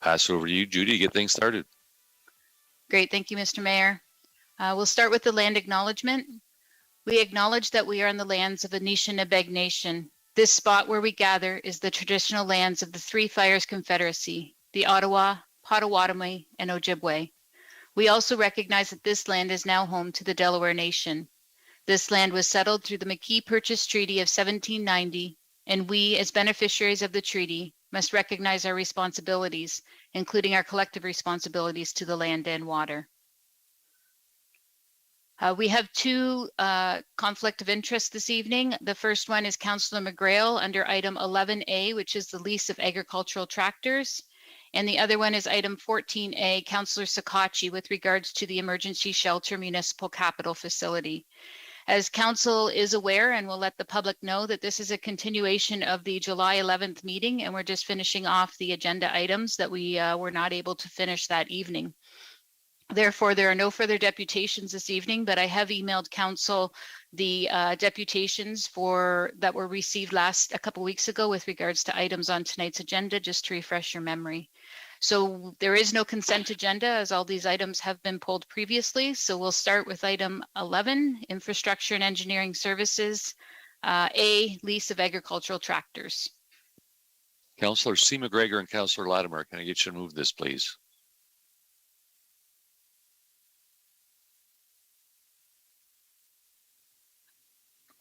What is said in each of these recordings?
Pass it over to you, Judy, to get things started. Great. Thank you, Mr. Mayor. We'll start with the land acknowledgement. We acknowledge that we are on the lands of Anishinaabe Nation. This spot where we gather is the traditional lands of the Three Fires Confederacy, the Ottawa, Potawatomi, and Ojibwe. We also recognize that this land is now home to the Delaware Nation. This land was settled through the McKee Purchase Treaty of 1790, and we, as beneficiaries of the treaty, must recognize our responsibilities, including our collective responsibilities to the land and water. We have two conflict of interest this evening. The first one is Councillor McGrail under item 11A, which is the lease of agricultural tractors. And the other one is item 14A, Councillor Sakachi, with regards to the Emergency Shelter Municipal Capital Facility. As Council is aware, and we'll let the public know, that this is a continuation of the July 11th meeting, and we're just finishing off the agenda items that we were not able to finish that evening. Therefore, there are no further deputations this evening, but I have emailed Council the deputations that were received a couple weeks ago with regards to items on tonight's agenda, just to refresh your memory. So there is no consent agenda, as all these items have been pulled previously. So we'll start with item 11, Infrastructure and Engineering Services, A, lease of agricultural tractors. Councillor C. McGregor and Councillor Latimer, can I get you to move this, please?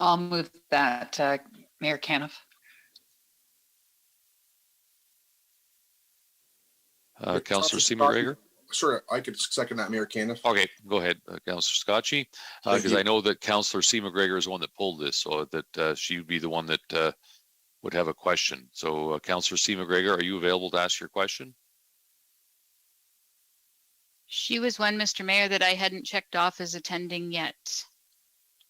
I'll move that, Mayor Caniff. Councillor C. McGregor? Sure, I could second that, Mayor Caniff. Okay, go ahead, Councillor Scotchy, because I know that Councillor C. McGregor is the one that pulled this, so that she would be the one that would have a question. So Councillor C. McGregor, are you available to ask your question? She was one, Mr. Mayor, that I hadn't checked off as attending yet.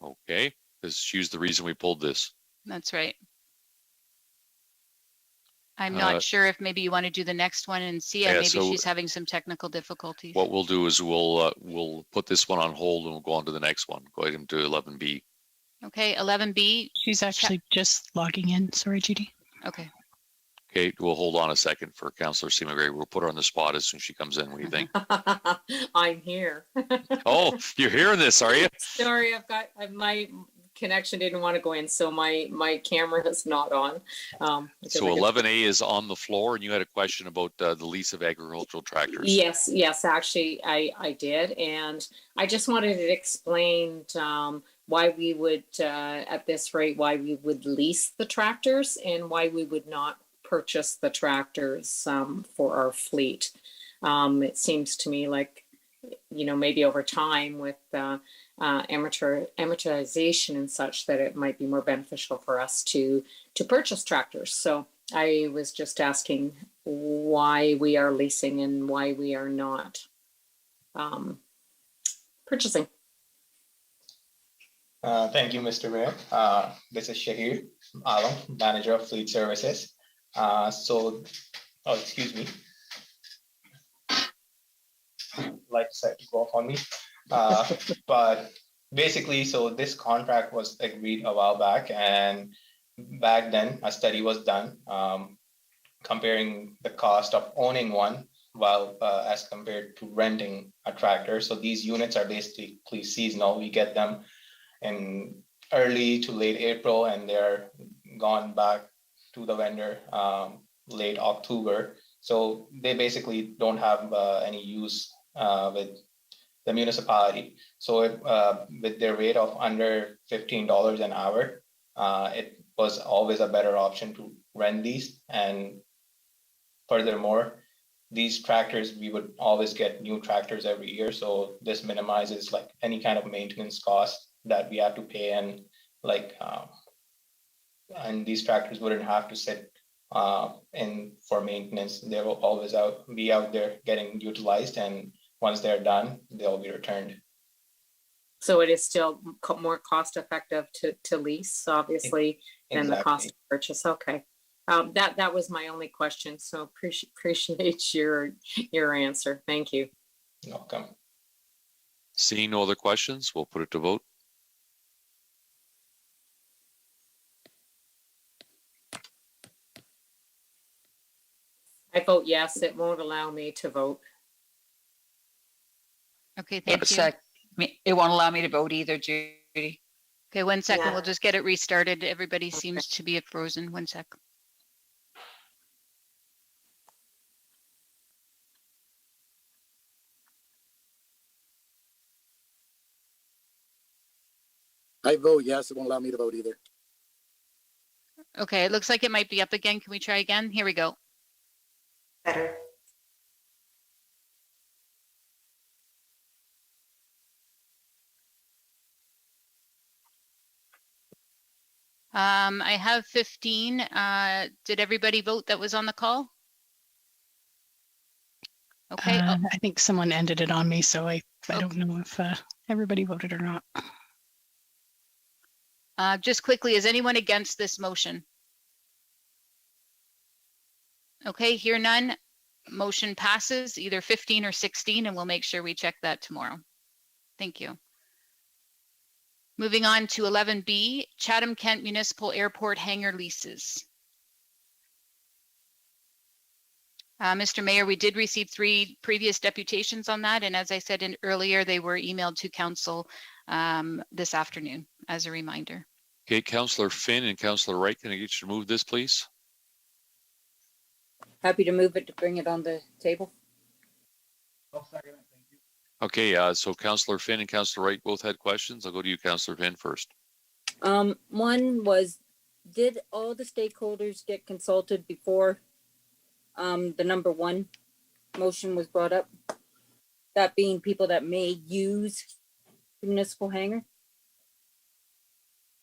Okay, because she was the reason we pulled this. That's right. I'm not sure if maybe you want to do the next one and see. Maybe so she's having some technical difficulties. What we'll do is we'll put this one on hold and we'll go on to the next one. Go ahead to 11B. Okay, 11B. She's actually just logging in. Sorry, Judy. Okay. Okay, we'll hold on a second for Councillor C. McGregor. We'll put her on the spot as soon as she comes in. What do you think? I'm here. Oh, you're hearing this, are you? Sorry, my connection didn't want to go in, so my camera is not on. So 11A is on the floor, and you had a question about the lease of agricultural tractors. Yes, actually, I did, and I just wanted to explain why we would, at this rate, why we would lease the tractors and why we would not purchase the tractors for our fleet. It seems to me like, maybe over time with amortization and such, that it might be more beneficial for us to purchase tractors. So I was just asking why we are leasing and why we are not purchasing. Thank you, Mr. Mayor. This is Shahir Alam, Manager of Fleet Services. Excuse me. Light decided to go off on me. But basically, so this contract was agreed a while back, and back then a study was done comparing the cost of owning one while as compared to renting a tractor. So these units are basically seasonal. We get them in early to late April, and they're gone back to the vendor late October. So they basically don't have any use with the municipality. So with their rate of under $15 an hour, it was always a better option to rent these. And furthermore, these tractors, we would always get new tractors every year. So this minimizes like any kind of maintenance cost that we have to pay, and and these tractors wouldn't have to sit in for maintenance. They will always be out there getting utilized, and once they're done, they'll be returned. So it is still more cost effective to lease, obviously, than the cost of purchase. Okay, that was my only question. So appreciate your answer. Thank you. You're welcome. Seeing no other questions, we'll put it to vote. I vote yes. It won't allow me to vote. Okay, thank It's, you. it won't allow me to vote either, Judy. Okay, 1 second. Yeah. We'll just get it restarted. Everybody seems to be frozen. 1 sec. I vote yes. It won't allow me to vote either. Okay, it looks like it might be up again. Can we try again? Here we go. Better. I have 15. Did everybody vote that was on the call? Okay, I think someone ended it on me, so I don't know if everybody voted or not. just quickly, is anyone against this motion? Okay, hear none. Motion passes either 15 or 16, and we'll make sure we check that tomorrow. Thank you. Moving on to 11B, Chatham-Kent Municipal Airport hangar leases. Mr. Mayor, we did receive 3 previous deputations on that, and as I said earlier, they were emailed to council this afternoon as a reminder. Okay, Councillor Finn and Councillor Wright, can I get you to move this, please? Happy to move it to bring it on the table. I'll second it. Thank you. Okay, so Councillor Finn and Councillor Wright both had questions. I'll go to you, Councillor Finn, first. One was, did all the stakeholders get consulted before the number 1 motion was brought up? That being people that may use the municipal hangar?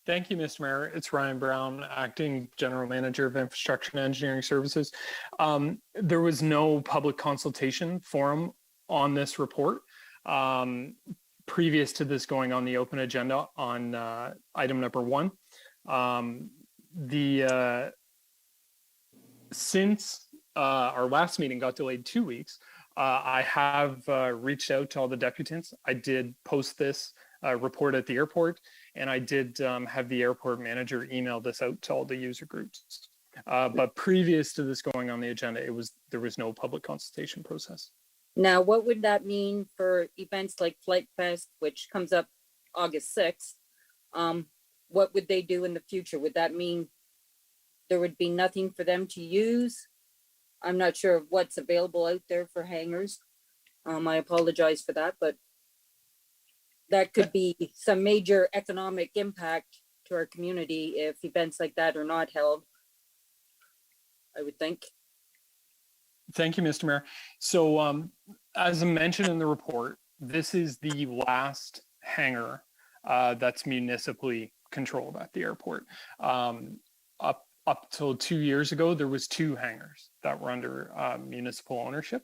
Thank you, Mr. Mayor. It's Ryan Brown, Acting General Manager of Infrastructure and Engineering Services. There was no public consultation forum on this report. Previous to this going on the open agenda on item number 1. Since our last meeting got delayed 2 weeks, I have reached out to all the deputants. I did post this report at the airport, and I did have the airport manager email this out to all the user groups. But previous to this going on the agenda, there was no public consultation process. Now, what would that mean for events like Flight Fest, which comes up August 6th? What would they do in the future? Would that mean there would be nothing for them to use? I'm not sure of what's available out there for hangars. I apologize for that, but that could be some major economic impact to our community if events like that are not held, I would think. Thank you, Mr. Mayor. So as I mentioned in the report, this is the last hangar that's municipally controlled at the airport. Up till 2 years ago, there was 2 hangars that were under municipal ownership,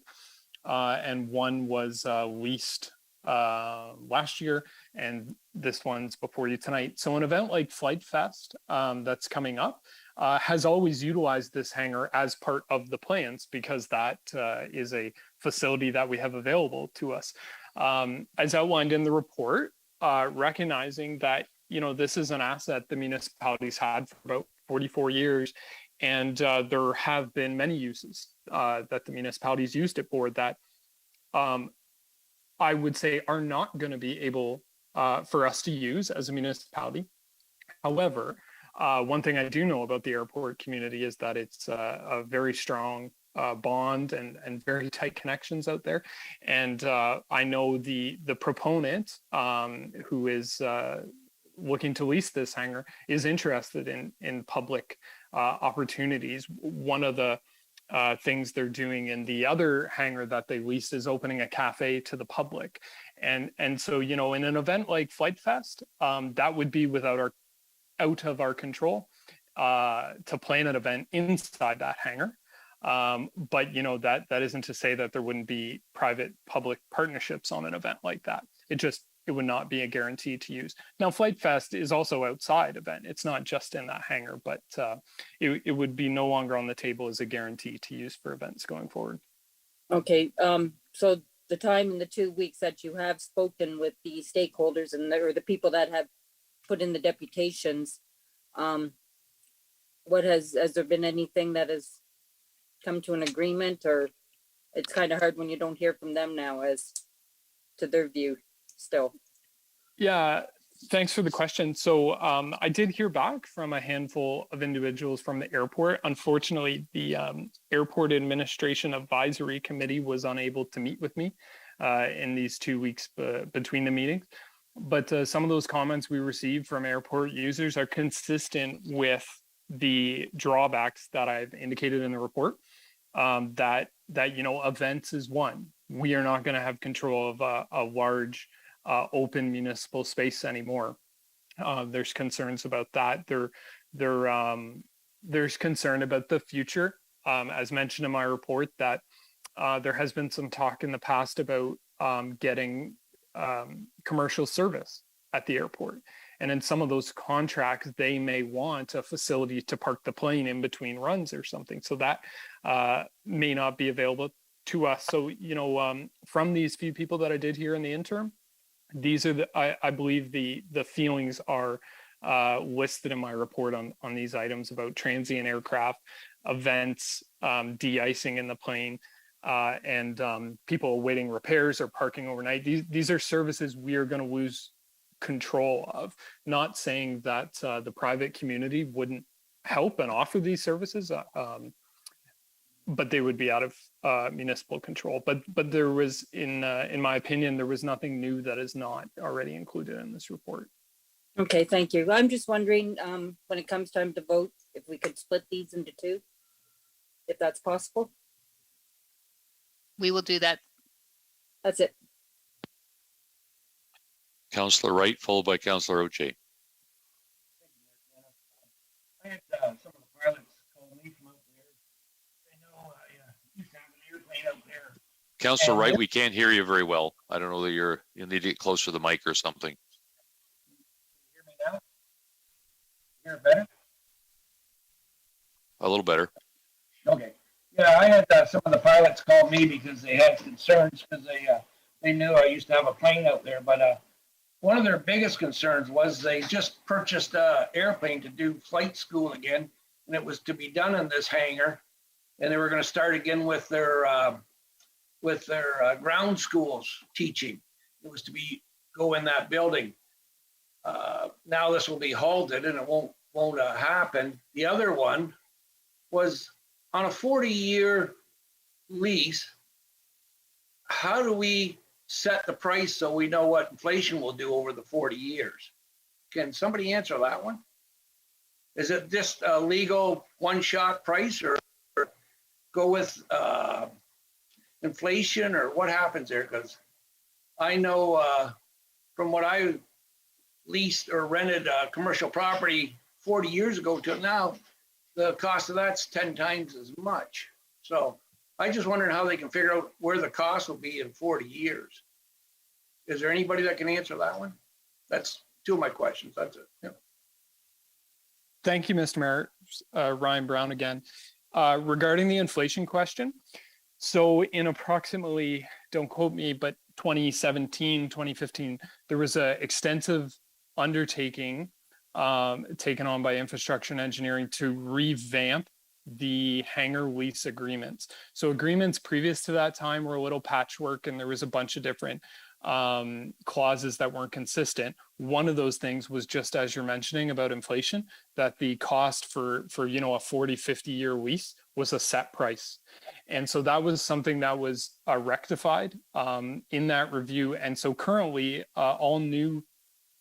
and one was leased last year, and this one's before you tonight. So an event like Flight Fest that's coming up has always utilized this hangar as part of the plans, because that is a facility that we have available to us. As outlined in the report, recognizing that, this is an asset the municipalities had for about 44 years, and there have been many uses that the municipalities used it for that I would say are not going to be able for us to use as a municipality. However, one thing I do know about the airport community is that it's a very strong bond and very tight connections out there. And I know the proponent who is looking to lease this hangar is interested in public opportunities. One of the things they're doing in the other hangar that they lease is opening a cafe to the public. And so, in an event like Flight Fest, that would be out of our control to plan an event inside that hangar. But that isn't to say that there wouldn't be private public partnerships on an event like that. It would not be a guarantee to use. Now, Flight Fest is also outside event. It's not just in that hangar, but it would be no longer on the table as a guarantee to use for events going forward. Okay, so the time in the 2 weeks that you have spoken with the stakeholders or the people that have put in the deputations, has there been anything that has come to an agreement, or it's kind of hard when you don't hear from them now as to their view still? Yeah, thanks for the question. So I did hear back from a handful of individuals from the airport. Unfortunately, the Airport Administration Advisory Committee was unable to meet with me in these 2 weeks between the meetings. But some of those comments we received from airport users are consistent with the drawbacks that I've indicated in the report. That events is one. We are not going to have control of a large open municipal space anymore. There's concerns about that. There's concern about the future. As mentioned in my report, that there has been some talk in the past about getting commercial service at the airport. And in some of those contracts, they may want a facility to park the plane in between runs or something. So that may not be available to us. So, from these few people that I did hear in the interim, these are I believe the feelings are listed in my report on these items about transient aircraft, events, de-icing in the plane, and people awaiting repairs or parking overnight. These are services we are going to lose control of. Not saying that the private community wouldn't help and offer these services, but they would be out of municipal control. But there was, in my opinion, there was nothing new that is not already included in this report. Okay, thank you. I'm just wondering, when it comes time to vote, if we could split these into two, if that's possible. We will do that. That's it. Councillor Wright, followed by Councillor Oche. I had some of the pilots call me from out there. I know I used to have an airplane out there. Councillor Wright, we can't hear you very well. I don't know that you'll need to get closer to the mic or something. Hear me now? Hear it better? A little better. Okay. Yeah, I had some of the pilots call me because they had concerns because they knew I used to have a plane out there. But one of their biggest concerns was they just purchased an airplane to do flight school again, and it was to be done in this hangar, and they were going to start again with their ground schools teaching. It was to go in that building. Now this will be halted, and it won't happen. The other one was on a 40-year lease. How do we set the price so we know what inflation will do over the 40 years? Can somebody answer that one? Is it just a legal one-shot price, or go with inflation, or what happens there? Because I know from what I leased or rented a commercial property 40 years ago till now, the cost of that's 10 times as much. So I just wondering how they can figure out where the cost will be in 40 years. Is there anybody that can answer that one? That's two of my questions. That's it. Yeah. Thank you, Mr. Mayor. Ryan Brown again. Regarding the inflation question, so in approximately, don't quote me, but 2017, 2015, there was an extensive undertaking taken on by infrastructure and engineering to revamp the hangar lease agreements. So agreements previous to that time were a little patchwork, and there was a bunch of different clauses that weren't consistent. One of those things was just as you're mentioning about inflation, that the cost for a 40, 50-year lease was a set price. And so that was something that was rectified in that review. And so currently all new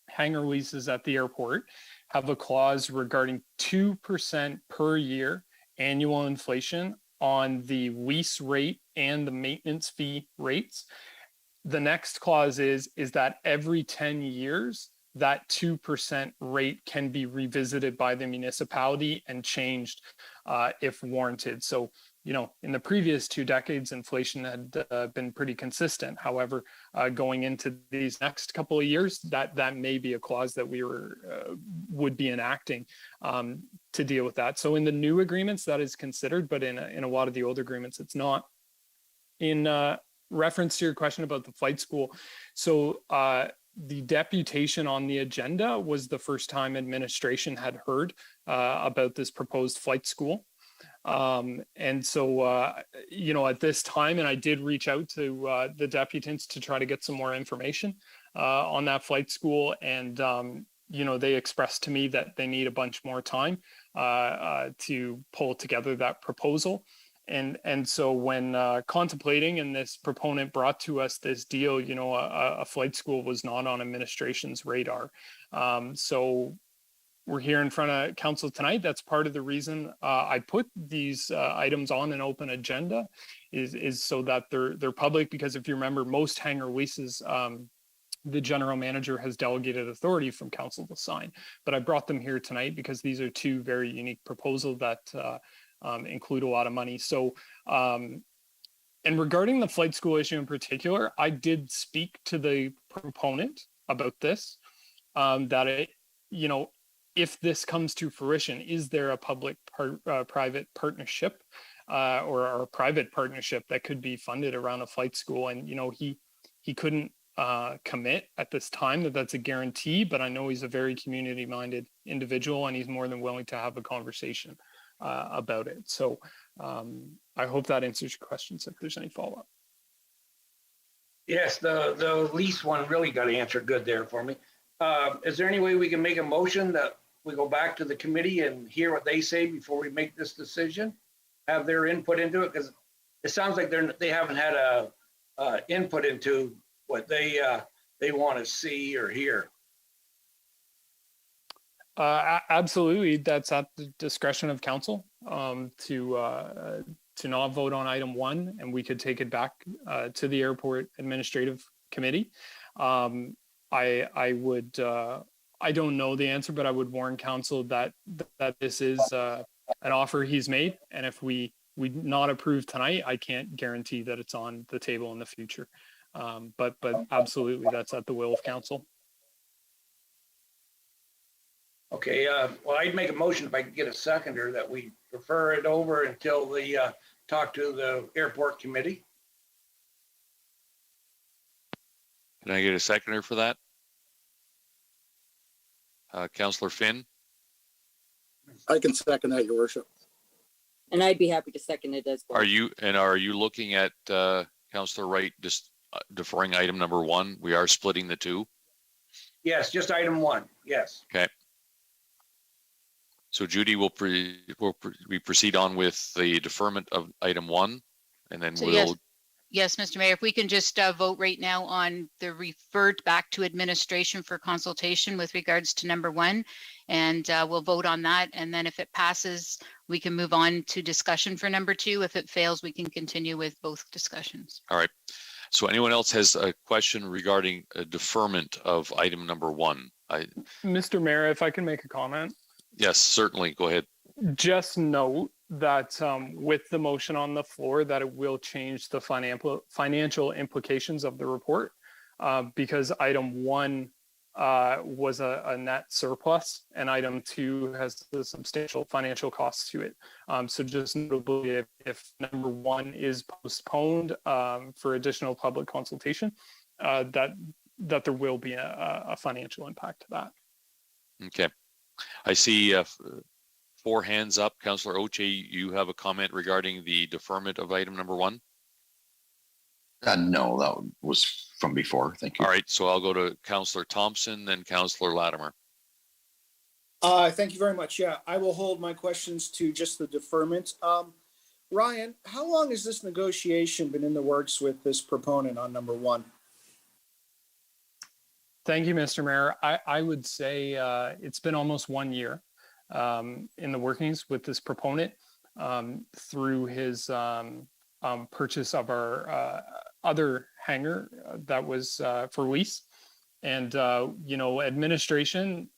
hangar leases at the airport have a clause regarding 2% per year annual inflation on the lease rate and the maintenance fee rates. The next clause is that every 10 years, that 2% rate can be revisited by the municipality and changed if warranted. So, in the previous 2 decades, inflation had been pretty consistent. However, going into these next couple of years, that may be a clause that we would be enacting to deal with that. So in the new agreements, that is considered, but in a lot of the old agreements, it's not. In reference to your question about the flight school, so the deputation on the agenda was the first time administration had heard about this proposed flight school. And so, you know, at this time, and I did reach out to the deputants to try to get some more information on that flight school. And, you know, they expressed to me that they need a bunch more time to pull together that proposal. And so when contemplating, and this proponent brought to us this deal, you know, a flight school was not on administration's radar. So we're here in front of council tonight. That's part of the reason I put these items on an open agenda, is so that they're public. Because if you remember, most hangar leases, the general manager has delegated authority from council to sign. But I brought them here tonight because these are two very unique proposals that include a lot of money. So, and regarding the flight school issue in particular, I did speak to the proponent about this, that it, you know, if this comes to fruition, is there a public-private partnership or a private partnership that could be funded around a flight school? And, you know, he couldn't commit at this time that that's a guarantee, but I know he's a very community-minded individual, and he's more than willing to have a conversation about it. So I hope that answers your questions, if there's any follow-up. Yes, the lease one really got answered good there for me. Is there any way we can make a motion that we go back to the committee and hear what they say before we make this decision? Have their input into it? Because it sounds like they haven't had a input into what they want to see or hear. Absolutely, that's at the discretion of council to not vote on item 1, and we could take it back to the airport administrative committee. I would, I don't know the answer, but I would warn council that this is an offer he's made, and if we not approve tonight, I can't guarantee that it's on the table in the future. But absolutely, that's at the will of council. Okay, well, I'd make a motion if I could get a seconder that we refer it over until the talk to the airport committee. Can I get a seconder for that? Councillor Finn? I can second that, your worship. And I'd be happy to second it as well. Are you looking at Councillor Wright just deferring item number 1? We are splitting the two. Yes, just item 1. Yes. Okay. So Judy, we proceed on with the deferment of item 1, and then So we'll. Yes, Mr. Mayor, if we can just vote right now on the referred back to administration for consultation with regards to number 1, and we'll vote on that. And then if it passes, we can move on to discussion for number 2. If it fails, we can continue with both discussions. All right. So anyone else has a question regarding a deferment of item number 1? Mr. Mayor, if I can make a comment. Yes, certainly. Go ahead. Just note that with the motion on the floor, that it will change the financial implications of the report, because item 1 was a net surplus, and item 2 has the substantial financial costs to it. So just notably, if number 1 is postponed for additional public consultation, that there will be a financial impact to that. Okay. I see 4 hands up. Councillor Oche, you have a comment regarding the deferment of item number 1? No, that was from before. Thank you. All right, so I'll go to Councillor Thompson, then Councillor Latimer. Thank you very much. Yeah, I will hold my questions to just the deferment. Ryan, how long has this negotiation been in the works with this proponent on number 1? Thank you, Mr. Mayor. I would say it's been almost 1 year in the workings with this proponent through his purchase of our other hangar that was for lease. And, you know, administration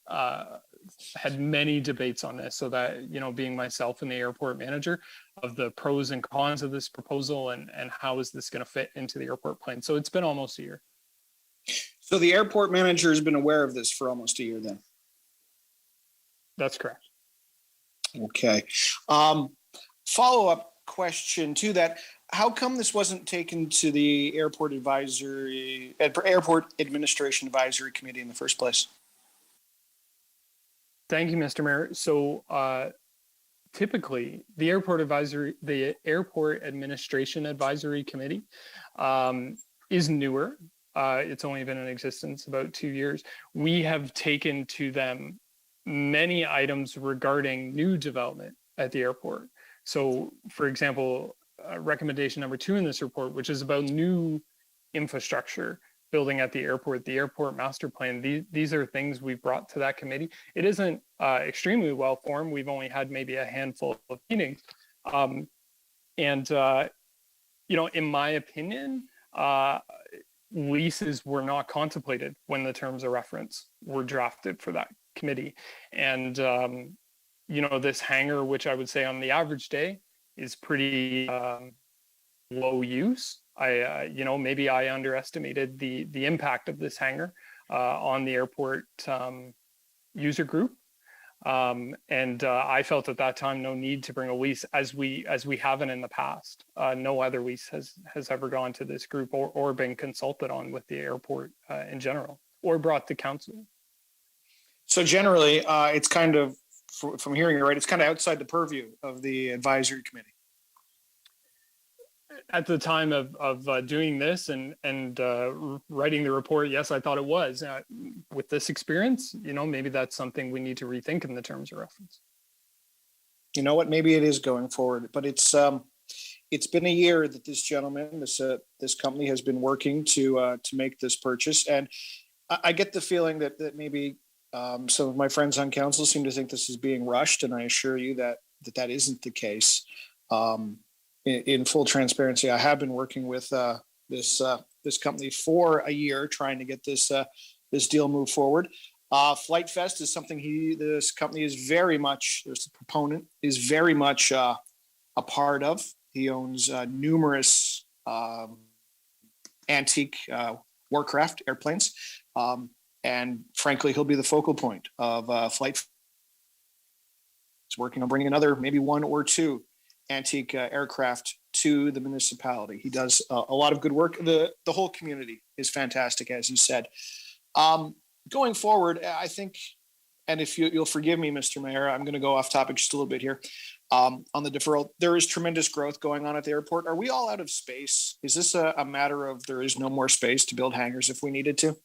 had many debates on this, so that, you know, being myself and the airport manager, of the pros and cons of this proposal and how is this going to fit into the airport plan. So it's been almost a year. So the airport manager has been aware of this for almost a year then? That's correct. Okay. Follow-up question to that. How come this wasn't taken to the airport administration advisory committee in the first place? Thank you, Mr. Mayor. So typically the Airport Administration Advisory Committee is newer. It's only been in existence about 2 years. We have taken to them many items regarding new development at the airport. So, for example, recommendation number 2 in this report, which is about new infrastructure building at the airport master plan. These are things we've brought to that committee. It isn't extremely well formed. We've only had maybe a handful of meetings. In my opinion, leases were not contemplated when the terms of reference were drafted for that committee. And, this hangar, which I would say on the average day is pretty low use. Maybe I underestimated the impact of this hangar on the airport user group. I felt at that time no need to bring a lease as we haven't in the past. No other lease has ever gone to this group or been consulted on with the airport in general or brought to council. So generally, it's kind of, from hearing it right, it's kind of outside the purview of the advisory committee. At the time of doing this and writing the report, yes, I thought it was. With this experience, maybe that's something we need to rethink in the terms of reference. You know what? Maybe it is going forward, but it's been a year that this gentleman, this company, has been working to make this purchase, and I get the feeling that maybe some of my friends on council seem to think this is being rushed, and I assure you that isn't the case. In full transparency, I have been working with this company for a year, trying to get this deal moved forward. Flight Fest is something this company is very much, there's a proponent, is very much a part of. He owns numerous antique warcraft airplanes, and frankly, he'll be the focal point of Flight Fest. He's working on bringing another, maybe 1 or 2 antique aircraft to the municipality. He does a lot of good work. The whole community is fantastic, as you said. Going forward, I think, and if you'll forgive me, Mr. Mayor, I'm going to go off topic just a little bit here. On the deferral, there is tremendous growth going on at the airport. Are we all out of space? Is this a matter of there is no more space to build hangars if we needed to?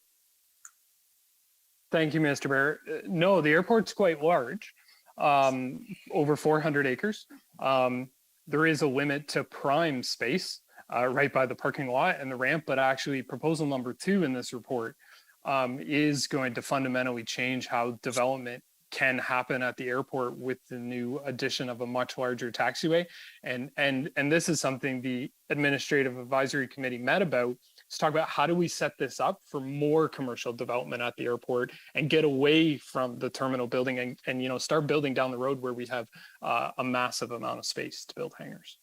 Thank you, Mr. Mayor. No, the airport's quite large. Over 400 acres. There is a limit to prime space right by the parking lot and the ramp, but actually proposal number 2 in this report is going to fundamentally change how development can happen at the airport with the new addition of a much larger taxiway. And this is something the Administrative Advisory Committee met about. Let's talk about how do we set this up for more commercial development at the airport and get away from the terminal building and start building down the road where we have a massive amount of space to build hangars.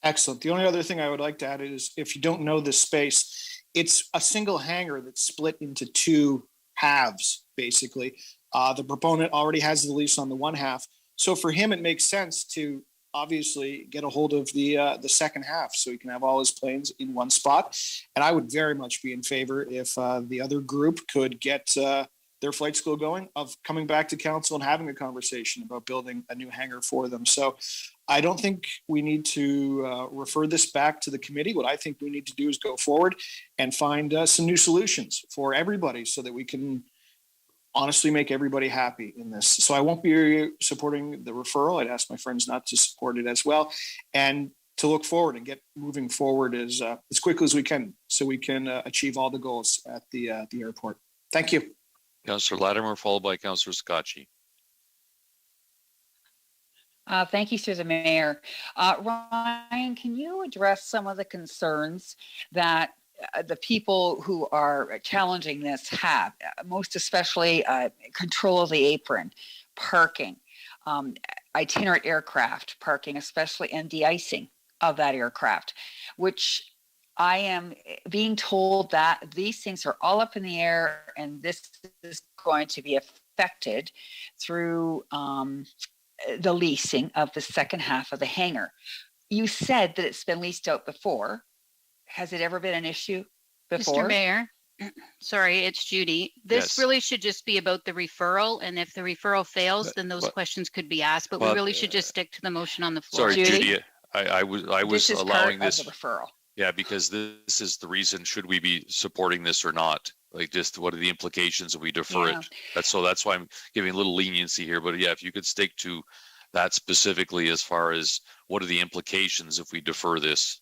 Excellent. The only other thing I would like to add is, if you don't know this space, it's a single hangar that's split into 2 halves, basically. The proponent already has the lease on the one half. So for him, it makes sense to obviously get a hold of the second half so he can have all his planes in one spot. And I would very much be in favor if the other group could get their flight school going, of coming back to council and having a conversation about building a new hangar for them. So I don't think we need to refer this back to the committee. What I think we need to do is go forward and find some new solutions for everybody so that we can honestly make everybody happy in this. So I won't be supporting the referral. I'd ask my friends not to support it as well, and to look forward and get moving forward as quickly as we can so we can achieve all the goals at the airport. Thank you. Councillor Latimer, followed by Councillor Scotchy. Thank you, through the mayor. Ryan, can you address some of the concerns that the people who are challenging this have, most especially control of the apron, parking, itinerant aircraft parking, especially, and de-icing of that aircraft, which I am being told that these things are all up in the air, and this is going to be affected through the leasing of the second half of the hangar. You said that it's been leased out before. Has it ever been an issue before? Mr. Mayor, Sorry, it's Judy. This Yes. really should just be about the referral, and if the referral fails, then those But- questions could be asked, but we but, really should just stick to the motion on the floor. Sorry, Judy? Judy, I was This is allowing part this. of the referral. Yeah, because this is the reason, should we be supporting this or not? Like, just what are the implications if we defer Yeah. it? That's why I'm giving a little leniency here, but yeah, if you could stick to that specifically as far as what are the implications if we defer this?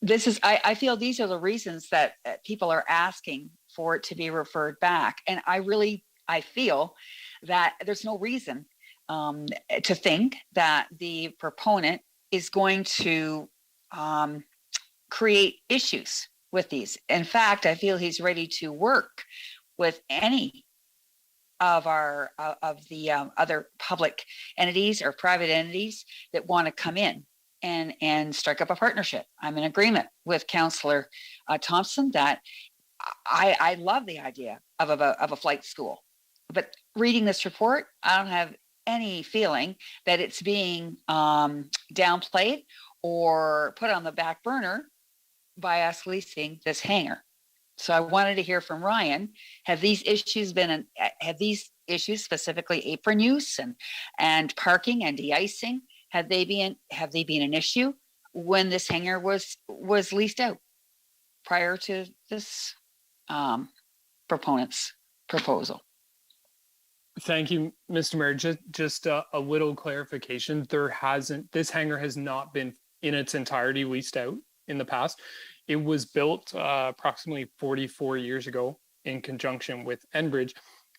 This is, I feel these are the reasons that people are asking for it to be referred back. And I feel that there's no reason to think that the proponent is going to create issues with these. In fact, I feel he's ready to work with any of the other public entities or private entities that want to come in and strike up a partnership. I'm in agreement with Councillor Thompson that I love the idea of a flight school, but reading this report, I don't have any feeling that it's being downplayed or put on the back burner by us leasing this hangar. So I wanted to hear from Ryan. Have these issues specifically apron use and parking and de-icing, have they been an issue when this hangar was leased out prior to this proponent's proposal? Thank you, Mr. Mayor. Just a little clarification. This hangar has not been in its entirety leased out in the past. It was built approximately 44 years ago in conjunction with Enbridge.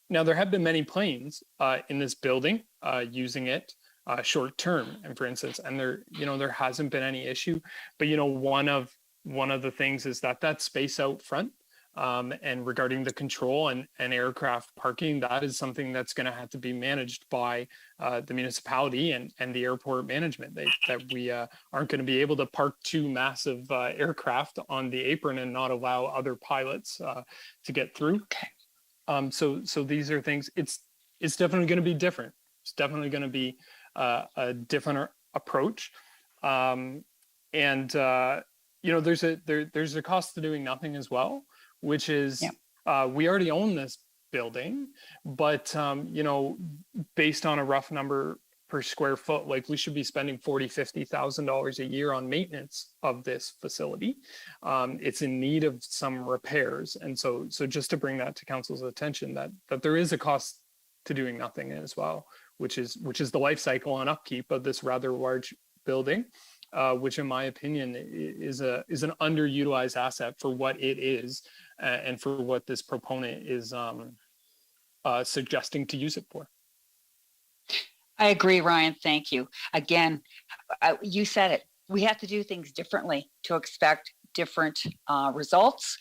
Now, there have been many planes in this building using it short term, and for instance, and there hasn't been any issue. But one of the things is that space out front, and regarding the control and aircraft parking, that is something that's going to have to be managed by the municipality and the airport management. That we aren't going to be able to park two massive aircraft on the apron and not allow other pilots to get through. So these are things. It's definitely going to be different. It's definitely going to be a different approach, and there's a cost to doing nothing as well, which is we already own this building, but based on a rough number per square foot, like we should be spending $40,000-$50,000 a year on maintenance of this facility. It's in need of some repairs, and so just to bring that to council's attention, that there is a cost to doing nothing as well, which is the life cycle and upkeep of this rather large building, which in my opinion is an underutilized asset for what it is, and for what this proponent is suggesting to use it for. I agree, Ryan. Thank you. Again, you said it. We have to do things differently to expect different results.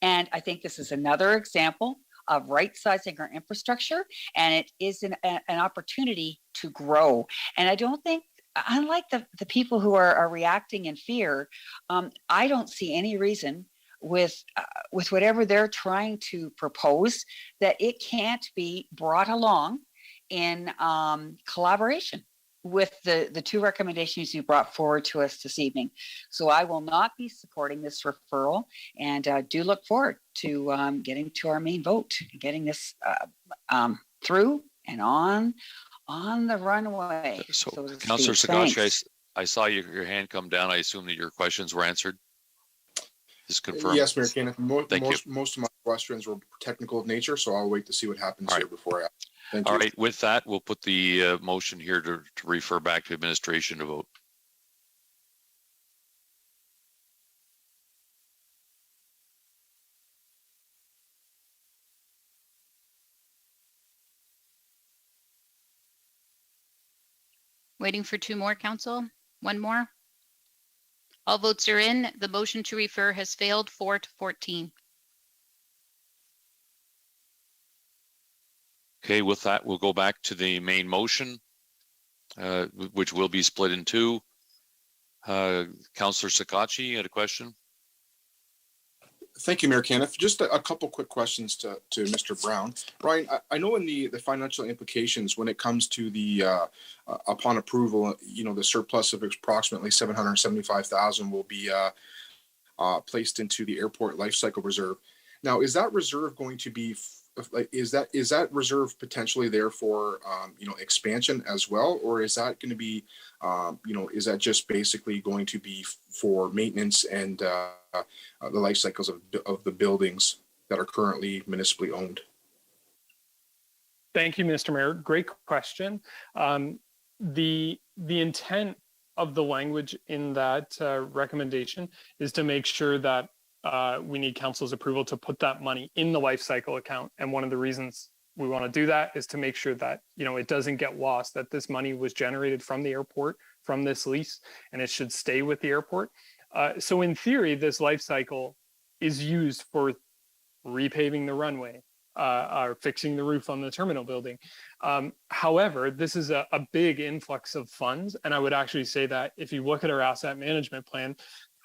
And I think this is another example of right-sizing our infrastructure, and it is an opportunity to grow. And I don't think, unlike the people who are reacting in fear, I don't see any reason with whatever they're trying to propose that it can't be brought along in collaboration with the two recommendations you brought forward to us this evening. So I will not be supporting this referral, and do look forward to getting to our main vote, getting this through and on the runway. So to Councillor speak. Sakashi, Thanks. I saw your hand come down. I assume that your questions were answered. Just confirm. Yes, Mayor Kenneth. Thank you. Most of my questions were technical of nature, so I'll wait to see what happens here before I ask. Thank you. All right, with that, we'll put the motion here to refer back to administration to vote. Waiting for two more, council. One more. All votes are in. The motion to refer has failed, 4-14. Okay, with that, we'll go back to the main motion, which will be split in two. Councillor Sakachi, you had a question? Thank you, Mayor Kenneth. Just a couple quick questions to Mr. Brown. Ryan, I know in the financial implications when it comes to the upon approval, the surplus of approximately $775,000 will be placed into the airport life cycle reserve. Now, is that reserve going to be is that reserve potentially there for expansion as well, or is that going to be is that just basically going to be for maintenance and the life cycles of the buildings that are currently municipally owned? Thank you, Mr. Mayor. Great question. The intent of the language in that recommendation is to make sure that we need council's approval to put that money in the life cycle account. And one of the reasons we want to do that is to make sure that, it doesn't get lost, that this money was generated from the airport, from this lease, and it should stay with the airport. So in theory, this life cycle is used for repaving the runway, or fixing the roof on the terminal building. However, this is a big influx of funds. And I would actually say that if you look at our asset management plan,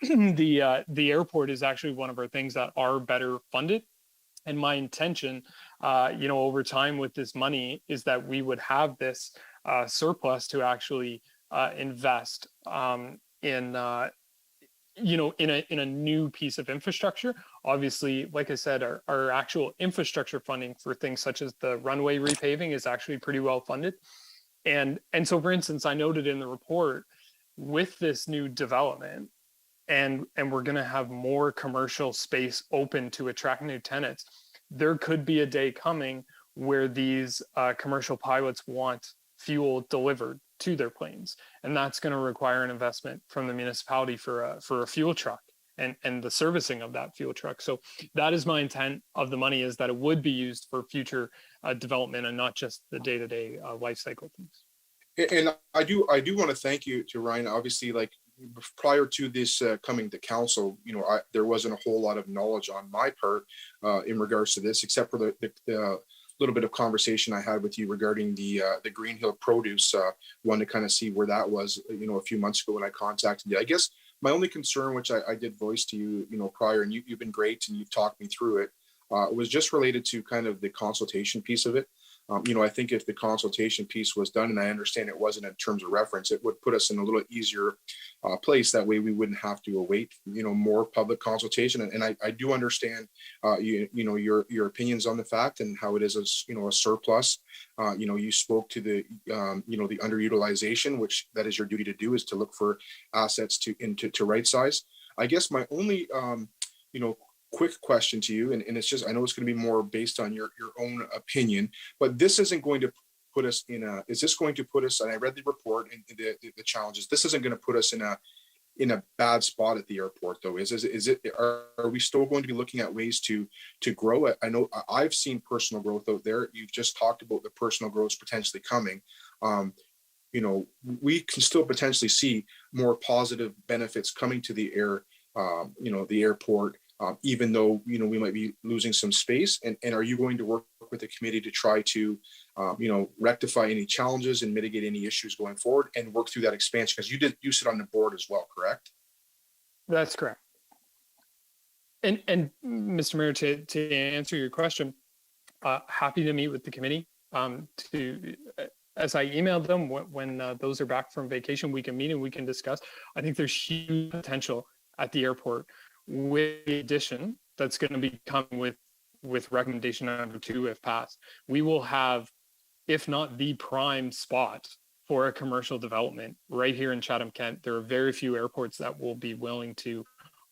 the airport is actually one of our things that are better funded. And my intention, over time with this money is that we would have this surplus to actually invest in a new piece of infrastructure. Obviously, like I said, our actual infrastructure funding for things such as the runway repaving is actually pretty well funded. And so, for instance, I noted in the report, with this new development, and we're going to have more commercial space open to attract new tenants, there could be a day coming where these commercial pilots want fuel delivered to their planes, and that's going to require an investment from the municipality for a fuel truck and the servicing of that fuel truck. So that is my intent of the money, is that it would be used for future development and not just the day-to-day life cycle things. And I do want to thank you to Ryan. Obviously, like prior to this coming to council, there wasn't a whole lot of knowledge on my part in regards to this, except for the little bit of conversation I had with you regarding the Green Hill produce. Wanted to kind of see where that was, a few months ago when I contacted you. I guess my only concern, which I did voice to you, prior, and you've been great and you've talked me through it, was just related to kind of the consultation piece of it. I think if the consultation piece was done, and I understand it wasn't in terms of reference, it would put us in a little easier place. That way we wouldn't have to await, more public consultation. And I do understand, your opinions on the fact and how it is a surplus. You spoke to the underutilization, which that is your duty to do, is to look for assets to right size. I guess my only, quick question to you, and it's just, I know it's going to be more based on your own opinion, but this isn't going to put us is this going to put us, and I read the report and the challenges, this isn't going to put us in a bad spot at the airport though, are we still going to be looking at ways to grow it? I know I've seen personal growth out there. You've just talked about the personal growth potentially coming. We can still potentially see more positive benefits coming to the airport, even though, we might be losing some space. And are you going to work with the committee to try to, rectify any challenges and mitigate any issues going forward and work through that expansion? Because you sit on the board as well, correct? That's correct. And Mr. Mayor, to answer your question, happy to meet with the committee. As I emailed them, when those are back from vacation, we can meet and we can discuss. I think there's huge potential at the airport with the addition that's going to be coming with recommendation number 2, if passed. We will have, if not the prime spot for a commercial development right here in Chatham-Kent. There are very few airports that will be willing to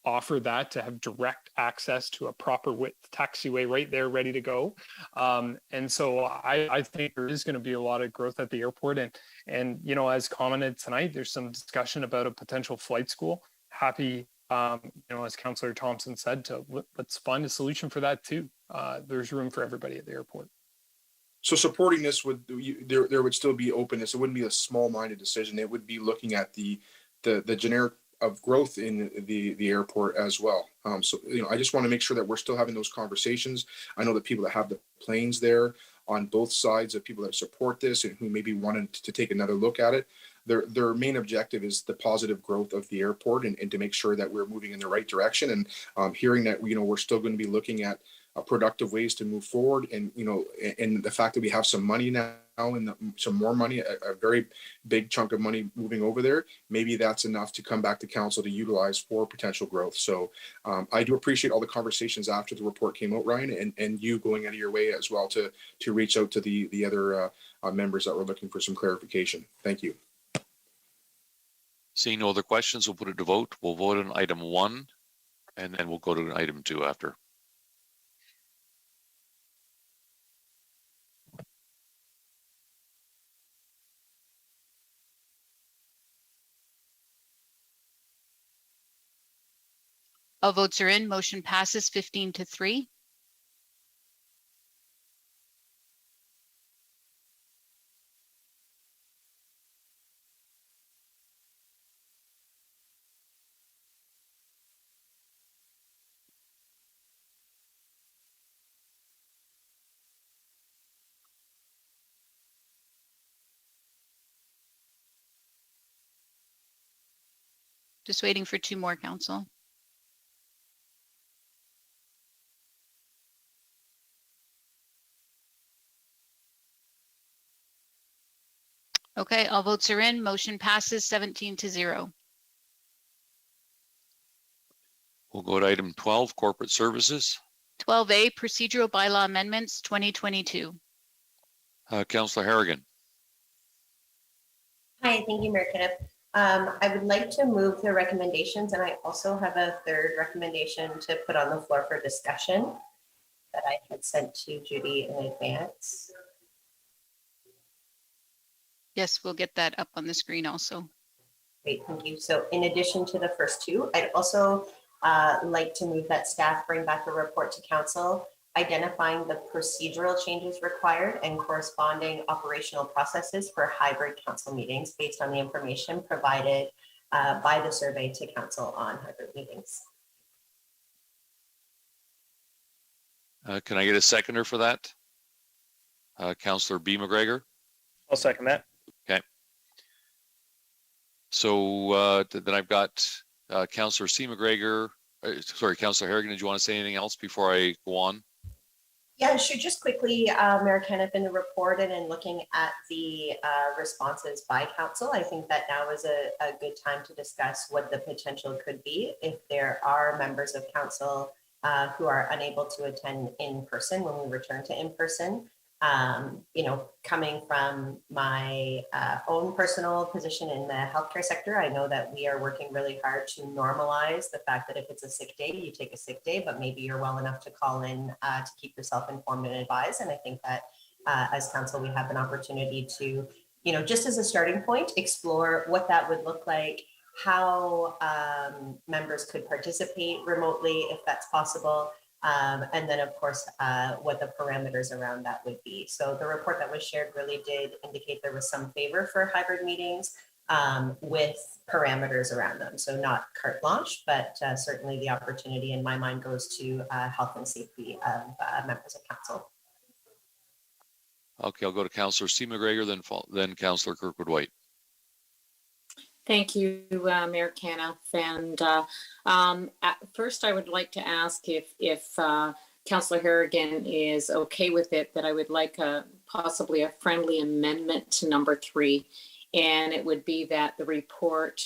offer that, to have direct access to a proper width taxiway right there ready to go. And so I think there is going to be a lot of growth at the airport. And as commented tonight, there's some discussion about a potential flight school. Happy, as Councillor Thompson said, let's find a solution for that too. There's room for everybody at the airport. So supporting this there would still be openness. It wouldn't be a small-minded decision. It would be looking at the generic of growth in the airport as well. I just want to make sure that we're still having those conversations. I know that people that have the planes there on both sides, of people that support this and who maybe wanted to take another look at it, their main objective is the positive growth of the airport and to make sure that we're moving in the right direction. And hearing that, we're still going to be looking at productive ways to move forward. And, and the fact that we have some money now and some more money, a very big chunk of money moving over there, maybe that's enough to come back to council to utilize for potential growth. So I do appreciate all the conversations after the report came out, Ryan, and you going out of your way as well to reach out to the other members that were looking for some clarification. Thank you. Seeing no other questions, we'll put it to vote. We'll vote on item 1, and then we'll go to item 2 after. All votes are in. Motion passes 15-3. Just waiting for 2 more, council. Okay, all votes are in. Motion passes 17-0. We'll go to item 12, corporate services. 12A, procedural bylaw amendments 2022. Councillor Harrigan. Hi, thank you, Mayor Kenneth. I would like to move the recommendations, and I also have a third recommendation to put on the floor for discussion that I had sent to Judy in advance. Yes, we'll get that up on the screen also. Great, thank you. So in addition to the first 2, I'd also like to move that staff bring back a report to council identifying the procedural changes required and corresponding operational processes for hybrid council meetings based on the information provided by the survey to council on hybrid meetings. Can I get a seconder for that? Councillor B. McGregor. I'll second that. Okay. So then I've got Councillor C. McGregor. Sorry, Councillor Harrigan, did you want to say anything else before I go on? Yeah, sure. Just quickly, Mayor Kenneth, in the report and in looking at the responses by council, I think that now is a good time to discuss what the potential could be if there are members of council who are unable to attend in person when we return to in person. You know, coming from my own personal position in the healthcare sector, I know that we are working really hard to normalize the fact that if it's a sick day, you take a sick day, but maybe you're well enough to call in to keep yourself informed and advised. And I think that as council, we have an opportunity to, you know, just as a starting point, explore what that would look like, how members could participate remotely if that's possible. And then, of course, what the parameters around that would be. So the report that was shared really did indicate there was some favor for hybrid meetings with parameters around them. So not carte blanche, but certainly the opportunity in my mind goes to health and safety of members of council. Okay, I'll go to Councillor C. McGregor, then Councillor Kirkwood-White. Thank you, Mayor Kenneth. And at first, I would like to ask if Councillor Harrigan is okay with it, that I would like possibly a friendly amendment to number 3. And it would be that the report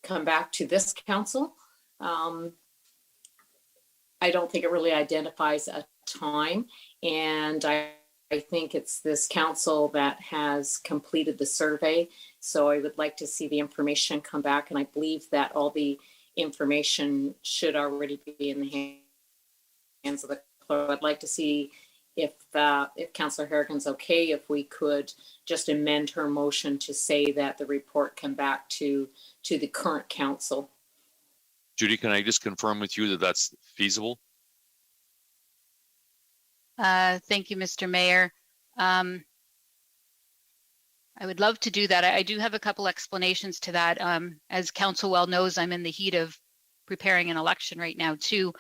come back to this council. I don't think it really identifies a time. And I think it's this council that has completed the survey. So I would like to see the information come back. And I believe that all the information should already be in the hands of the clerk. I'd like to see if Councillor Harrigan's okay, if we could just amend her motion to say that the report come back to the current council. Judy, can I just confirm with you that that's feasible? Thank you, Mr. Mayor. I would love to do that. I do have a couple explanations to that. As council well knows, I'm in the heat of preparing an election right now too.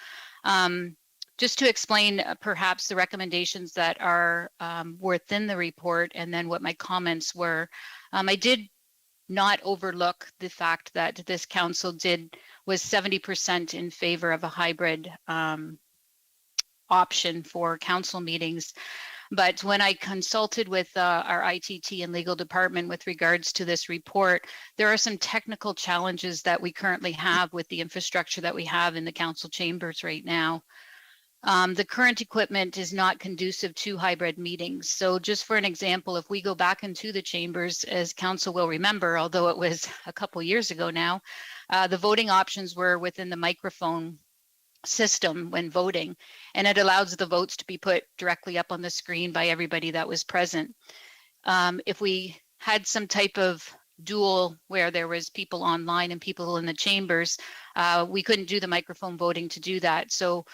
Just to explain perhaps the recommendations that are within the report and then what my comments were. I did not overlook the fact that this council was 70% in favor of a hybrid option for council meetings. But when I consulted with our ITT and legal department with regards to this report, there are some technical challenges that we currently have with the infrastructure that we have in the council chambers right now. The current equipment is not conducive to hybrid meetings. So just for an example, if we go back into the chambers, as council will remember, although it was a couple years ago now, the voting options were within the microphone system when voting, and it allows the votes to be put directly up on the screen by everybody that was present. If we had some type of dual where there was people online and people in the chambers, we couldn't do the microphone voting to do that. So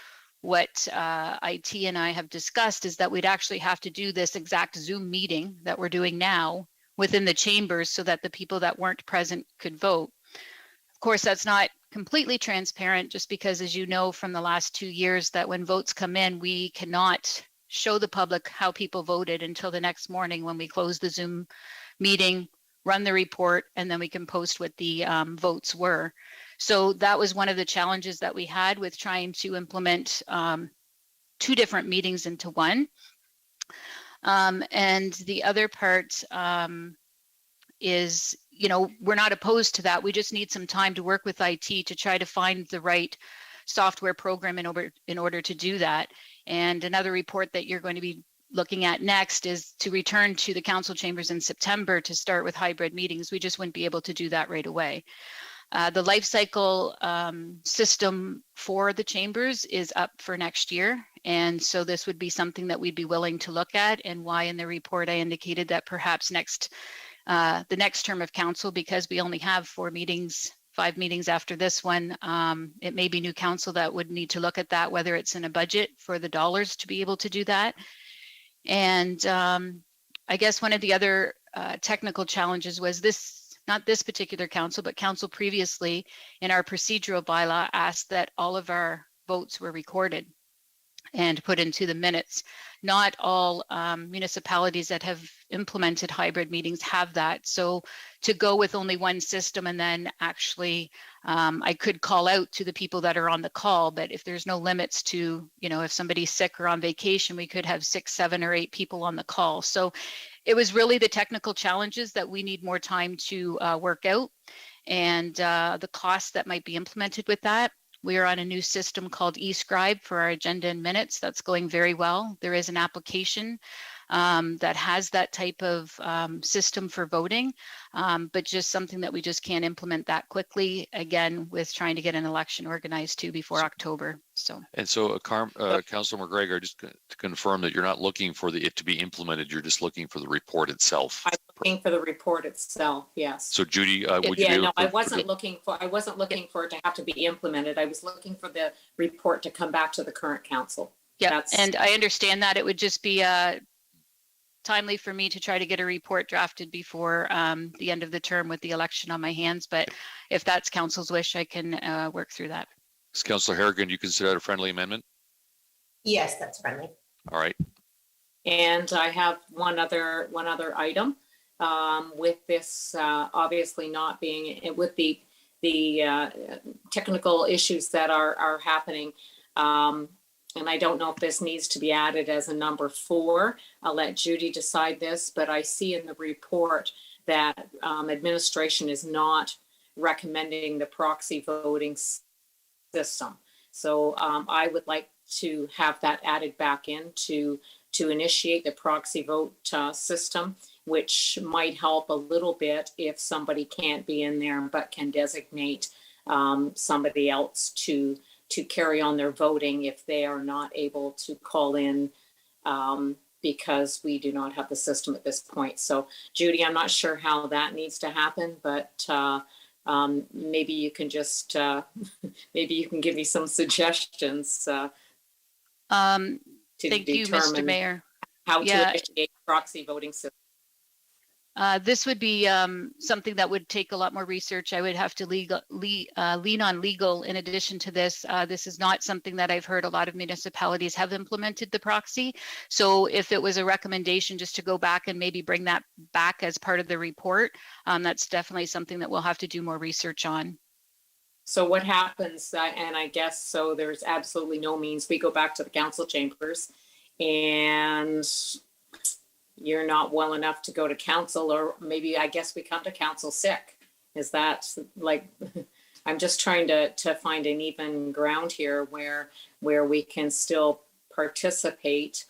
what IT and I have discussed is that we'd actually have to do this exact Zoom meeting that we're doing now within the chambers so that the people that weren't present could vote. Of course, that's not completely transparent, just because, as you know, from the last 2 years, that when votes come in, we cannot show the public how people voted until the next morning when we close the Zoom meeting, run the report, and then we can post what the votes were. So that was one of the challenges that we had with trying to implement 2 different meetings into one. And the other part is, you know, we're not opposed to that. We just need some time to work with IT to try to find the right software program in order to do that. And another report that you're going to be looking at next is to return to the council chambers in September to start with hybrid meetings. We just wouldn't be able to do that right away. The life cycle system for the chambers is up for next year. And so this would be something that we'd be willing to look at, and why in the report I indicated that perhaps the next term of council, because we only have 5 meetings after this one, it may be new council that would need to look at that, whether it's in a budget for the dollars to be able to do that. And I guess one of the other technical challenges was not this particular council, but council previously in our procedural bylaw asked that all of our votes were recorded and put into the minutes. Not all municipalities that have implemented hybrid meetings have that. So to go with only one system, and then actually I could call out to the people that are on the call, but if there's no limits to, you know, if somebody's sick or on vacation, we could have 6, 7, or 8 people on the call. So it was really the technical challenges that we need more time to work out, and the costs that might be implemented with that. We are on a new system called eScribe for our agenda and minutes. That's going very well. There is an application that has that type of system for voting, but just something that we just can't implement that quickly, again, with trying to get an election organized too before October. So. And so Councilor McGregor, just to confirm that you're not looking for it to be implemented, you're just looking for the report itself. I'm looking for the report itself, yes. So Judy, would you be able to? I wasn't looking for it to have to be implemented. I was looking for the report to come back to the current council. Yeah, and I understand that it would just be timely for me to try to get a report drafted before the end of the term with the election on my hands. But if that's council's wish, I can work through that. Councilor Harrigan, you consider that a friendly amendment? Yes, that's friendly. All right. And I have one other item with this obviously not being with the technical issues that are happening. And I don't know if this needs to be added as a number 4. I'll let Judy decide this, but I see in the report that administration is not recommending the proxy voting system. So I would like to have that added back in to initiate the proxy vote system, which might help a little bit if somebody can't be in there but can designate somebody else to carry on their voting if they are not able to call in because we do not have the system at this point. So Judy, I'm not sure how that needs to happen, but maybe you can just maybe you can give me some suggestions to thank you, Mr. Mayor. How to initiate proxy voting system. This would be something that would take a lot more research. I would have to lean on legal in addition to this. This is not something that I've heard a lot of municipalities have implemented the proxy. So if it was a recommendation just to go back and maybe bring that back as part of the report, that's definitely something that we'll have to do more research on. So what happens, and I guess, so there's absolutely no means we go back to the council chambers and you're not well enough to go to council, or maybe I guess we come to council sick. Is that like, I'm just trying to find an even ground here where we can still participate.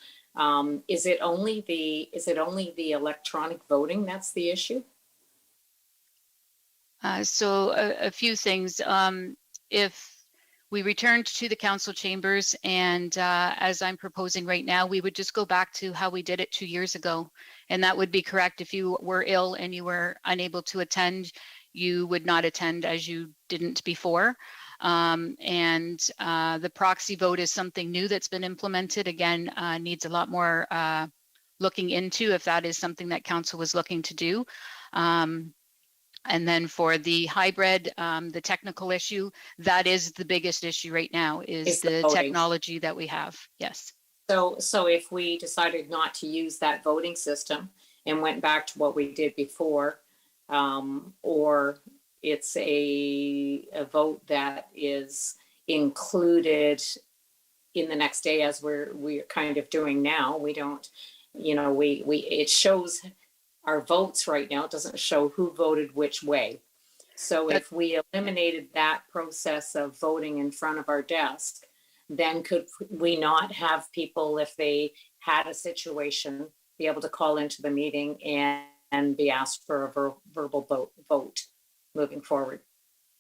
Is it only the electronic voting that's the issue? So a few things. If we returned to the council chambers and as I'm proposing right now, we would just go back to how we did it 2 years ago. And that would be correct. If you were ill and you were unable to attend, you would not attend as you didn't before. The proxy vote is something new that's been implemented. Again, needs a lot more looking into if that is something that council was looking to do. And then for the hybrid, the technical issue, that is the biggest issue right now is the technology that we have. Yes. So if we decided not to use that voting system and went back to what we did before, or it's a vote that is included in the next day as we're kind of doing now, we don't, it shows our votes right now. It doesn't show who voted which way. So if we eliminated that process of voting in front of our desk, then could we not have people, if they had a situation, be able to call into the meeting and be asked for a verbal vote moving forward?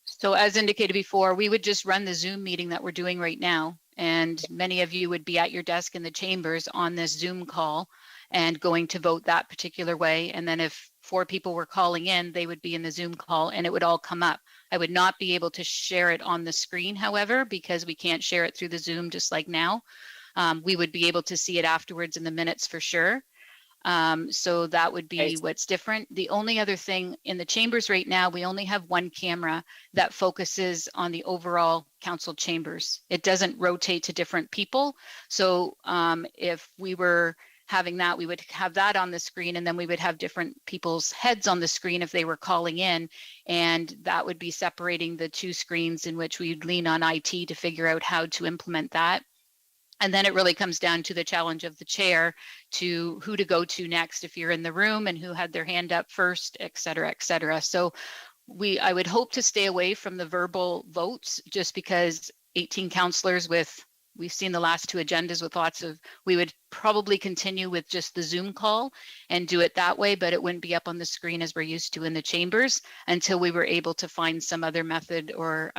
So as indicated before, we would just run the Zoom meeting that we're doing right now. And many of you would be at your desk in the chambers on this Zoom call and going to vote that particular way. And then if 4 people were calling in, they would be in the Zoom call and it would all come up. I would not be able to share it on the screen, however, because we can't share it through the Zoom just like now. We would be able to see it afterwards in the minutes for sure. So that would be what's different. The only other thing in the chambers right now, we only have one camera that focuses on the overall council chambers. It doesn't rotate to different people. So if we were having that, we would have that on the screen, and then we would have different people's heads on the screen if they were calling in, and that would be separating the 2 screens in which we'd lean on IT to figure out how to implement that. And then it really comes down to the challenge of the chair to who to go to next if you're in the room and who had their hand up first, et cetera, et cetera. So I would hope to stay away from the verbal votes just because 18 councillors we've seen the last 2 agendas with we would probably continue with just the Zoom call and do it that way, but it wouldn't be up on the screen as we're used to in the chambers until we were able to find some other method or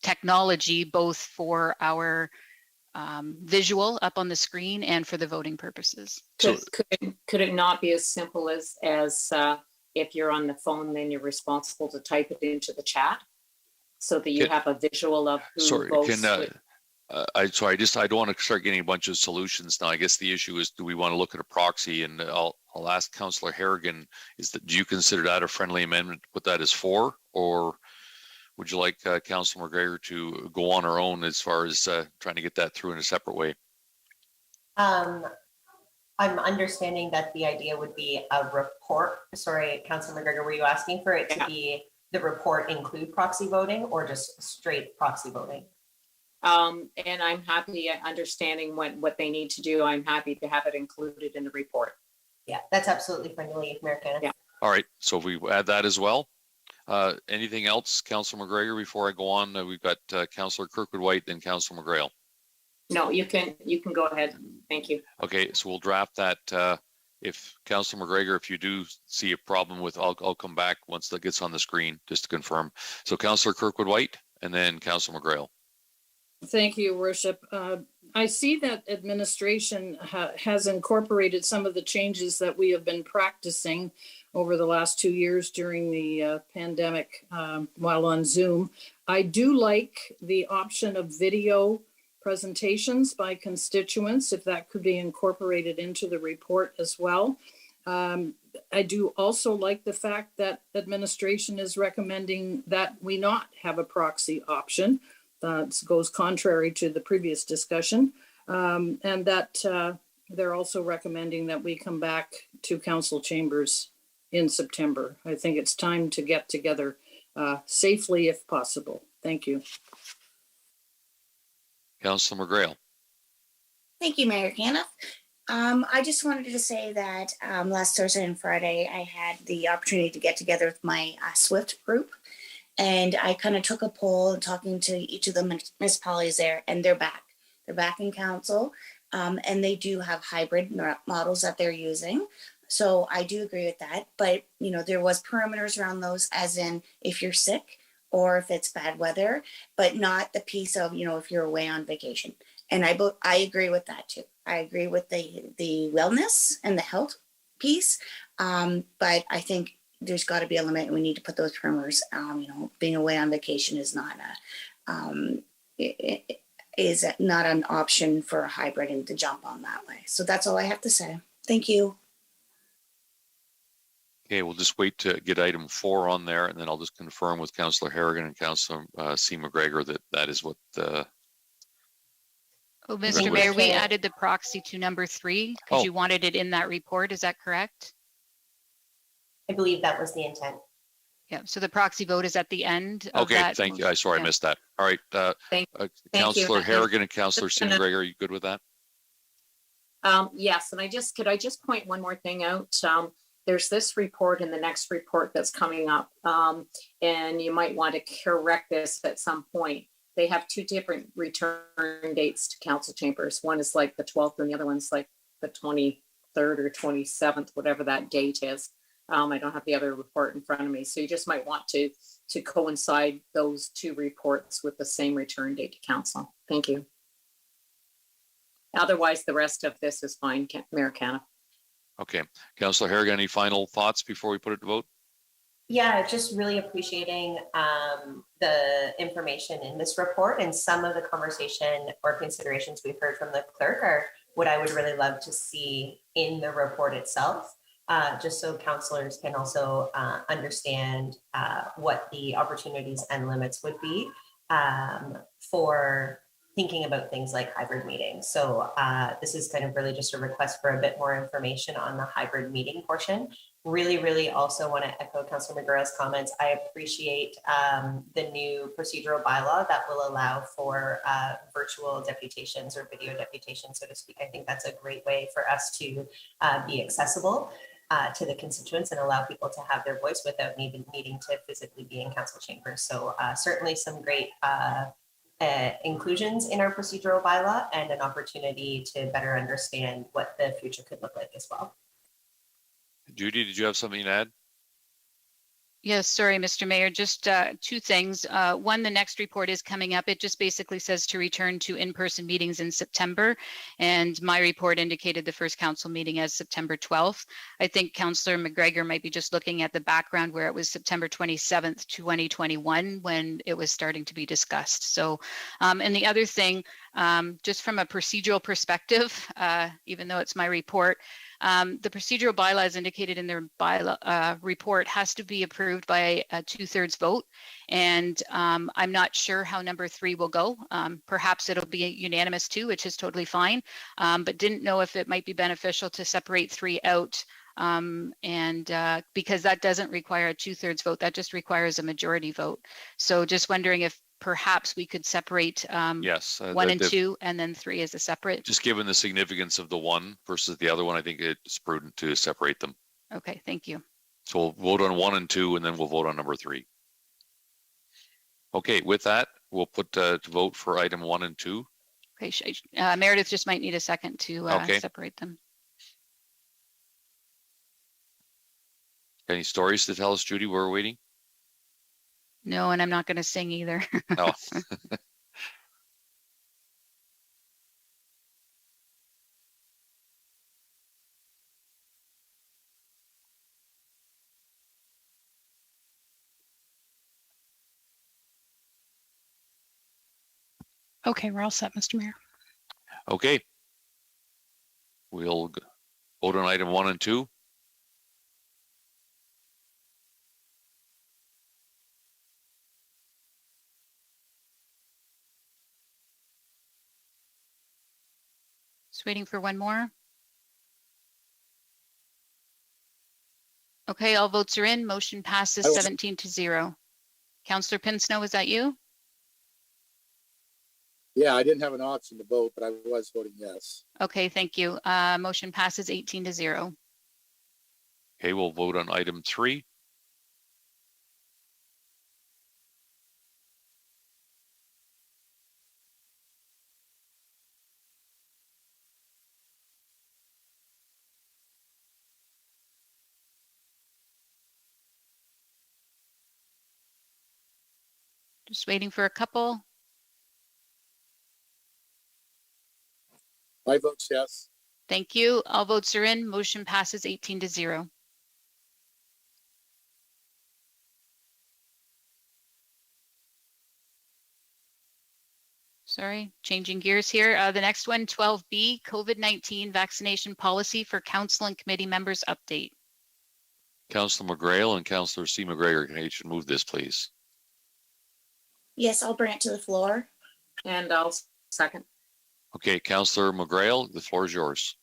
technology, both for our visual up on the screen and for the voting purposes. Could it not be as simple as if you're on the phone, then you're responsible to type it into the chat so that you have a visual of who votes? I don't want to start getting a bunch of solutions now. I guess the issue is, do we want to look at a proxy? And I'll ask Councillor Harrigan, do you consider that a friendly amendment to put that as 4, or would you like Councillor McGregor to go on her own as far as trying to get that through in a separate way? I'm understanding that the idea would be a report. Sorry, Councillor McGregor, were you asking for it to be the report include proxy voting or just straight proxy voting? And I'm happy understanding what they need to do. I'm happy to have it included in the report. Yeah, that's absolutely friendly, Mayor Kenneth. Yeah. All right, so if we add that as well. Anything else, Councillor McGregor, before I go on? We've got Councillor Kirkwood-White, then Councillor McGrail. No, you can go ahead. Thank you. Okay, so we'll draft that. If Councillor McGregor, if you do see a problem with, I'll come back once that gets on the screen just to confirm. So Councillor Kirkwood-White and then Councillor McGrail. Thank you, Worship. I see that administration has incorporated some of the changes that we have been practicing over the last 2 years during the pandemic while on Zoom. I do like the option of video presentations by constituents, if that could be incorporated into the report as well. I do also like the fact that administration is recommending that we not have a proxy option. That goes contrary to the previous discussion, and that they're also recommending that we come back to council chambers in September. I think it's time to get together safely if possible. Thank you. Councillor McGrail. Thank you, Mayor Kenneth. I just wanted to say that last Thursday and Friday, I had the opportunity to get together with my SWIFT group. And I kind of took a poll and talking to each of the municipalities there, and they're back. They're back in council. And they do have hybrid models that they're using. So I do agree with that. But, you know, there was perimeters around those, as in if you're sick or if it's bad weather, but not the piece of, you know, if you're away on vacation. And I agree with that too. I agree with the wellness and the health piece. But I think there's got to be a limit, and we need to put those perimeters. You know, being away on vacation is not is not an option for a hybrid and to jump on that way. So that's all I have to say. Thank you. Okay, we'll just wait to get item 4 on there, and then I'll just confirm with Councillor Harrigan and Councillor C. McGregor that that is what. Oh, Mr. Mayor, we added the proxy to number 3 because you wanted it in that report. Is that correct? I believe that was the intent. Yeah, so the proxy vote is at the end of Okay, that thank you. Sorry, I missed that. All right, Thank Councillor you. Harrigan and Councillor C. McGregor, are you good with that? Yes, and could I just point one more thing out? There's this report and the next report that's coming up, and you might want to correct this at some point. They have 2 different return dates to council chambers. One is like the 12th and the other one's like the 23rd or 27th, whatever that date is. I don't have the other report in front of me. So you just might want to coincide those 2 reports with the same return date to council. Thank you. Otherwise, the rest of this is fine, Mayor Caniff. Okay, Councillor Harrigan, any final thoughts before we put it to vote? Yeah, just really appreciating the information in this report, and some of the conversation or considerations we've heard from the clerk are what I would really love to see in the report itself, just so councillors can also understand what the opportunities and limits would be for thinking about things like hybrid meetings. So this is kind of really just a request for a bit more information on the hybrid meeting portion. Really also want to echo Councillor McGrath's comments. I appreciate the new procedural bylaw that will allow for virtual deputations or video deputations, so to speak. I think that's a great way for us to be accessible to the constituents and allow people to have their voice without needing to physically be in council chambers. So certainly some great inclusions in our procedural bylaw and an opportunity to better understand what the future could look like as well. Judy, did you have something to add? Yes, sorry, Mr. Mayor, just 2 things. One, the next report is coming up. It just basically says to return to in-person meetings in September. And my report indicated the first council meeting as September 12th. I think Councillor McGregor might be just looking at the background where it was September 27th, 2021, when it was starting to be discussed. So, and the other thing, just from a procedural perspective, even though it's my report, the procedural bylaws indicated in their bylaw report has to be approved by a 2/3 vote. And I'm not sure how number 3 will go. Perhaps it'll be unanimous too, which is totally fine. But didn't know if it might be beneficial to separate 3 out. Because that doesn't require a 2/3 vote, that just requires a majority vote. So just wondering if perhaps we could separate Yes, 1 and 2, and then 3 as a separate. Just given the significance of the one versus the other one, I think it's prudent to separate them. Okay, thank you. So we'll vote on 1 and 2, and then we'll vote on number 3. Okay, with that, we'll put to vote for item 1 and 2. Okay, Meredith just might need a second to separate them. Any stories to tell us, Judy? We're waiting. No, and I'm not going to sing either. Oh. Okay, we're all set, Mr. Mayor. Okay. We'll vote on item 1 and 2. Just waiting for one more. Okay, all votes are in. Motion passes 17-0. Councillor Pinsnow, is that you? Yeah, I didn't have an option to vote, but I was voting yes. Okay, thank you. Motion passes 18-0. Okay, we'll vote on item 3. Just waiting for a couple. My vote's yes. Thank you. All votes are in. Motion passes 18-0. Sorry, changing gears here. The next one, 12B, COVID-19 vaccination policy for council and committee members update. Councillor McGrail and Councillor C. McGregor, can each move this, please? Yes, I'll bring it to the floor. And I'll second. Okay, Councillor McGrail, the floor is yours.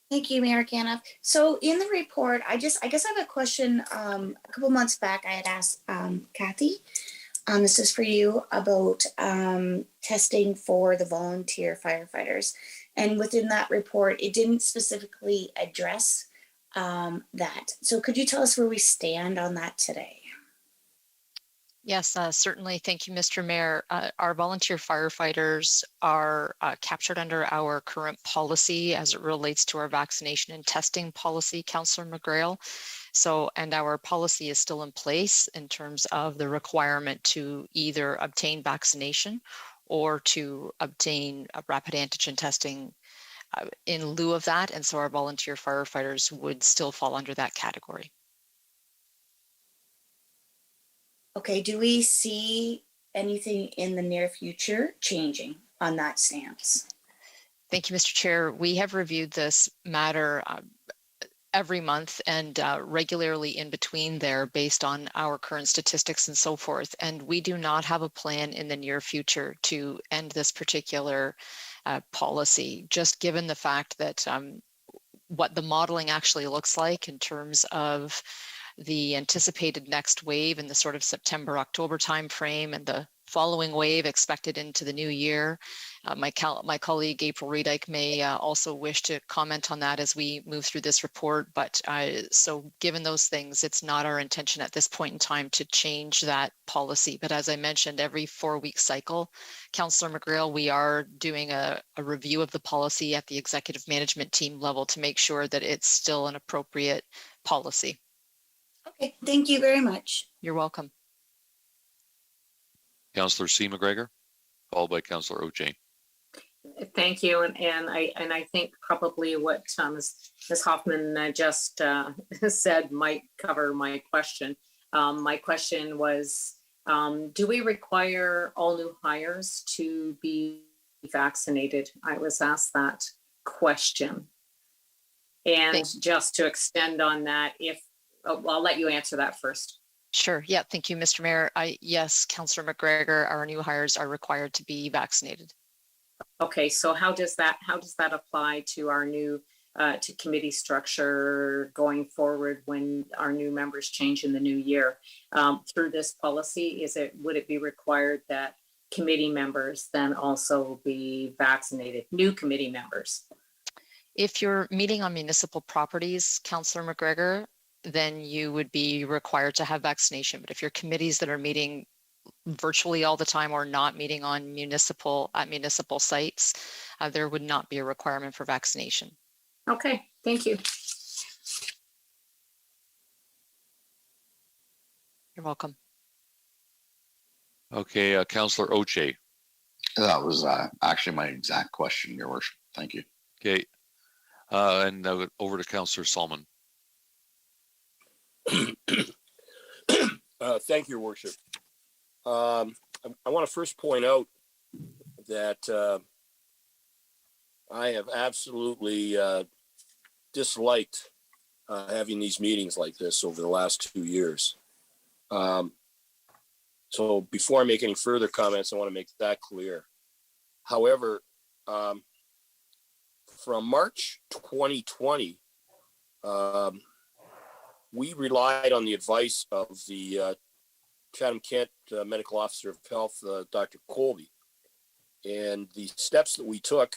Thank you, Mayor Caniff. So in the report, I guess I have a question. A couple months back, I had asked Kathy, this is for you, about testing for the volunteer firefighters. And within that report, it didn't specifically address that. So could you tell us where we stand on that today? Yes, certainly. Thank you, Mr. Mayor. Our volunteer firefighters are captured under our current policy as it relates to our vaccination and testing policy, Councillor McGrail. So, and our policy is still in place in terms of the requirement to either obtain vaccination or to obtain a rapid antigen testing in lieu of that. And so our volunteer firefighters would still fall under that category. Okay, do we see anything in the near future changing on that stance? Thank you, Mr. Chair. We have reviewed this matter every month and regularly in between there based on our current statistics and so forth. And we do not have a plan in the near future to end this particular policy, just given the fact that what the modeling actually looks like in terms of the anticipated next wave in the sort of September, October timeframe and the following wave expected into the new year. My colleague April Redyke may also wish to comment on that as we move through this report. But so given those things, it's not our intention at this point in time to change that policy. But as I mentioned, every 4-week cycle, Councillor McGrail, we are doing a review of the policy at the executive management team level to make sure that it's still an appropriate policy. Okay, thank you very much. You're welcome. Councillor C. McGregor, followed by Councillor O'Jane. Thank you, and I think probably what Ms. Hoffman just said might cover my question. My question was, do we require all new hires to be vaccinated? I was asked that question, and just to extend on that, I'll let you answer that first. Sure. Yeah. Thank you, Mr. Mayor. Yes, Councillor McGregor, our new hires are required to be vaccinated. Okay. So how does that apply to our new to committee structure going forward when our new members change in the new year? Through this policy, would it be required that committee members then also be vaccinated, new committee members? If you're meeting on municipal properties, Councillor McGregor, then you would be required to have vaccination. But if your committees that are meeting virtually all the time or not meeting on municipal sites, there would not be a requirement for vaccination. Okay, thank you. You're welcome. Okay, Councillor O'Jane. That was actually my exact question, Your Worship. Thank you. Okay, and over to Councillor Solomon. Thank you, Your Worship. I want to first point out that I have absolutely disliked having these meetings like this over the last 2 years. So before I make any further comments, I want to make that clear. However, from March 2020, we relied on the advice of the Chatham-Kent Medical Officer of Health, Dr. Colby. And the steps that we took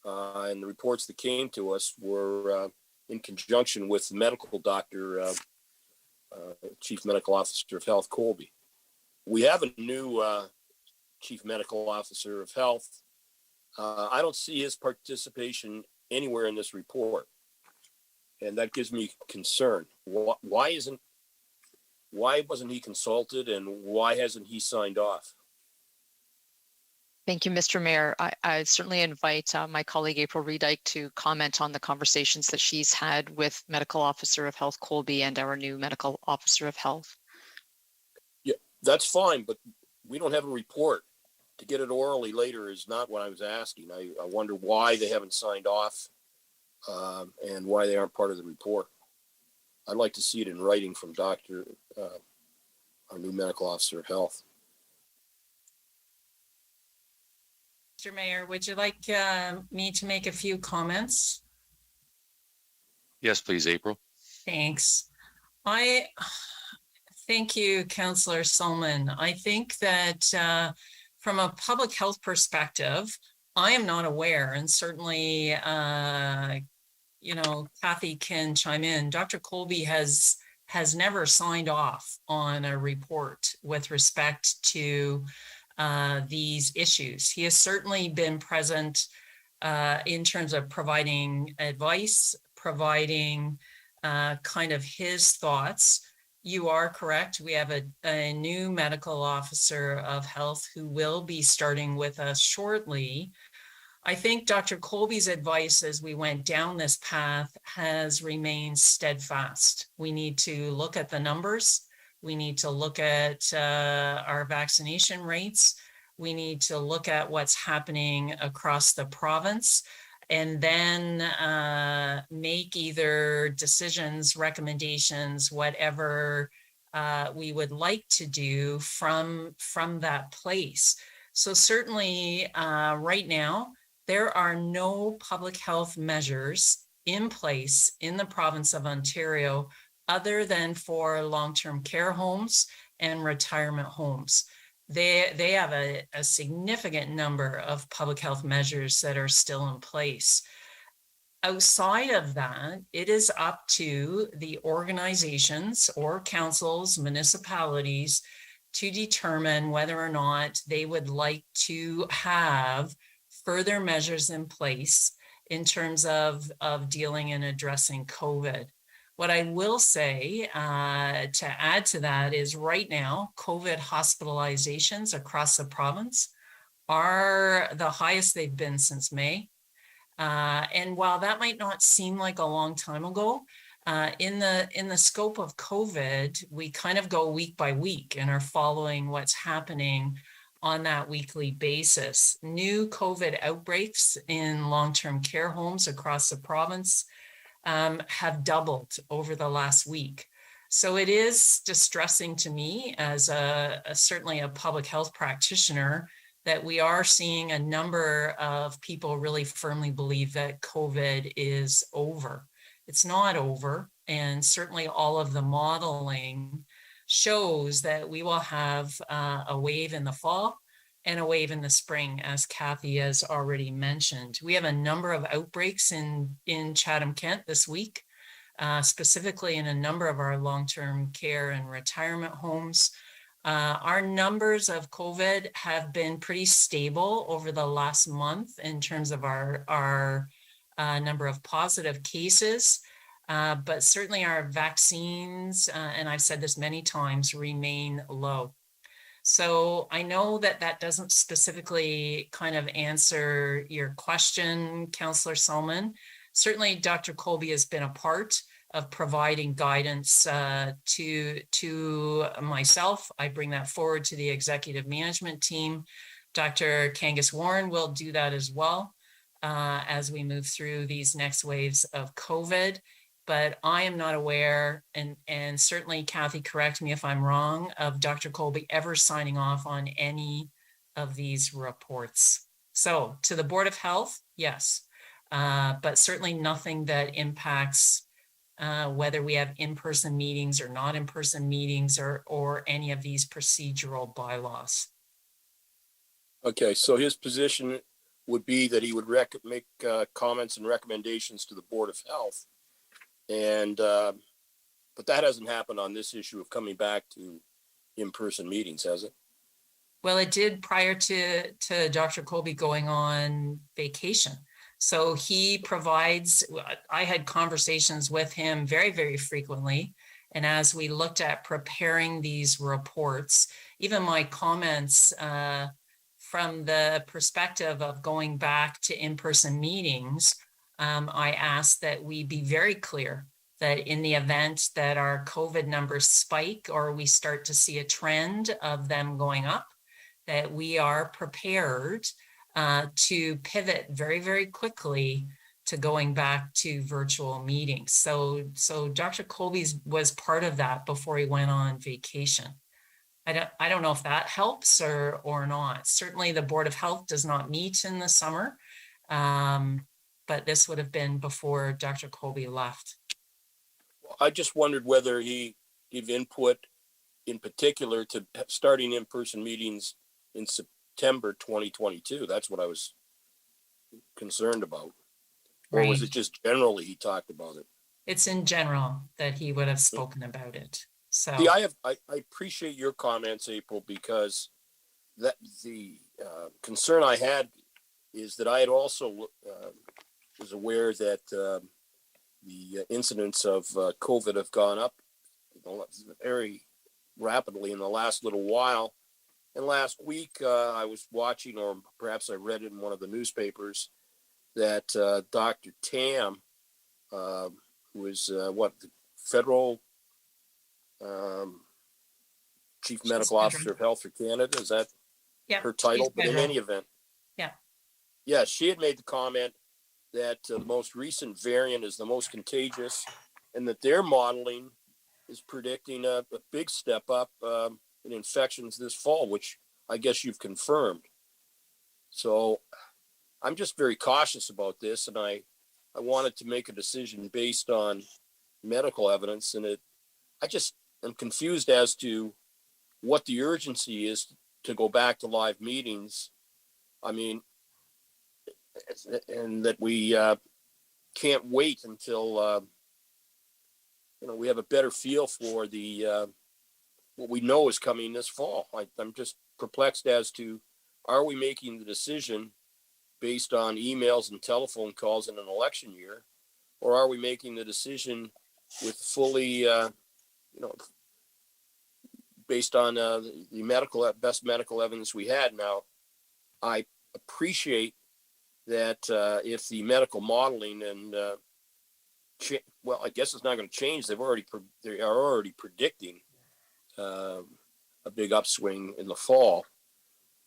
and the reports that came to us were in conjunction with the medical doctor, Chief Medical Officer of Health, Colby. We have a new Chief Medical Officer of Health. I don't see his participation anywhere in this report. And that gives me concern. Why wasn't he consulted, and why hasn't he signed off? Thank you, Mr. Mayor. I certainly invite my colleague April Redyke to comment on the conversations that she's had with Medical Officer of Health Colby and our new Medical Officer of Health. Yeah, that's fine, but we don't have a report. To get it orally later is not what I was asking. I wonder why they haven't signed off and why they aren't part of the report. I'd like to see it in writing from our new Medical Officer of Health. Mr. Mayor, would you like me to make a few comments? Yes, please, April. Thanks. Thank you, Councillor Solomon. I think that from a public health perspective, I am not aware, and certainly, Kathy can chime in. Dr. Colby has never signed off on a report with respect to these issues. He has certainly been present in terms of providing advice, providing kind of his thoughts. You are correct. We have a new medical officer of health who will be starting with us shortly. I think Dr. Colby's advice as we went down this path has remained steadfast. We need to look at the numbers. We need to look at our vaccination rates. We need to look at what's happening across the province, and then make either decisions, recommendations, whatever we would like to do from that place. So certainly right now, there are no public health measures in place in the province of Ontario other than for long-term care homes and retirement homes. They have a significant number of public health measures that are still in place. Outside of that, it is up to the organizations or councils, municipalities to determine whether or not they would like to have further measures in place in terms of dealing and addressing COVID. What I will say to add to that is right now, COVID hospitalizations across the province are the highest they've been since May. And while that might not seem like a long time ago, in the scope of COVID, we kind of go week by week and are following what's happening on that weekly basis. New COVID outbreaks in long-term care homes across the province have doubled over the last week. So it is distressing to me as certainly a public health practitioner that we are seeing a number of people really firmly believe that COVID is over. It's not over, and certainly all of the modeling shows that we will have a wave in the fall and a wave in the spring, as Kathy has already mentioned. We have a number of outbreaks in Chatham-Kent this week, specifically in a number of our long-term care and retirement homes. Our numbers of COVID have been pretty stable over the last month in terms of our number of positive cases, but certainly our vaccines, and I've said this many times, remain low. So I know that that doesn't specifically kind of answer your question, Councillor Solomon. Certainly, Dr. Colby has been a part of providing guidance to myself. I bring that forward to the executive management team. Dr. Kangas Warren will do that as well as we move through these next waves of COVID. But I am not aware, and certainly Kathy, correct me if I'm wrong, of Dr. Colby ever signing off on any of these reports. So to the Board of Health, yes, but certainly nothing that impacts whether we have in-person meetings or not in-person meetings or any of these procedural bylaws. Okay, so his position would be that he would make comments and recommendations to the Board of Health. And, but that hasn't happened on this issue of coming back to in-person meetings, has it? Well, it did prior to Dr. Colby going on vacation. So he provides, I had conversations with him very, very frequently. And as we looked at preparing these reports, even my comments from the perspective of going back to in-person meetings, I asked that we be very clear that in the event that our COVID numbers spike or we start to see a trend of them going up, that we are prepared to pivot very, very quickly to going back to virtual meetings. So Dr. Colby was part of that before he went on vacation. I don't know if that helps or not. Certainly the Board of Health does not meet in the summer, but this would have been before Dr. Colby left. I just wondered whether he gave input in particular to starting in-person meetings in September 2022. That's what I was concerned about. Or was it just generally he talked about it? It's in general that he would have spoken about it. So see, I appreciate your comments, April, because that the concern I had is that I had also was aware that the incidents of COVID have gone up very rapidly in the last little while. And last week I was watching, or perhaps I read it in one of the newspapers, that Dr. Tam, who is the federal Chief Medical Officer of Health for Canada, is that her title? But in any event, yeah, she had made the comment that the most recent variant is the most contagious, and that their modeling is predicting a big step up in infections this fall, which I guess you've confirmed. So I'm just very cautious about this, and I wanted to make a decision based on medical evidence, and I just am confused as to what the urgency is to go back to live meetings. I mean, and that we can't wait until we have a better feel for the what we know is coming this fall. I'm just perplexed as to, are we making the decision based on emails and telephone calls in an election year, or are we making the decision with fully based on the best medical evidence we had? Now, I appreciate that if the medical modeling and well, I guess it's not going to change. They are already predicting a big upswing in the fall.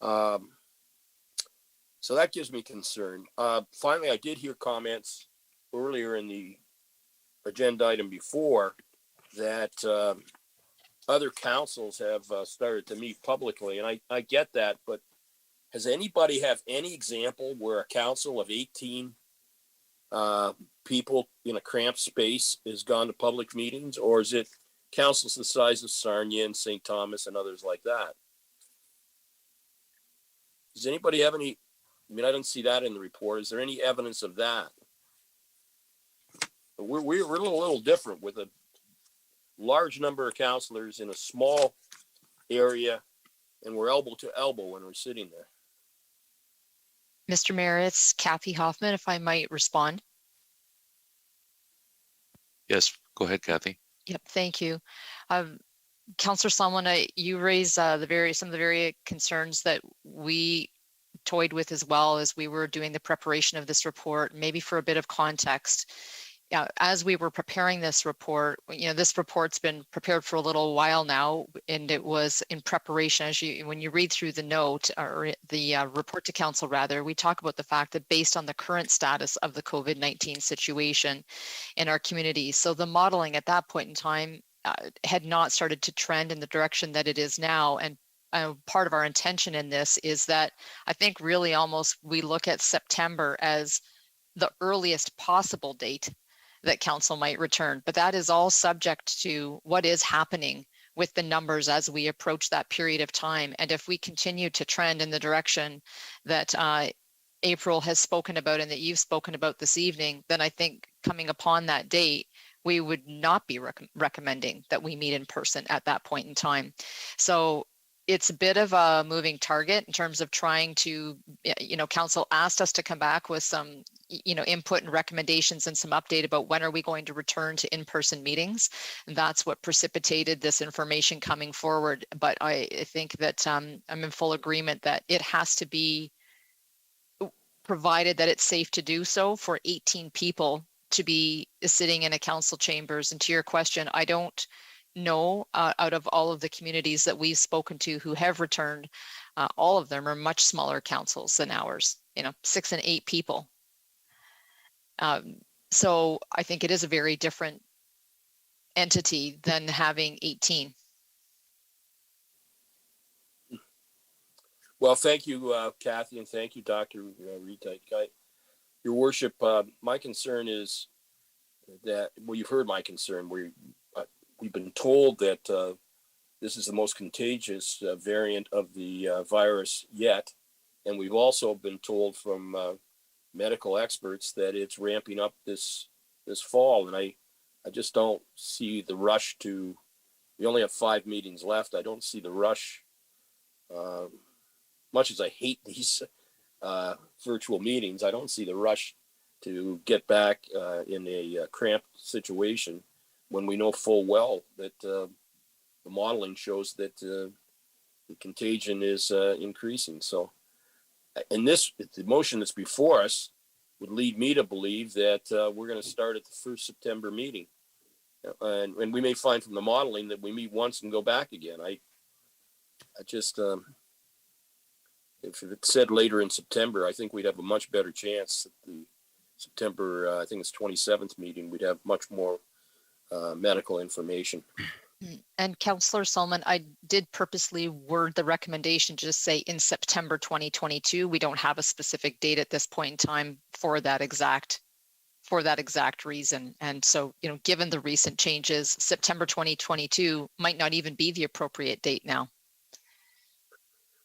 So that gives me concern. Finally, I did hear comments earlier in the agenda item before that other councils have started to meet publicly, and I get that, but has anybody have any example where a council of 18 people in a cramped space has gone to public meetings, or is it councils the size of Sarnia and St. Thomas and others like that? Does anybody have any? I mean, I don't see that in the report. Is there any evidence of that? We're a little different with a large number of councillors in a small area, and we're elbow to elbow when we're sitting there. Mr. Mayor, it's Kathy Hoffman, if I might respond. Yes, go ahead, Kathy. Yep, thank you. Councillor Salmon, you raised some of the very concerns that we toyed with as well as we were doing the preparation of this report. Maybe for a bit of context, as we were preparing this report, this report's been prepared for a little while now, and it was in preparation. When you read through the note, or the report to council rather, we talk about the fact that based on the current status of the COVID-19 situation in our community, so the modeling at that point in time had not started to trend in the direction that it is now. And part of our intention in this is that I think really almost we look at September as the earliest possible date that council might return, but that is all subject to what is happening with the numbers as we approach that period of time. And if we continue to trend in the direction that April has spoken about and that you've spoken about this evening, then I think coming upon that date, we would not be recommending that we meet in person at that point in time. So it's a bit of a moving target in terms of trying to, council asked us to come back with some, input and recommendations and some update about when are we going to return to in-person meetings. And that's what precipitated this information coming forward. But I think that I'm in full agreement that it has to be provided that it's safe to do so for 18 people to be sitting in a council chambers. And to your question, I don't know out of all of the communities that we've spoken to who have returned, all of them are much smaller councils than ours, 6 and 8 people. So I think it is a very different entity than having 18. Well, thank you, Kathy, and thank you, Dr. Rita. Your worship, my concern is that, well, you've heard my concern. We've been told that this is the most contagious variant of the virus yet. And we've also been told from medical experts that it's ramping up this fall. And I just don't see the rush to, we only have 5 meetings left. I don't see the rush, much as I hate these virtual meetings, I don't see the rush to get back in a cramped situation when we know full well that the modeling shows that the contagion is increasing. So, and the motion that's before us would lead me to believe that we're going to start at the first September meeting. And we may find from the modeling that we meet once and go back again. I just, if it's said later in September, I think we'd have a much better chance at the September, I think it's 27th meeting, we'd have much more medical information. And Councillor Solomon, I did purposely word the recommendation to just say in September 2022. We don't have a specific date at this point in time for that exact reason. And so, given the recent changes, September 2022 might not even be the appropriate date now.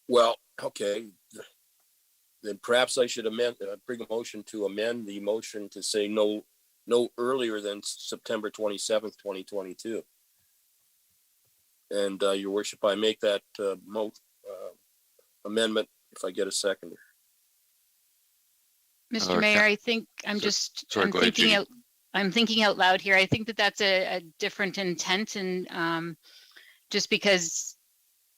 Well, okay, then perhaps I should bring a motion to amend the motion to say no earlier than September 27th, 2022. And your worship, I make that amendment if I get a seconder. Mr. Mayor, I think I'm thinking out loud here. I think that that's a different intent, and just because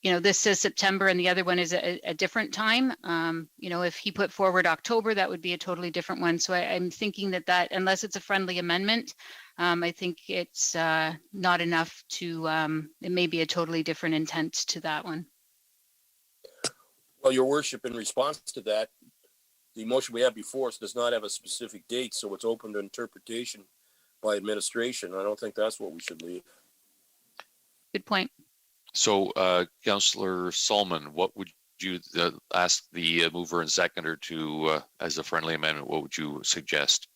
this says September and the other one is a different time. If he put forward October, that would be a totally different one. So I'm thinking that unless it's a friendly amendment, I think it's not enough to, it may be a totally different intent to that one. Well, your worship, in response to that, the motion we have before us does not have a specific date, so it's open to interpretation by administration. I don't think that's what we should leave. Good point. So, Councillor Solomon, what would you ask the mover and seconder to, as a friendly amendment, what would you suggest?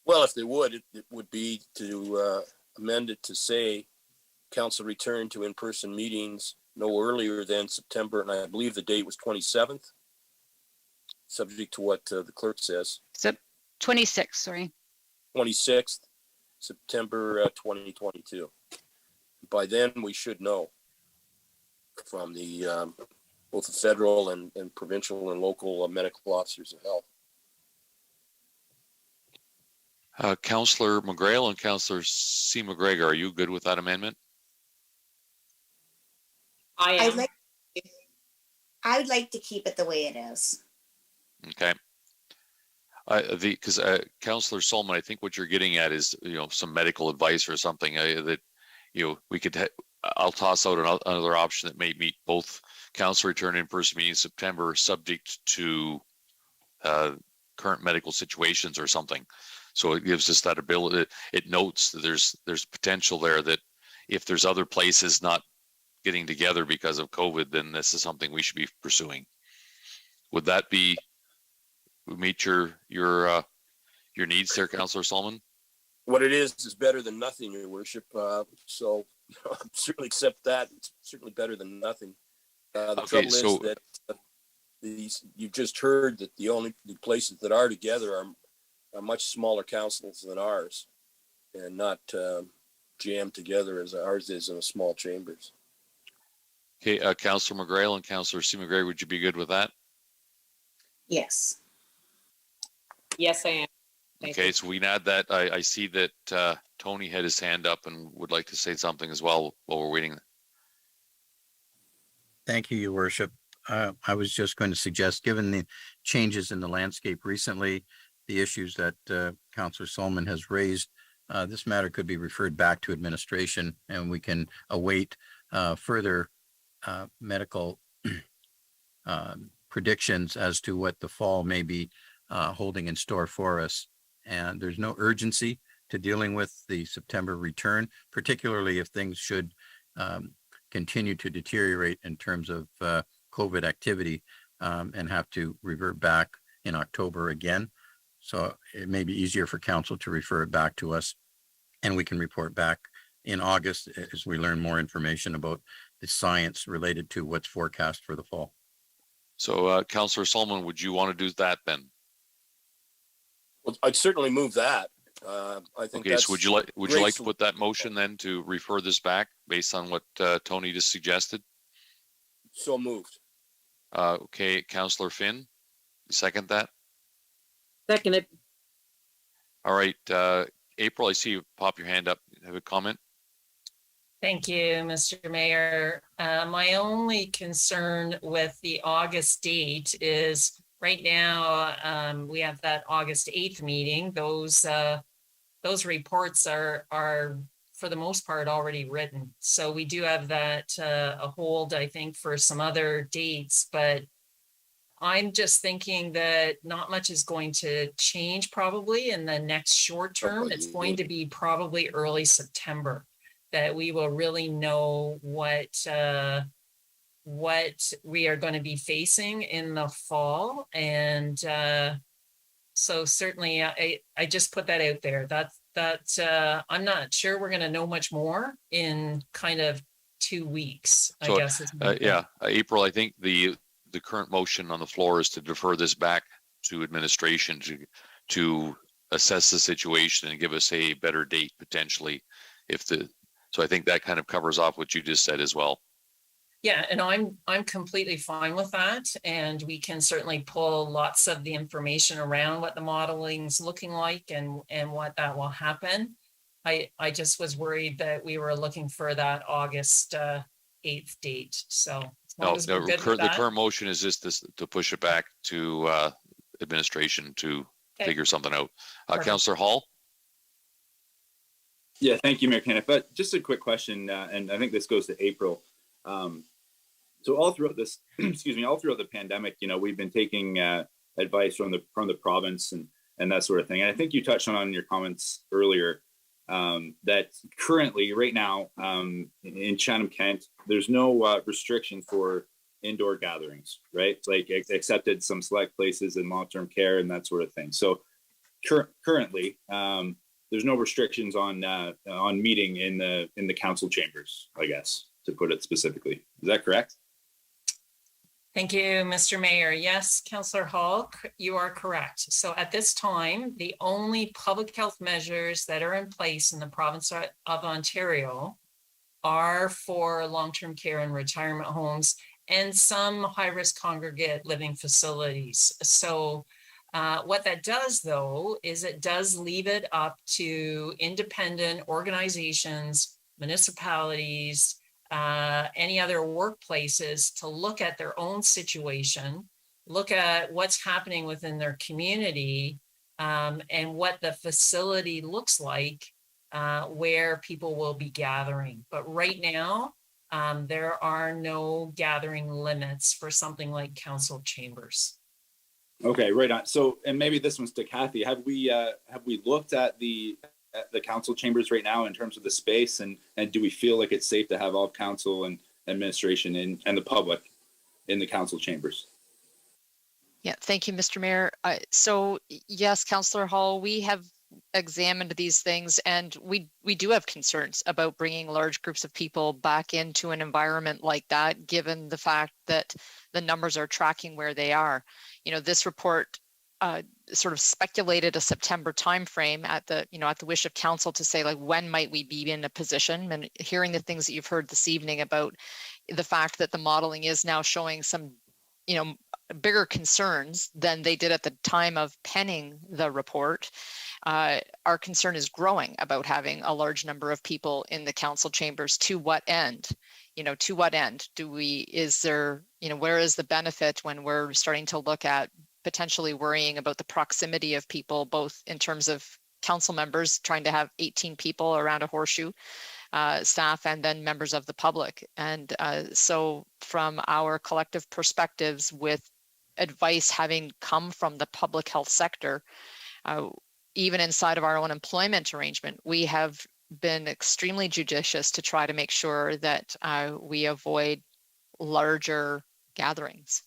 Well, if they would, it would be to amend it to say council return to in-person meetings no earlier than September, and I believe the date was 27th, subject to what the clerk says. 26th, sorry. 26th, September 2022. By then, we should know from the both the federal and provincial and local medical officers of health. Councillor McGrail and Councillor C. McGregor, are you good with that amendment? I am. I'd like to keep it the way it is. Okay. Because Councillor Solomon, I think what you're getting at is, some medical advice or something that, we could, I'll toss out another option that may meet both council return in-person meetings in September, subject to current medical situations or something. So it gives us that ability. It notes that there's potential there that if there's other places not getting together because of COVID, then this is something we should be pursuing. Would that meet your needs there, Councillor Solomon? what it is better than nothing, Your Worship. So certainly accept that. It's certainly better than nothing. The trouble is that you've just heard that the places that are together are much smaller councils than ours, and not jammed together as ours is in a small chambers. Okay, Councillor McGrail and Councillor C. McGregor, would you be good with that? Yes. Yes, I am. Thank Okay, you. so we can add that. I see that Tony had his hand up and would like to say something as well while we're waiting. Thank you, Your Worship. I was just going to suggest, given the changes in the landscape recently, the issues that Councillor Solomon has raised, this matter could be referred back to administration, and we can await further medical predictions as to what the fall may be holding in store for us. And there's no urgency to dealing with the September return, particularly if things should continue to deteriorate in terms of COVID activity and have to revert back in October again. So it may be easier for council to refer it back to us, and we can report back in August as we learn more information about the science related to what's forecast for the fall. So Councillor Solomon, would you want to do that then? Well, I'd certainly move that. I think. Okay, so would you like to put that motion then to refer this back based on what Tony just suggested? So moved. Okay, Councillor Finn, you second that? Seconded. All right, April, I see you pop your hand up. Have a comment? Thank you, Mr. Mayor. My only concern with the August date is right now we have that August 8th meeting. Those reports are for the most part already written. So we do have that a hold, I think, for some other dates, but I'm just thinking that not much is going to change probably in the next short term. It's going to be probably early September that we will really know what we are going to be facing in the fall. And so certainly I just put that out there. That's I'm not sure we're going to know much more in kind of 2 weeks, I guess. Yeah, April, I think the current motion on the floor is to defer this back to administration to assess the situation and give us a better date potentially so I think that kind of covers off what you just said as well. Yeah, and I'm completely fine with that. And we can certainly pull lots of the information around what the modeling's looking like and what that will happen. I just was worried that we were looking for that August 8th date. So no, the current motion is just to push it back to administration to figure something out. Councillor Hall. Yeah, thank you, Mayor Kenneth. But just a quick question, and I think this goes to April. So all throughout this, all throughout the pandemic, we've been taking advice from the province and that sort of thing. And I think you touched on in your comments earlier that currently, right now, in Chatham-Kent, there's no restriction for indoor gatherings, right? Like accepted some select places in long-term care and that sort of thing. So currently, there's no restrictions on meeting in the council chambers, I guess, to put it specifically. Is that correct? Thank you, Mr. Mayor. Yes, Councillor Hall, you are correct. So at this time, the only public health measures that are in place in the province of Ontario are for long-term care and retirement homes and some high-risk congregate living facilities. So what that does, though, is it does leave it up to independent organizations, municipalities, any other workplaces to look at their own situation, look at what's happening within their community, and what the facility looks like where people will be gathering. But right now, there are no gathering limits for something like council chambers. Okay, right on. So, and maybe this one's to Kathy. Have we looked at the council chambers right now in terms of the space, and do we feel like it's safe to have all council and administration and the public in the council chambers? Yeah, thank you, Mr. Mayor. So yes, Councillor Hall, we have examined these things, and we do have concerns about bringing large groups of people back into an environment like that, given the fact that the numbers are tracking where they are. You know, this report sort of speculated a September timeframe at the wish of council to say, like, when might we be in a position? And hearing the things that you've heard this evening about the fact that the modeling is now showing some, bigger concerns than they did at the time of penning the report. Our concern is growing about having a large number of people in the council chambers. To what end? To what end is there, where is the benefit when we're starting to look at potentially worrying about the proximity of people, both in terms of council members trying to have 18 people around a horseshoe, staff, and then members of the public. And so from our collective perspectives, with advice having come from the public health sector, even inside of our own employment arrangement, we have been extremely judicious to try to make sure that we avoid larger gatherings.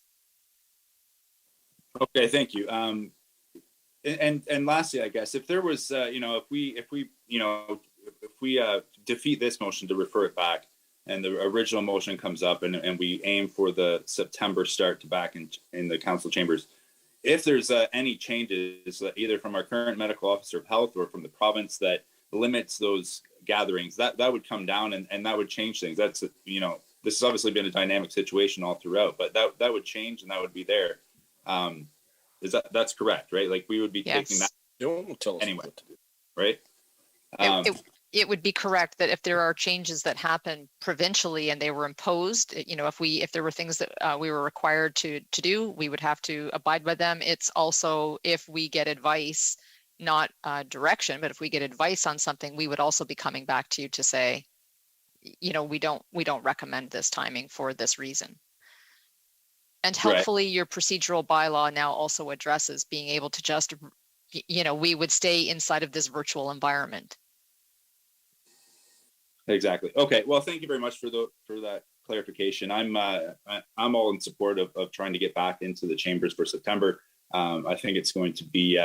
Okay, thank you. And lastly, I guess if there was, if we defeat this motion to refer it back, and the original motion comes up, and we aim for the September start to back in the council chambers, if there's any changes, either from our current medical officer of health or from the province, that limits those gatherings, that would come down, and that would change things. That's, this has obviously been a dynamic situation all throughout, but that would change, and that would be there. That's correct, right? Like, we would be taking that. Don't tell us anyway, what to do. right? It would be correct that if there are changes that happen provincially and they were imposed, if there were things that we were required to do, we would have to abide by them. It's also, if we get advice, not direction, but if we get advice on something, we would also be coming back to you to say, we don't recommend this timing for this reason. And helpfully, your procedural bylaw now also addresses being able to just, we would stay inside of this virtual environment. Exactly. Okay. Well, thank you very much for that clarification. I'm all in support of trying to get back into the chambers for September. I think it's going to be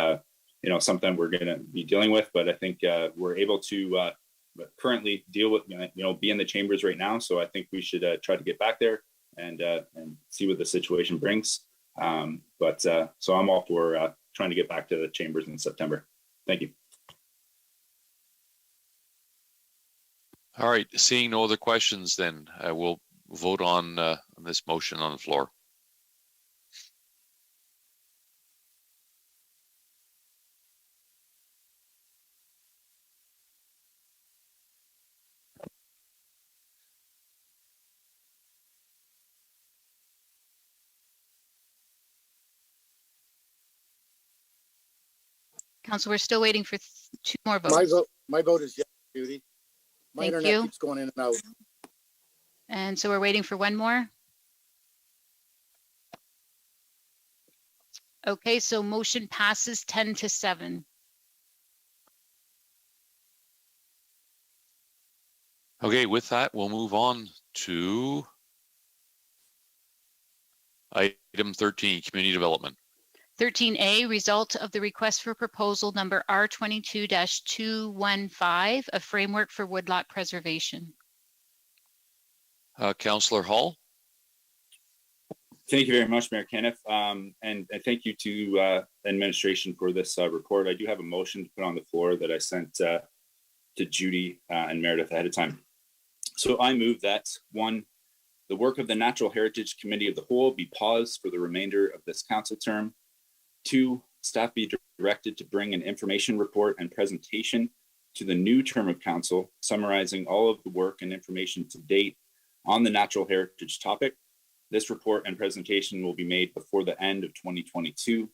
something we're going to be dealing with, but I think we're able to currently deal with be in the chambers right now. So I think we should try to get back there and see what the situation brings. So I'm all for trying to get back to the chambers in September. Thank you. All right, seeing no other questions, then I will vote on this motion on the floor. Council, we're still waiting for 2 more votes. My vote is yes, Judy. My Thank internet you. keeps going in and out. And so we're waiting for 1 more. Okay, so motion passes 10-7. Okay, with that, we'll move on to item 13, community development. 13A, result of the request for proposal number R22-215, a framework for woodlot preservation. Councillor Hall. Thank you very much, Mayor Kenneth. And thank you to administration for this report. I do have a motion to put on the floor that I sent to Judy and Meredith ahead of time. So I move that 1, the work of the Natural Heritage Committee of the Whole be paused for the remainder of this council term. 2, staff be directed to bring an information report and presentation to the new term of council, summarizing all of the work and information to date on the natural heritage topic. This report and presentation will be made before the end of 2022.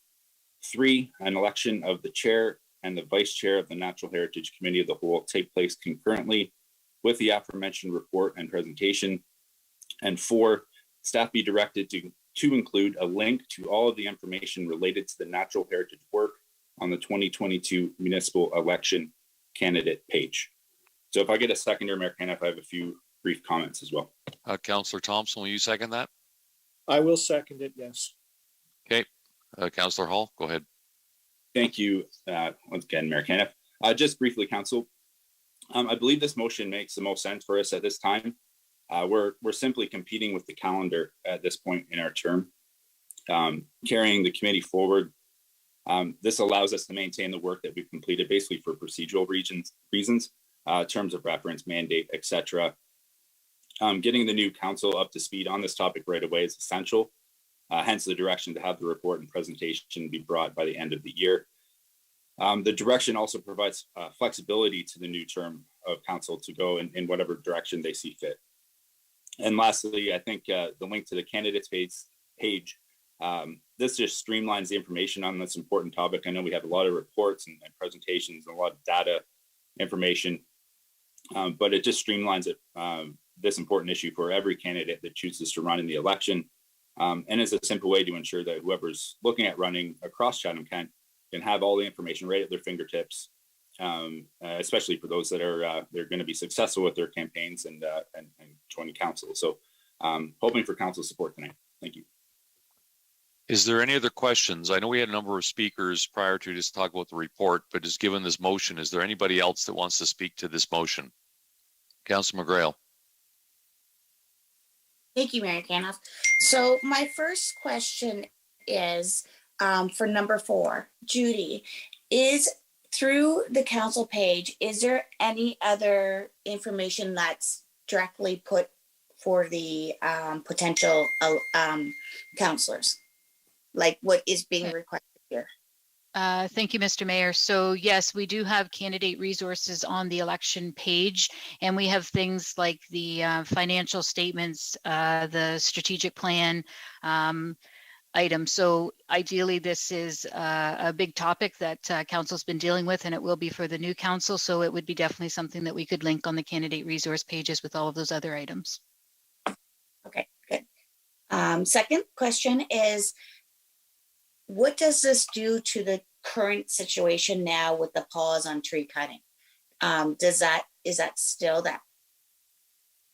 3, an election of the chair and the vice chair of the Natural Heritage Committee of the Whole take place concurrently with the aforementioned report and presentation. And 4, staff be directed to include a link to all of the information related to the natural heritage work on the 2022 municipal election candidate page. So if I get a second here, Mayor Kenneth, I have a few brief comments as well. Councillor Thompson, will you second that? I will second it, yes. Okay, Councillor Hall, go ahead. Thank you once again, Mayor Kenneth. Just briefly, Council, I believe this motion makes the most sense for us at this time. We're simply competing with the calendar at this point in our term, carrying the committee forward. This allows us to maintain the work that we've completed basically for procedural reasons, terms of reference, mandate, etc. Getting the new council up to speed on this topic right away is essential. Hence the direction to have the report and presentation be brought by the end of the year. The direction also provides flexibility to the new term of council to go in whatever direction they see fit. And lastly, I think the link to the candidates page, this just streamlines the information on this important topic. I know we have a lot of reports and presentations and a lot of data information, but it just streamlines it, this important issue for every candidate that chooses to run in the election. And is a simple way to ensure that whoever's looking at running across Chatham-Kent can have all the information right at their fingertips, especially for those that are they're going to be successful with their campaigns and joining council. So hoping for council support tonight. Thank you. Is there any other questions? I know we had a number of speakers prior to just talk about the report, but just given this motion, is there anybody else that wants to speak to this motion? Councillor McGrail. Thank you, Mayor Canoff. So my first question is for number 4, Judy, is through the council page, is there any other information that's directly put for the potential councillors? Like what is being requested here? Thank you, Mr. Mayor. So yes, we do have candidate resources on the election page, and we have things like the financial statements, the strategic plan item. So ideally, this is a big topic that council's been dealing with, and it will be for the new council. So it would be definitely something that we could link on the candidate resource pages with all of those other items. Okay, good. Second question is, what does this do to the current situation now with the pause on tree cutting? Is that still, that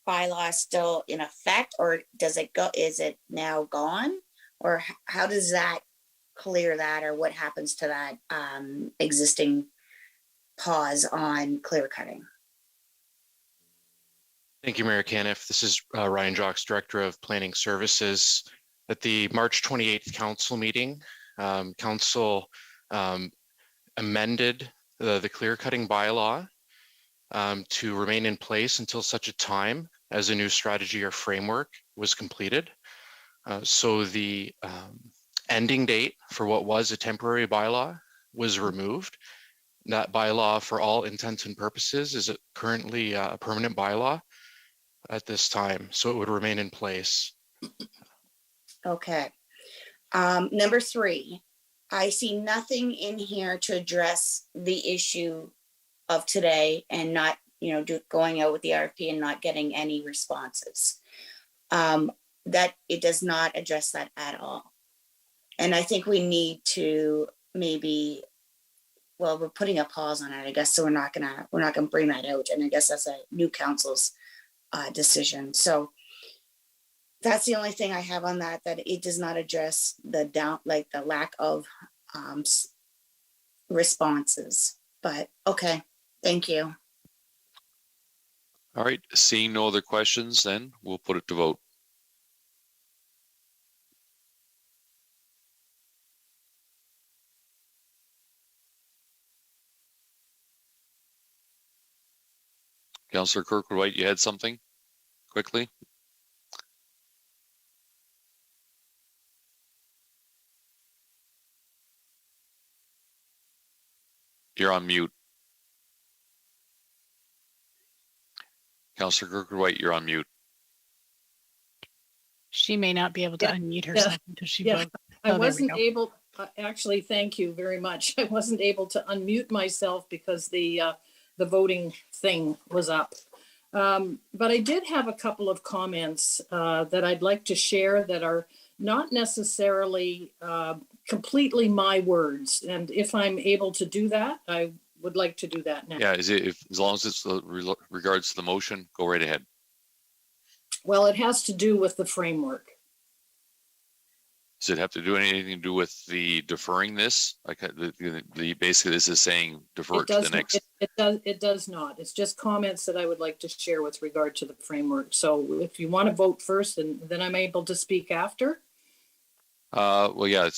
bylaw still in effect, or does it go? Is it now gone, or how does that clear that, or what happens to that existing pause on clear cutting? Thank you, Mayor Caniff. This is Ryan Jocks, Director of Planning Services. At the March 28th council meeting, council amended the clear cutting bylaw to remain in place until such a time as a new strategy or framework was completed. So the ending date for what was a temporary bylaw was removed. That bylaw, for all intents and purposes, is currently a permanent bylaw at this time, so it would remain in place. Okay. Number 3, I see nothing in here to address the issue of today and not, going out with the RFP and not getting any responses. That it does not address that at all. And I think we need to maybe, well, we're putting a pause on it, I guess, so we're not gonna bring that out. And I guess that's a new council's decision. So that's the only thing I have on that it does not address the lack of responses. But okay, thank you. All right, seeing no other questions, then we'll put it to vote. Councillor Kirkwood-White, you had something quickly? You're on mute. Councillor Kirkwood-White, you're on mute. She may not be able to unmute herself until she votes. I wasn't able, actually, thank you very much. I wasn't able to unmute myself because the voting thing was up. But I did have a couple of comments that I'd like to share that are not necessarily completely my words. And if I'm able to do that, I would like to do that now. Yeah, as long as it's regards to the motion, go right ahead. Well, it has to do with the framework. Does it have to do anything to do with the deferring this? Like the basically this is saying defer it to the next. It does not. It's just comments that I would like to share with regard to the framework. So if you want to vote first, and then I'm able to speak after. Well, yeah,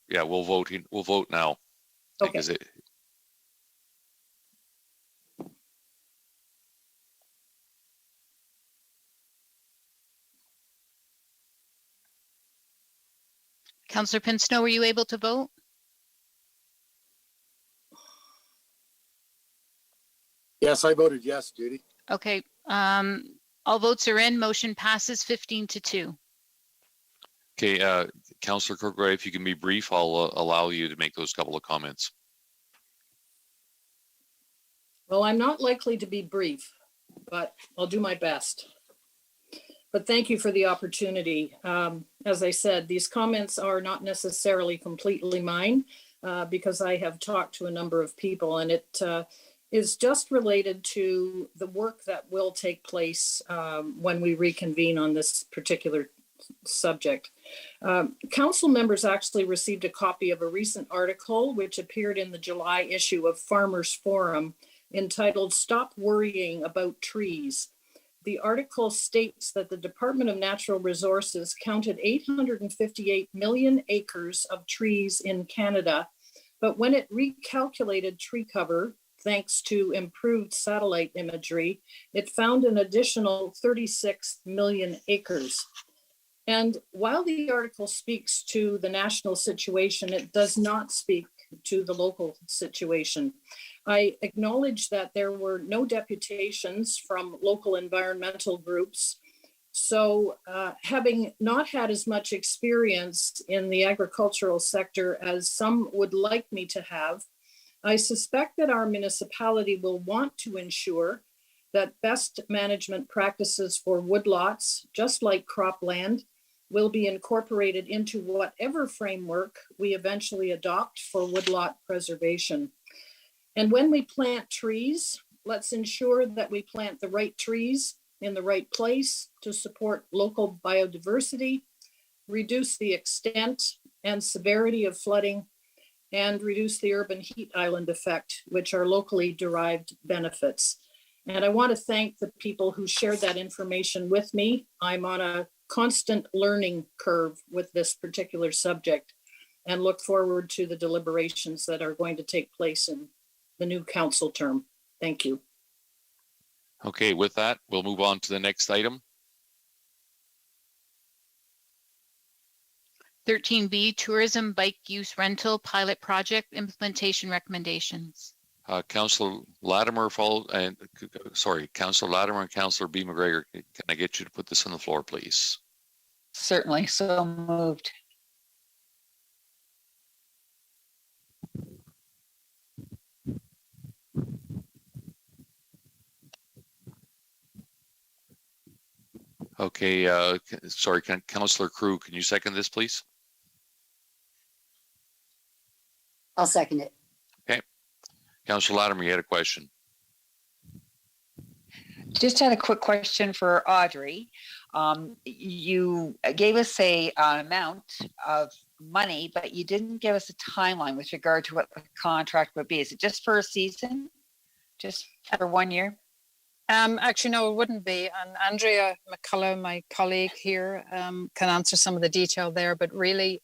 yeah. We'll vote now. Okay. Councillor Pinsnow, were you able to vote? Yes, I voted yes, Judy. Okay. All votes are in. Motion passes 15-2. Okay, Councillor Kirkbride, if you can be brief, I'll allow you to make those couple of comments. Well, I'm not likely to be brief, but I'll do my best. But thank you for the opportunity. As I said, these comments are not necessarily completely mine because I have talked to a number of people, and it is just related to the work that will take place when we reconvene on this particular subject. Council members actually received a copy of a recent article which appeared in the July issue of Farmers Forum entitled "Stop Worrying About Trees." The article states that the Department of Natural Resources counted 858 million acres of trees in Canada, but when it recalculated tree cover, thanks to improved satellite imagery, it found an additional 36 million acres. And while the article speaks to the national situation, it does not speak to the local situation. I acknowledge that there were no deputations from local environmental groups. So having not had as much experience in the agricultural sector as some would like me to have, I suspect that our municipality will want to ensure that best management practices for woodlots, just like cropland, will be incorporated into whatever framework we eventually adopt for woodlot preservation. And when we plant trees, let's ensure that we plant the right trees in the right place to support local biodiversity, reduce the extent and severity of flooding, and reduce the urban heat island effect, which are locally derived benefits. And I want to thank the people who shared that information with me. I'm on a constant learning curve with this particular subject and look forward to the deliberations that are going to take place in the new council term. Thank you. Okay, with that, we'll move on to the next item. 13B, Tourism Bike Use Rental Pilot Project Implementation Recommendations. Councillor Latimer Councillor Latimer and Councillor B. McGregor, can I get you to put this on the floor, please? Certainly, so moved. Okay, sorry, Councillor Crew, can you second this, please? I'll second it. Okay. Councillor Latimer, you had a question. Just had a quick question for Audrey. You gave us a amount of money, but you didn't give us a timeline with regard to what the contract would be. Is it just for a season? Just for 1 year? Actually, no, it wouldn't be. And Andrea McCullough, my colleague here, can answer some of the detail there. But really,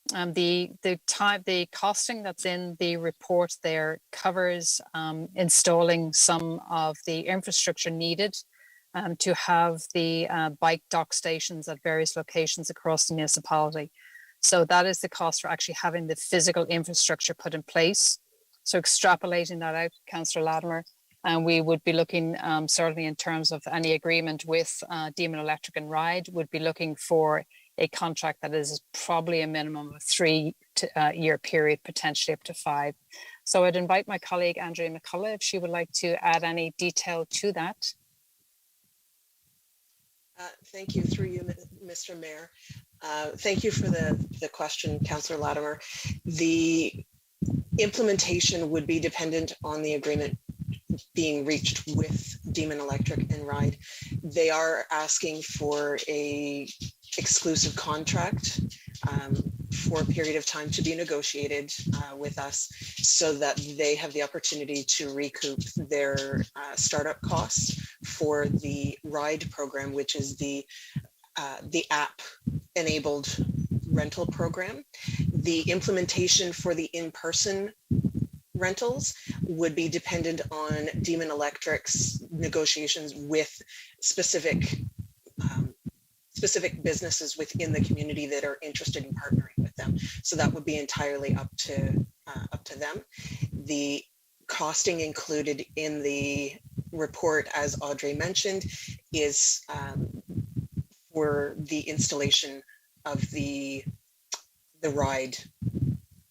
the costing that's in the report there covers installing some of the infrastructure needed to have the bike dock stations at various locations across the municipality. So that is the cost for actually having the physical infrastructure put in place. So extrapolating that out, Councillor Latimer, and we would be looking certainly in terms of any agreement with Demon Electric and Ride, would be looking for a contract that is probably a minimum of 3 year period, potentially up to 5. So I'd invite my colleague Andrea McCullough if she would like to add any detail to that. Thank you, through you, Mr. Mayor. Thank you for the question, Councillor Latimer. The implementation would be dependent on the agreement being reached with Demon Electric and Ride. They are asking for a exclusive contract for a period of time to be negotiated with us so that they have the opportunity to recoup their startup costs for the RIDE program, which is the app enabled rental program. The implementation for the in-person rentals would be dependent on Demon Electric's negotiations with specific businesses within the community that are interested in partnering with them. So that would be entirely up to them. The costing included in the report, as Audrey mentioned, is for the installation of the RIDE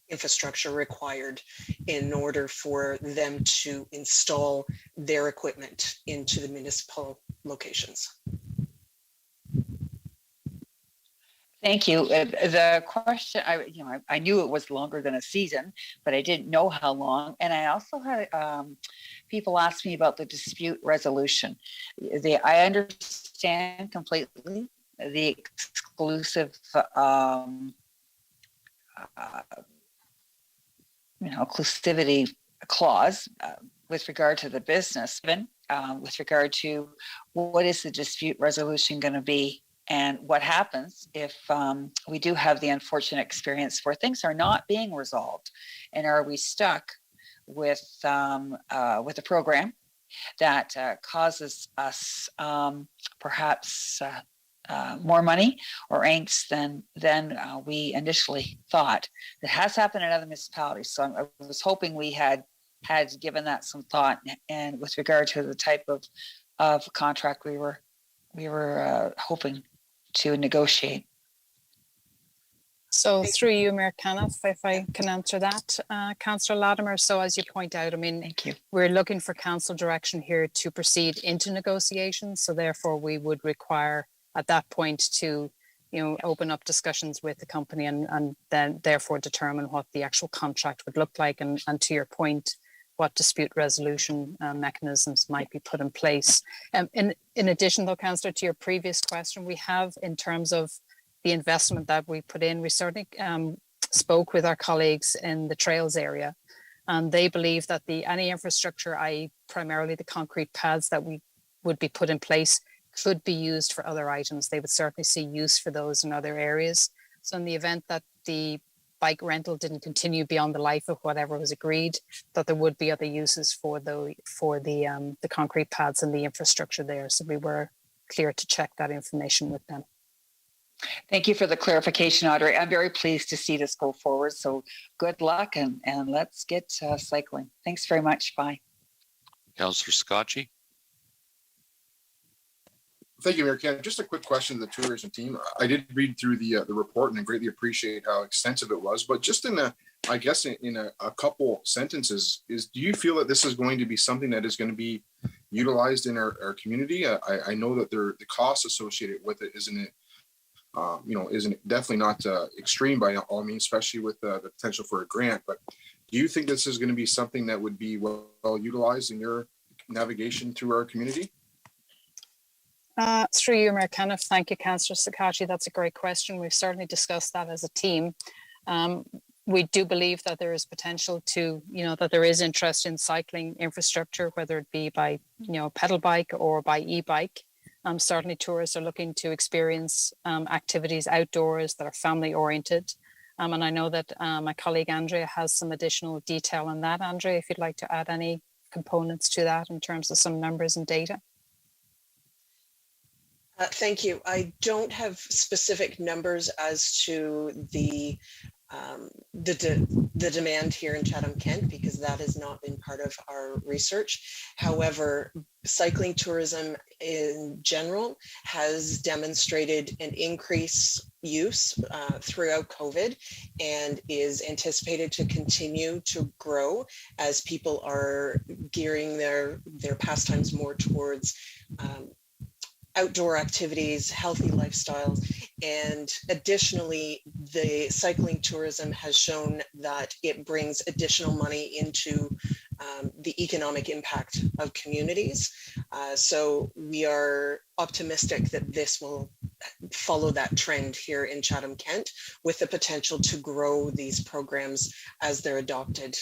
infrastructure required in order for them to install their equipment into the municipal locations. Thank you. The question, I knew it was longer than a season, but I didn't know how long. And I also had people ask me about the dispute resolution. I understand completely the exclusive, exclusivity clause with regard to the business, with regard to what is the dispute resolution going to be, and what happens if we do have the unfortunate experience where things are not being resolved, and are we stuck with a program that causes us perhaps more money or angst than we initially thought. That has happened in other municipalities. So I was hoping we had given that some thought, and with regard to the type of contract we were hoping to negotiate. So through you, Mayor Caniff, if I can answer that, Councillor Latimer. So as you point out, thank you. We're looking for council direction here to proceed into negotiations. So therefore we would require at that point to, open up discussions with the company and then therefore determine what the actual contract would look like. And to your point, what dispute resolution mechanisms might be put in place. In addition, though, Councillor, to your previous question, we have, in terms of the investment that we put in, we certainly spoke with our colleagues in the trails area, and they believe that any infrastructure, i.e. primarily the concrete pads that would be put in place, could be used for other items. They would certainly see use for those in other areas. So in the event that the bike rental didn't continue beyond the life of whatever was agreed, that there would be other uses for the concrete pads and the infrastructure there. So we were clear to check that information with them. Thank you for the clarification, Audrey. I'm very pleased to see this go forward. So good luck and let's get cycling. Thanks very much. Bye. Councillor Scotchy. Thank you, Mayor Ken. Just a quick question to the tourism team. I did read through the report and I greatly appreciate how extensive it was. But just in a couple sentences, do you feel that this is going to be something that is going to be utilized in our community? I know that the cost associated with it isn't definitely not extreme by all means, especially with the potential for a grant. But do you think this is going to be something that would be well utilized in your navigation through our community? Through you, Mayor Caniff. Thank you, Councillor Sakachi. That's a great question. We've certainly discussed that as a team. We do believe that there is potential to, that there is interest in cycling infrastructure, whether it be by, pedal bike or by e-bike. Certainly tourists are looking to experience activities outdoors that are family oriented. And I know that my colleague Andrea has some additional detail on that. Andrea, if you'd like to add any components to that in terms of some numbers and data. Thank you. I don't have specific numbers as to the demand here in Chatham-Kent, because that has not been part of our research. However, cycling tourism in general has demonstrated an increased use throughout COVID and is anticipated to continue to grow as people are gearing their pastimes more towards outdoor activities, healthy lifestyles, and additionally, the cycling tourism has shown that it brings additional money into the economic impact of communities. So we are optimistic that this will follow that trend here in Chatham-Kent, with the potential to grow these programs as they're adopted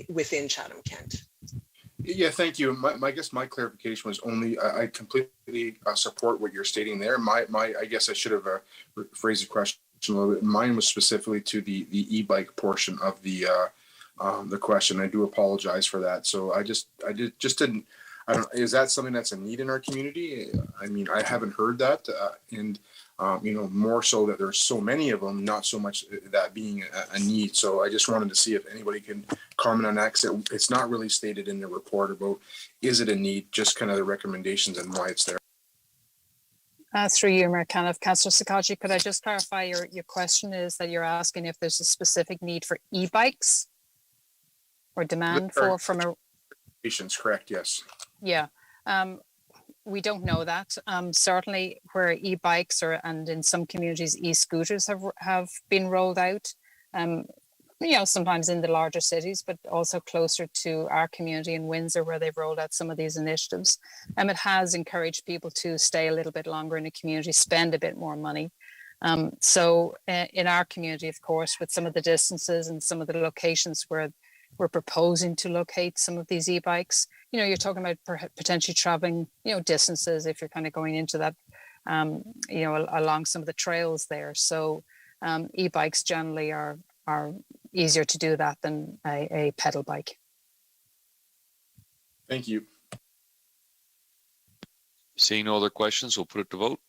within Chatham-Kent. Yeah, thank you. I guess my clarification was only, I completely support what you're stating there. I guess I should have phrased the question a little bit. Mine was specifically to the e-bike portion of the question. I do apologize for that. So I didn't, I don't, is that something that's a need in our community? I mean, I haven't heard that. More so that there's so many of them, not so much that being a need. So I just wanted to see if anybody can comment on that, because it's not really stated in the report about is it a need, just kind of the recommendations and why it's there. Through you, Mayor Caniff. Councillor Sakaji, could I just clarify your question is that you're asking if there's a specific need for e-bikes or demand from a... Correct, yes. Yeah. We don't know that. Certainly where e-bikes and in some communities e-scooters have been rolled out, sometimes in the larger cities, but also closer to our community in Windsor where they've rolled out some of these initiatives. It has encouraged people to stay a little bit longer in a community, spend a bit more money. So in our community, of course, with some of the distances and some of the locations where we're proposing to locate some of these e-bikes, you're talking about potentially traveling, distances if you're kind of going into that, along some of the trails there. So e-bikes generally are easier to do that than a pedal bike. Thank you. Seeing no other questions, we'll put it to vote.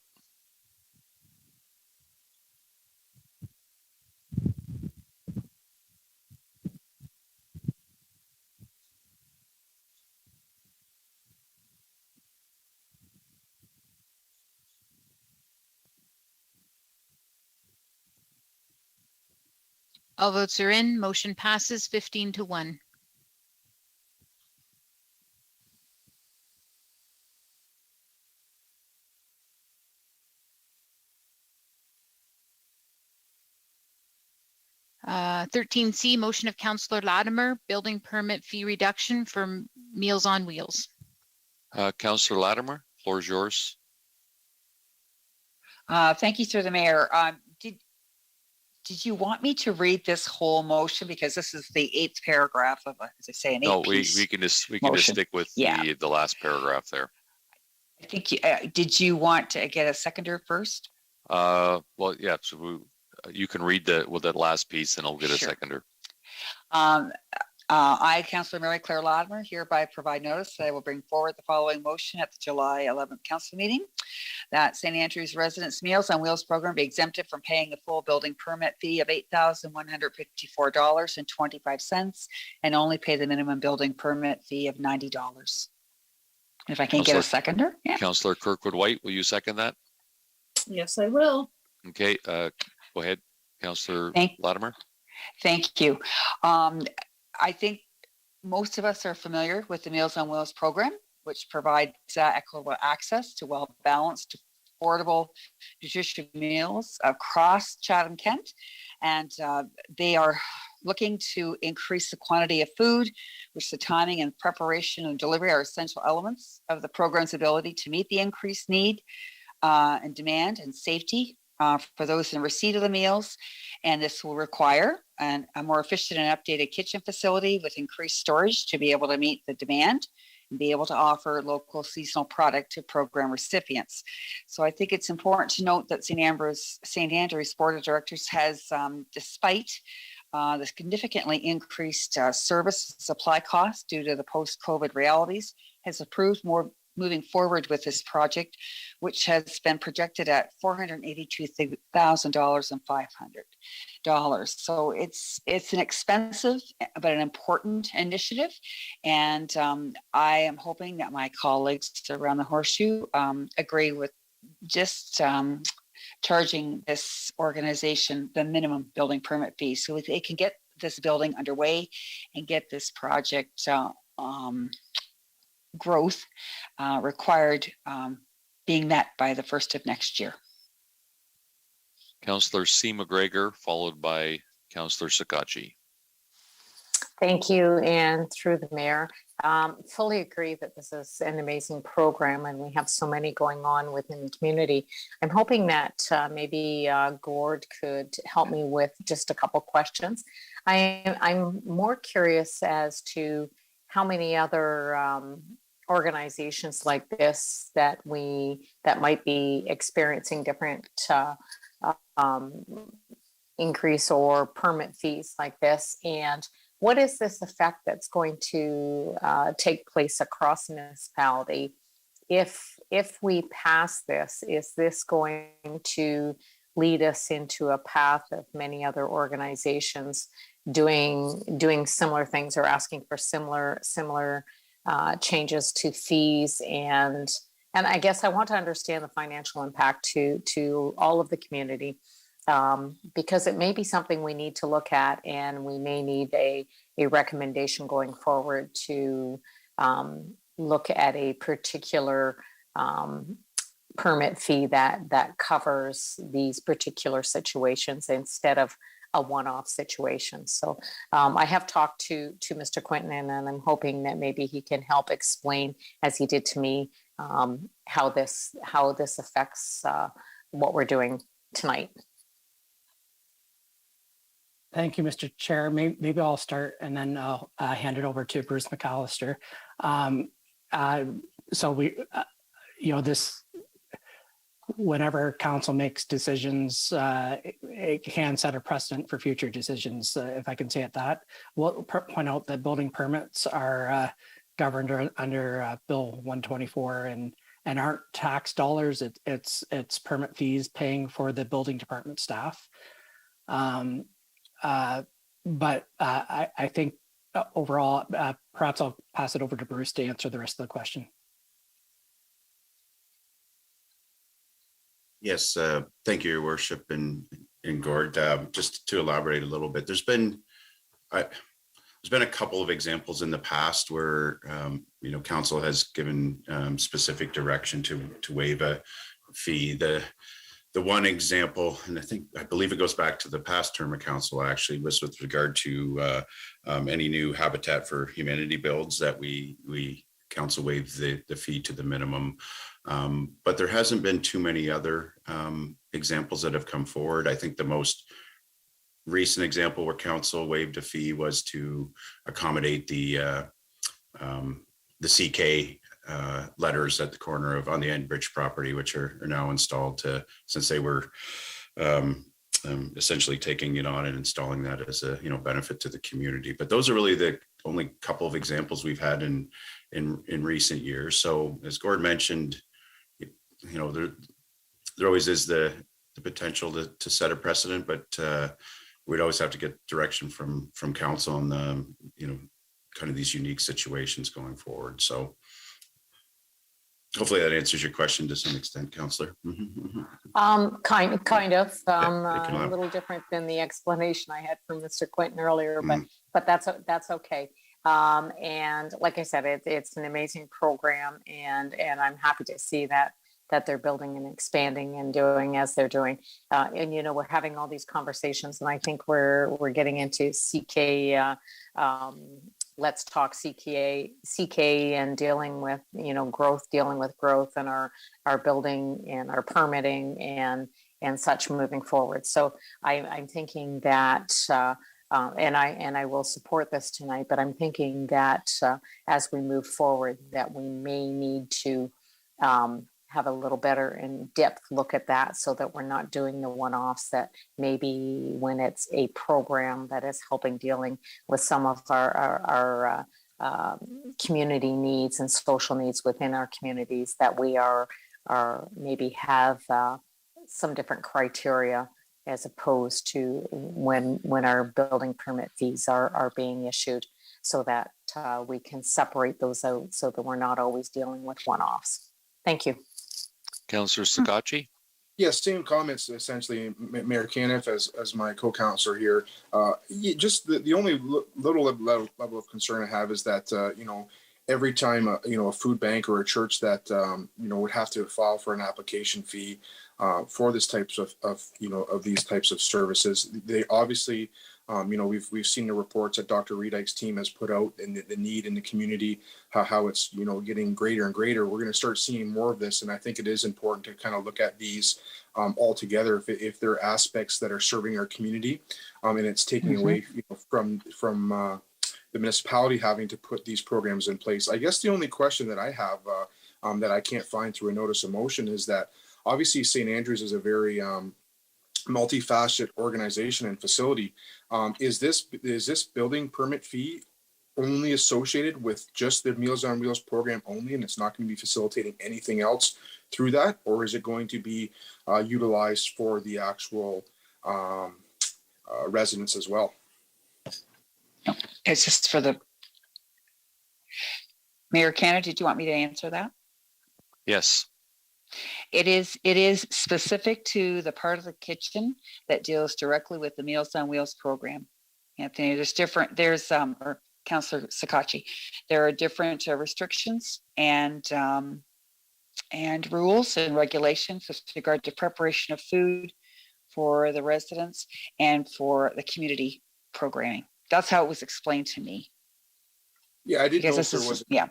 All votes are in. Motion passes 15-1. Uh, 13C, motion of Councillor Latimer, building permit fee reduction for Meals on Wheels. Councillor Latimer, floor is yours. Thank you, through the mayor. Did you want me to read this whole motion, because this is the 8th paragraph of, as I say, an 8-piece we can just stick with the last paragraph there. I think did you want to get a seconder first? Well, yeah. So you can read that last piece, and I'll get a seconder. I, Councillor Mary Claire Latimer, hereby provide notice that I will bring forward the following motion at the July 11th council meeting, that St. Andrews Residents Meals on Wheels program be exempted from paying the full building permit fee of $8,154.25 and only pay the minimum building permit fee of $90. If I can get a seconder. Yeah. Councillor Kirkwood-White, will you second that? Yes, I will. Okay, go ahead, Councillor Latimer. Thank you. I think most of us are familiar with the Meals on Wheels program, which provides equitable access to well-balanced, affordable, nutritious meals across Chatham-Kent. And they are looking to increase the quantity of food, which the timing and preparation and delivery are essential elements of the program's ability to meet the increased need and demand and safety for those in receipt of the meals. And this will require a more efficient and updated kitchen facility with increased storage to be able to meet the demand and be able to offer local seasonal product to program recipients. So I think it's important to note that St. Andrews Board of Directors has, despite the significantly increased service supply costs due to the post-COVID realities, has approved moving forward with this project, which has been projected at $482,500. So it's an expensive but an important initiative, and I am hoping that my colleagues around the Horseshoe agree with just charging this organization the minimum building permit fee, so they can get this building underway and get this project growth required being met by the 1st of next year. Councillor C. McGregor, followed by Councillor Sakachi. Thank you, and through the mayor, fully agree that this is an amazing program and we have so many going on within the community. I'm hoping that maybe Gord could help me with just a couple questions. I'm more curious as to how many other organizations like this that might be experiencing different increase or permit fees like this, and what is this effect that's going to take place across the municipality? If we pass this, is this going to lead us into a path of many other organizations doing similar things or asking for similar changes to fees? And I guess I want to understand the financial impact to all of the community. Because it may be something we need to look at, and we may need a recommendation going forward to look at a particular permit fee that covers these particular situations instead of a one-off situation. So I have talked to Mr. Quinton, and I'm hoping that maybe he can help explain, as he did to me, how this affects what we're doing tonight. Thank you, Mr. Chair. Maybe I'll start and then I'll hand it over to Bruce McAllister. So we, this, whenever council makes decisions, it can set a precedent for future decisions, if I can say it that. We'll point out that building permits are governed under Bill 124 and aren't tax dollars. It's permit fees paying for the building department staff. But I think overall, perhaps I'll pass it over to Bruce to answer the rest of the question. Yes, thank you, Your Worship, and Gord. Just to elaborate a little bit, there's been a couple of examples in the past where council has given specific direction to waive a fee. The one example, and I believe it goes back to the past term of council, actually, was with regard to any new Habitat for Humanity builds that we council waived the fee to the minimum. But there hasn't been too many other examples that have come forward. I think the most recent example where council waived a fee was to accommodate the CK letters at the corner of on the Enbridge property, which are now installed since they were essentially taking it on and installing that as a benefit to the community. But those are really the only couple of examples we've had in recent years. So as Gord mentioned, there always is the potential to set a precedent, but we'd always have to get direction from council on the kind of these unique situations going forward. So hopefully that answers your question to some extent, Councillor. Kind of. A little different than the explanation I had from Mr. Quinton earlier, but that's okay. And like I said, it's an amazing program, and I'm happy to see that they're building and expanding and doing as they're doing. And we're having all these conversations, and I think we're getting into CK. Let's talk CK and dealing with growth and our building and our permitting and such moving forward. So I'm thinking that and I will support this tonight, but I'm thinking that as we move forward, that we may need to have a little better in-depth look at that, so that we're not doing the one-offs that maybe when it's a program that is helping dealing with some of our community needs and social needs within our communities, that we are maybe have some different criteria as opposed to when our building permit fees are being issued, so that we can separate those out so that we're not always dealing with one-offs. Thank you. Councillor Scacchi. Yes, same comments essentially, Mayor Caniff, as my co-councillor here. Just the only little level of concern I have is that every time a food bank or a church that would have to file for an application fee for this types of these types of services, they obviously You know, we've seen the reports that Dr. Reedike's team has put out, and the need in the community, how it's, you know, getting greater and greater. We're going to start seeing more of this, and I think it is important to kind of look at these all together if there are aspects that are serving our community, and it's taking away, you know, from the municipality having to put these programs in place. I guess the only question that I have that I can't find through a notice of motion is that obviously St. Andrews is a very multifaceted organization and facility. Is this building permit fee only associated with just the Meals on Wheels program only, and it's not going to be facilitating anything else through that, or is it going to be utilized for the actual residents as well? No, it's just for the Mayor Canada. Did you want me to answer that? Yes. It is specific to the part of the kitchen that deals directly with the Meals on Wheels program. Anthony, or Councillor Sakachi, there are different restrictions and rules and regulations with regard to preparation of food for the residents and for the community programming. That's how it was explained to me. Yeah, I didn't know if there was. Yeah.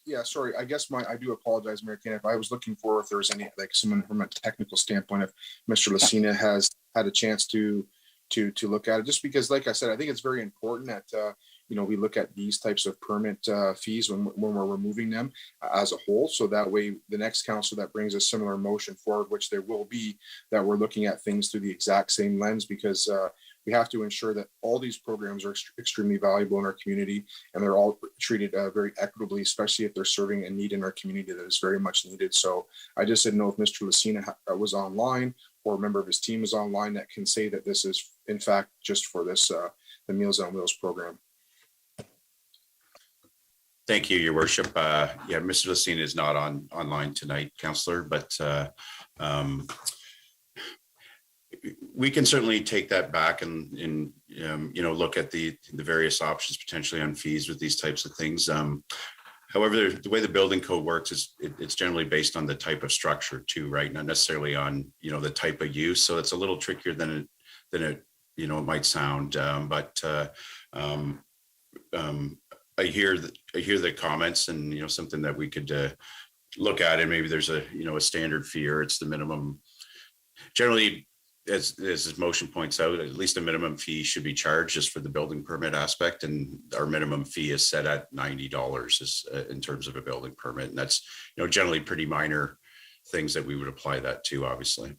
Yeah, sorry. I guess I do apologize, Mayor Kane, if I was looking for if there was any, like, someone from a technical standpoint, if Mr. Lucina has had a chance to look at it, just because, like I said, I think it's very important that you know, we look at these types of permit fees when we're removing them as a whole, so that way the next council that brings a similar motion forward, which there will be, that we're looking at things through the exact same lens, because we have to ensure that all these programs are extremely valuable in our community, and they're all treated very equitably, especially if they're serving a need in our community that is very much needed. So I just didn't know if Mr. Lucina was online, or a member of his team is online that can say that this is in fact just for this the Meals on Wheels program. Thank you, Your Worship. Yeah, Mr. Lucina is not online tonight, Councillor, but we can certainly take that back and you know, look at the various options potentially on fees with these types of things. However, the way the building code works is it's generally based on the type of structure too, right? Not necessarily on, you know, the type of use. So it's a little trickier than it you know, it might sound. I hear the comments, and, you know, something that we could look at, and maybe there's a, you know, a standard fee, or it's the minimum. Generally, as this motion points out, at least a minimum fee should be charged just for the building permit aspect, and our minimum fee is set at $90 in terms of a building permit, and that's, you know, generally pretty minor things that we would apply that to, obviously.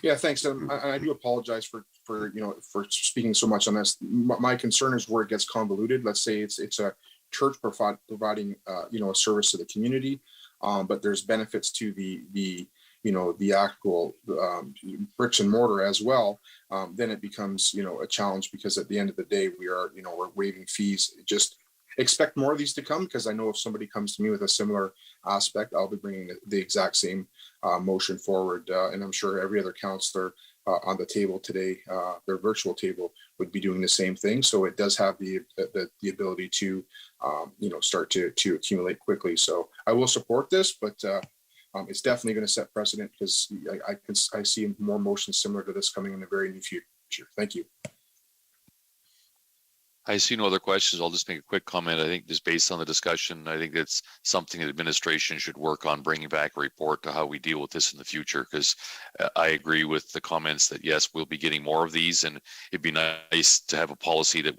Yeah, thanks. I do apologize for you know, for speaking so much on this. My concern is where it gets convoluted. Let's say it's a church providing you know, a service to the community, but there's benefits to the you know, the actual bricks and mortar as well. Then it becomes, you know, a challenge, because at the end of the day, we're waiving fees. Just expect more of these to come, because I know if somebody comes to me with a similar aspect, I'll be bringing the exact same motion forward, and I'm sure every other councillor on the table today, their virtual table, would be doing the same thing. So it does have the ability to you know, start to accumulate quickly. So I will support this, but it's definitely going to set precedent, because I see more motions similar to this coming in the very near future. Thank you. I see no other questions. I'll just make a quick comment. I think just based on the discussion, I think it's something that administration should work on, bringing back a report to how we deal with this in the future, because I agree with the comments that, yes, we'll be getting more of these, and it'd be nice to have a policy that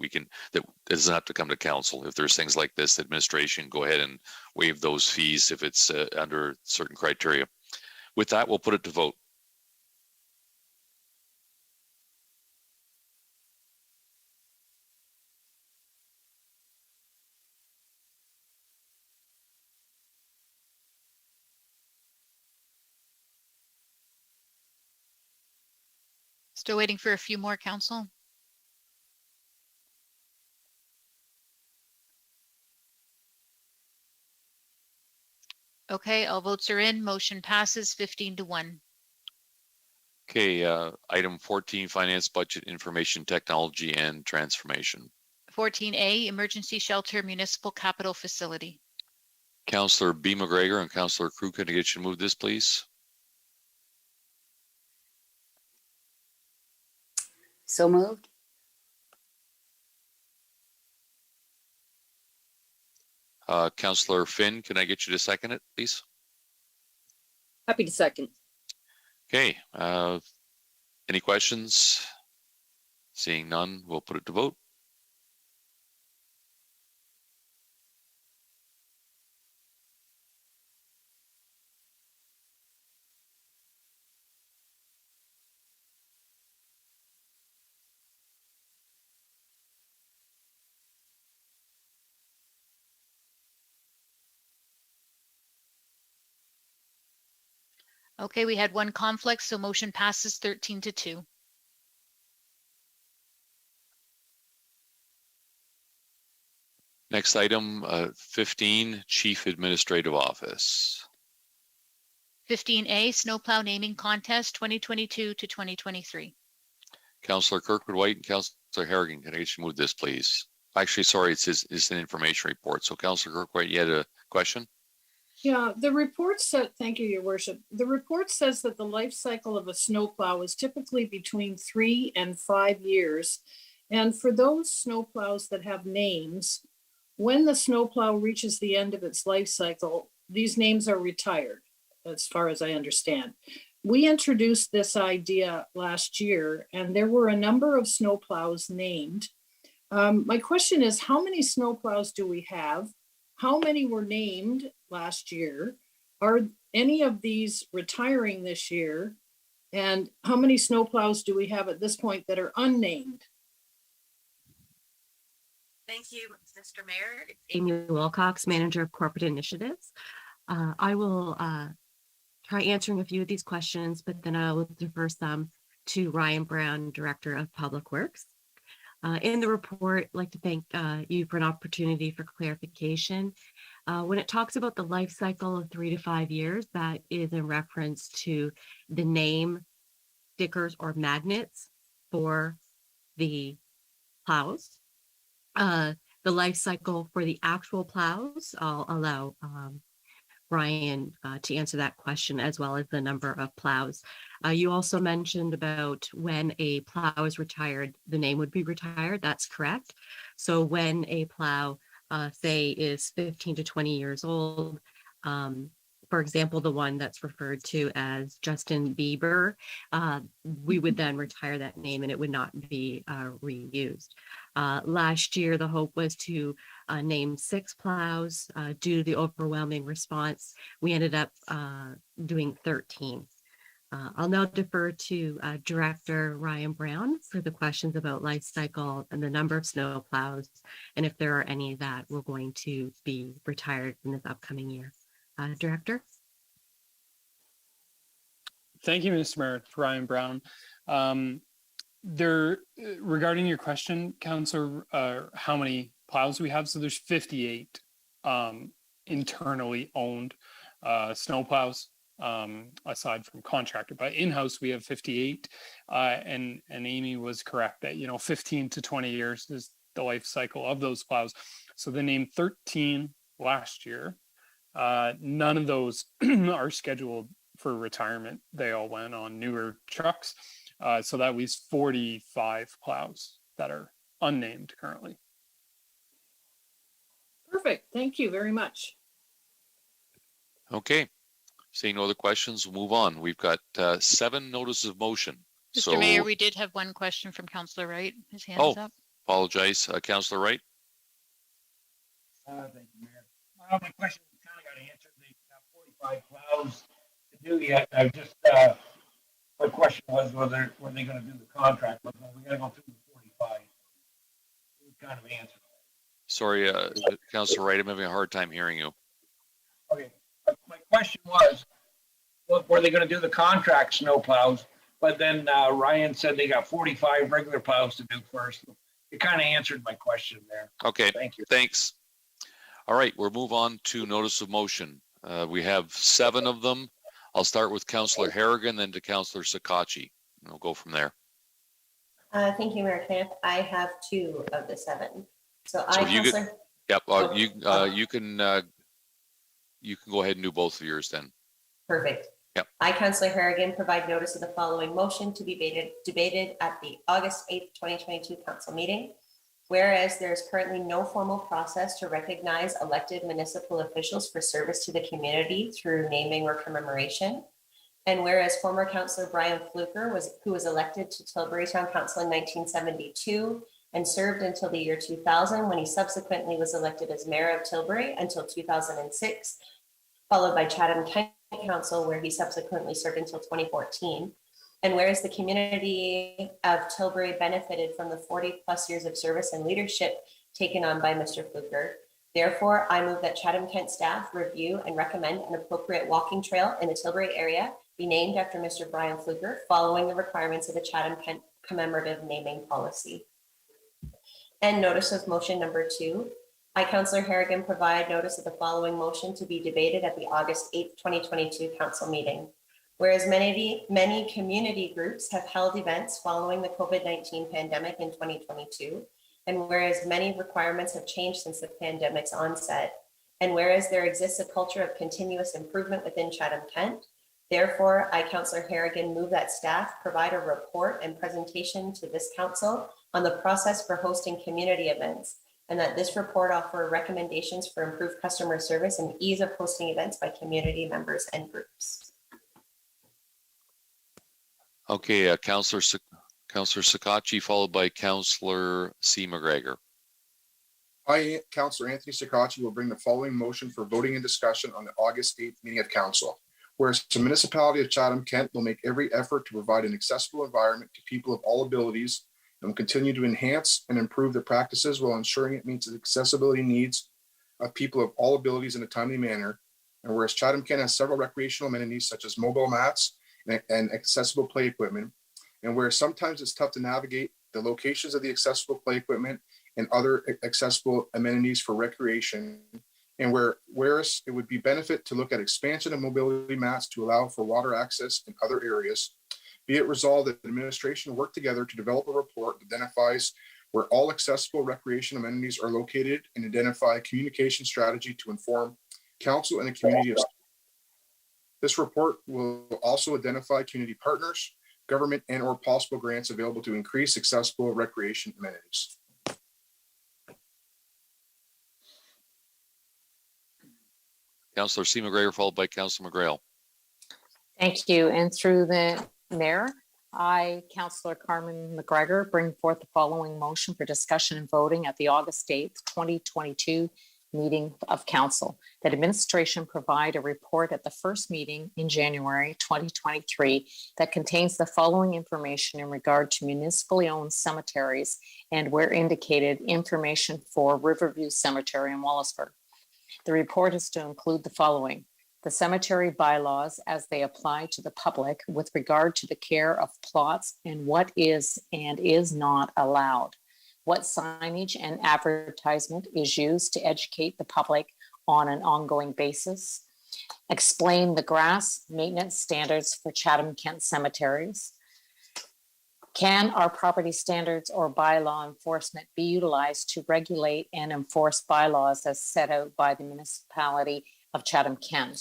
that doesn't have to come to council. If there's things like this, administration go ahead and waive those fees if it's under certain criteria. With that, we'll put it to vote. Still waiting for a few more, council. Okay, all votes are in. Motion passes 15-1. Okay, item 14, finance, budget, information technology, and transformation. 14A, emergency shelter municipal capital facility. Councillor B. McGregor and Councillor Crew, can I get you to move this, please? So moved. Councillor Finn, can I get you to second it, please? Happy to second. Okay. Any questions? Seeing none, we'll put it to vote. Okay, we had one conflict, so motion passes 13-2. Next item, 15, Chief Administrative Office. 15A, snowplow naming contest 2022 to 2023. Councillor Kirkwood-White and Councillor Harrigan, can I get you to move this, please? Actually, sorry, it's an information report. So Councillor Kirkwood-White, you had a question? Yeah, the report said, thank you, Your Worship. The report says that the life cycle of a snowplow is typically between 3 and 5 years. And for those snowplows that have names, when the snowplow reaches the end of its life cycle, these names are retired, as far as I understand. We introduced this idea last year, and there were a number of snowplows named. My question is, how many snowplows do we have? How many were named last year? Are any of these retiring this year? And how many snowplows do we have at this point that are unnamed? Thank you, Mr. Mayor. It's Amy Wilcox, Manager of Corporate Initiatives. I will try answering a few of these questions, but then I will defer some to Ryan Brown, Director of Public Works. In the report, I'd like to thank you for an opportunity for clarification. When it talks about the life cycle of 3 to 5 years, that is in reference to the name, stickers, or magnets for the plows. The life cycle for the actual plows, I'll allow Ryan to answer that question, as well as the number of plows. You also mentioned about when a plow is retired, the name would be retired. That's correct. So when a plow, say, is 15 to 20 years old, for example, the one that's referred to as Justin Bieber, we would then retire that name and it would not be reused. Last year, the hope was to name 6 plows. Due to the overwhelming response, we ended up doing 13. I'll now defer to Director Ryan Brown for the questions about life cycle and the number of snow plows, and if there are any that were going to be retired in this upcoming year. Director? Thank you, Mr. Mayor. It's Ryan Brown. Regarding your question, Councillor, how many plows we have? So there's 58 internally owned snow plows, aside from contractor. But in-house, we have 58. And Amy was correct that 15 to 20 years is the life cycle of those plows. So they named 13 last year. None of those are scheduled for retirement. They all went on newer trucks. So that leaves 45 plows that are unnamed currently. Perfect. Thank you very much. Okay. Seeing no other questions, we'll move on. We've got 7 notices of motion. Mr. Mayor, we did have one question from Councillor Wright. His hand is up. Apologize. Councillor Wright. Thank you, Mayor. My question kind of got answered. They got 45 plows to do yet. I just, my question was whether were they going to do the contract, but we got to go through the 45. We kind of answered. Sorry, Councillor Wright, I'm having a hard time hearing you. Okay, my question was, were they going to do the contract snow plows? But then Ryan said they got 45 regular plows to do first. It kind of answered my question there. Okay, thank you. Thanks. All right, we'll move on to notice of motion. We have 7 of them. I'll start with Councillor Harrigan, then to Councillor Sakachi. And we'll go from there. Thank you, Mayor Kenneth. I have 2 of the 7. So you can go ahead and do both of yours then. Perfect. Yep. I, Councillor Harrigan, provide notice of the following motion to be debated at the August 8th, 2022 council meeting. Whereas there is currently no formal process to recognize elected municipal officials for service to the community through naming or commemoration. And whereas former Councillor Brian Fluker, who was elected to Tilbury Town Council in 1972 and served until the year 2000, when he subsequently was elected as Mayor of Tilbury until 2006, followed by Chatham-Kent-Council, where he subsequently served until 2014. And whereas the community of Tilbury benefited from the 40 plus years of service and leadership taken on by Mr. Fluker, therefore, I move that Chatham-Kent staff review and recommend an appropriate walking trail in the Tilbury area be named after Mr. Brian Fluker, following the requirements of the Chatham-Kent commemorative naming policy. And notice of motion number 2. I, Councillor Harrigan, provide notice of the following motion to be debated at the August 8th, 2022 council meeting. Whereas many community groups have held events following the COVID-19 pandemic in 2022, and whereas many requirements have changed since the pandemic's onset, and whereas there exists a culture of continuous improvement within Chatham-Kent, therefore, I, Councillor Harrigan, move that staff provide a report and presentation to this council on the process for hosting community events, and that this report offer recommendations for improved customer service and ease of hosting events by community members and groups. Okay, Councillor Sakachi, followed by Councillor C. McGregor. I, Councillor Anthony Sakachi, will bring the following motion for voting and discussion on the August 8th meeting of council. Whereas the municipality of Chatham-Kent will make every effort to provide an accessible environment to people of all abilities and will continue to enhance and improve the practices while ensuring it meets the accessibility needs of people of all abilities in a timely manner. And whereas Chatham-Kent has several recreational amenities such as mobile mats and accessible play equipment, and where sometimes it's tough to navigate the locations of the accessible play equipment and other accessible amenities for recreation, and whereas it would be benefit to look at expansion of mobility mats to allow for water access in other areas, be it resolved that the administration work together to develop a report that identifies where all accessible recreation amenities are located and identify a communication strategy to inform council and the community of. This report will also identify community partners, government and or possible grants available to increase accessible recreation amenities. Councillor C. McGregor, followed by Councillor McGrail. Thank you. And through the mayor, I, Councillor Carmen McGregor, bring forth the following motion for discussion and voting at the August 8th, 2022 meeting of council, that administration provide a report at the first meeting in January 2023 that contains the following information in regard to municipally owned cemeteries and, where indicated, information for Riverview Cemetery in Wallaceburg. The report is to include the following: the cemetery bylaws as they apply to the public with regard to the care of plots and what is and is not allowed, what signage and advertisement is used to educate the public on an ongoing basis, explain the grass maintenance standards for Chatham-Kent cemeteries. Can our property standards or bylaw enforcement be utilized to regulate and enforce bylaws as set out by the municipality of Chatham-Kent?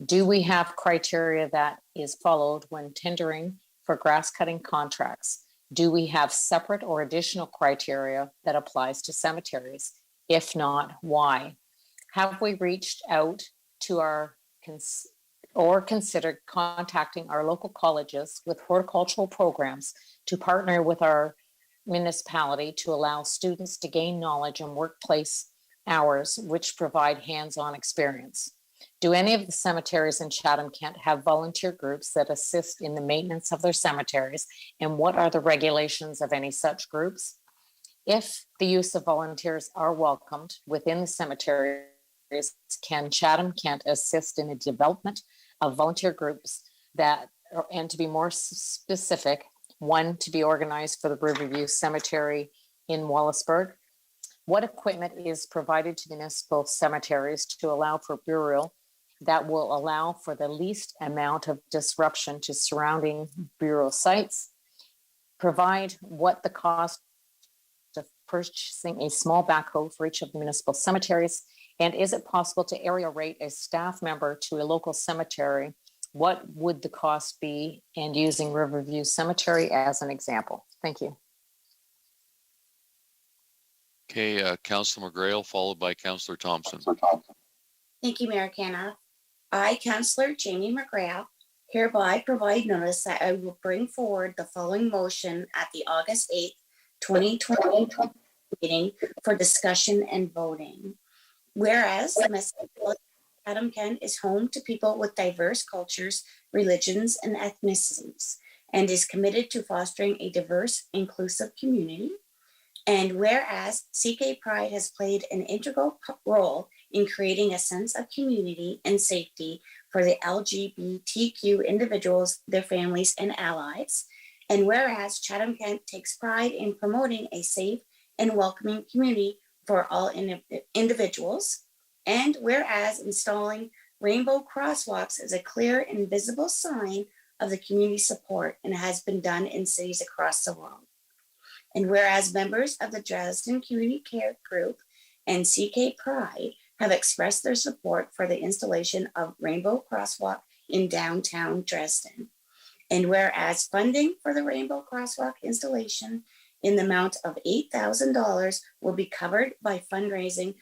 Do we have criteria that is followed when tendering for grass cutting contracts? Do we have separate or additional criteria that applies to cemeteries? If not, why? Have we reached out to our or considered contacting our local colleges with horticultural programs to partner with our municipality to allow students to gain knowledge in workplace hours which provide hands-on experience? Do any of the cemeteries in Chatham-Kent have volunteer groups that assist in the maintenance of their cemeteries? And what are the regulations of any such groups? If the use of volunteers are welcomed within the cemeteries, can Chatham-Kent assist in the development of volunteer groups that, and to be more specific, one to be organized for the Riverview Cemetery in Wallaceburg? What equipment is provided to municipal cemeteries to allow for burial that will allow for the least amount of disruption to surrounding burial sites? Provide what the cost of purchasing a small backhoe for each of the municipal cemeteries, and is it possible to area rate a staff member to a local cemetery? What would the cost be? And using Riverview Cemetery as an example. Thank you. Okay, Councillor McGrail, followed by Councillor Thompson. Thank you, Mayor Caniff. I, Councillor Jamie McGrath, hereby provide notice that I will bring forward the following motion at the August 8th, 2020 meeting for discussion and voting. Whereas the municipality of Chatham-Kent is home to people with diverse cultures, religions, and ethnicities, and is committed to fostering a diverse, inclusive community. And whereas CK Pride has played an integral role in creating a sense of community and safety for the LGBTQ individuals, their families, and allies. And whereas Chatham-Kent takes pride in promoting a safe and welcoming community for all individuals. And whereas installing rainbow crosswalks is a clear and visible sign of the community support and has been done in cities across the world. And whereas members of the Dresden Community Care Group and CK Pride have expressed their support for the installation of Rainbow Crosswalk in downtown Dresden. And whereas funding for the Rainbow Crosswalk installation in the amount of $8,000 will be covered by fundraising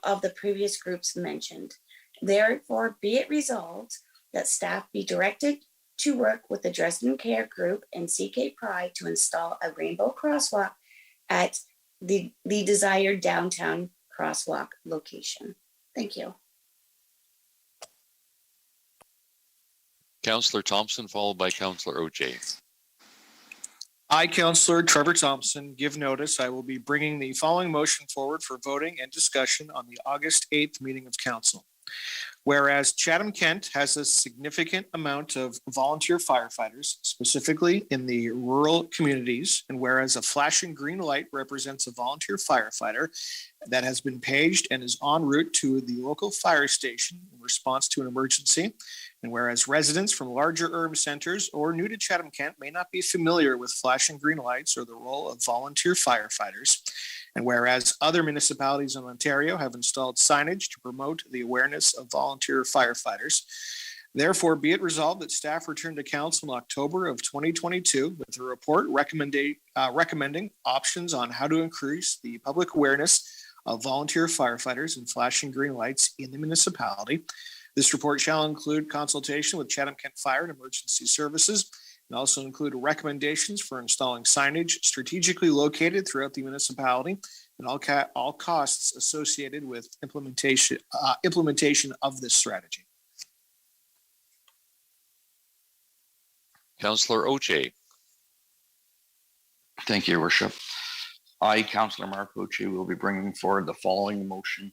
of the previous groups mentioned. Therefore, be it resolved that staff be directed to work with the Dresden Care Group and CK Pride to install a rainbow crosswalk at the desired downtown crosswalk location. Thank you. Councillor Thompson, followed by Councillor Oche. I, Councillor Trevor Thompson, give notice I will be bringing the following motion forward for voting and discussion on the August 8th meeting of council. Whereas Chatham-Kent has a significant amount of volunteer firefighters, specifically in the rural communities, and whereas a flashing green light represents a volunteer firefighter that has been paged and is en route to the local fire station in response to an emergency, and whereas residents from larger urban centers or new to Chatham-Kent may not be familiar with flashing green lights or the role of volunteer firefighters, and whereas other municipalities in Ontario have installed signage to promote the awareness of volunteer firefighters, therefore be it resolved that staff return to council in October of 2022 with a report recommending options on how to increase the public awareness of volunteer firefighters and flashing green lights in the municipality. This report shall include consultation with Chatham-Kent Fire and Emergency Services, and also include recommendations for installing signage strategically located throughout the municipality and all costs associated with implementation of this strategy. Councillor Oche. Thank you, Your Worship. I, Councillor Mark Oche, will be bringing forward the following motion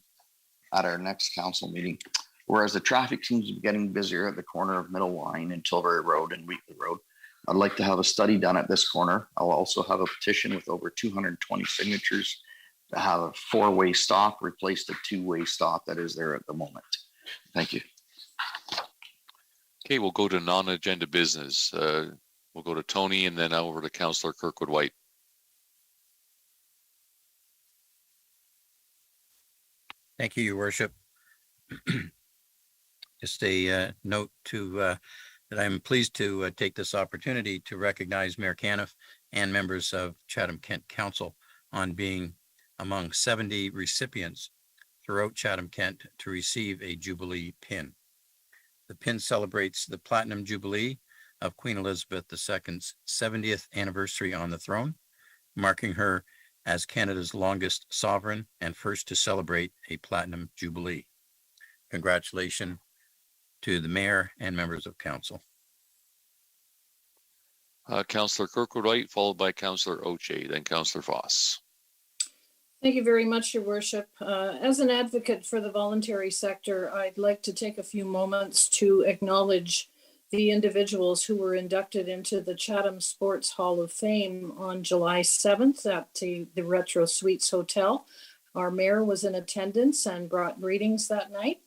at our next council meeting. Whereas the traffic seems to be getting busier at the corner of Middle Line and Tilbury Road and Wheatley Road, I'd like to have a study done at this corner. I'll also have a petition with over 220 signatures to have a four-way stop replace the two-way stop that is there at the moment. Thank you. Okay, we'll go to non-agenda business. We'll go to Tony and then over to Councillor Kirkwood-White. Thank you, Your Worship. Just a note to that I'm pleased to take this opportunity to recognize Mayor Caniff and members of Chatham-Kent-Council on being among 70 recipients throughout Chatham-Kent to receive a Jubilee pin. The pin celebrates the Platinum Jubilee of Queen Elizabeth II's 70th anniversary on the throne, marking her as Canada's longest sovereign and first to celebrate a Platinum Jubilee. Congratulations to the Mayor and members of Council. Councillor Kirkwood-White, followed by Councillor Oche, then Councillor Voss. Thank you very much, Your Worship. As an advocate for the voluntary sector, I'd like to take a few moments to acknowledge the individuals who were inducted into the Chatham Sports Hall of Fame on July 7th at the Retro Suites Hotel. Our mayor was in attendance and brought greetings that night.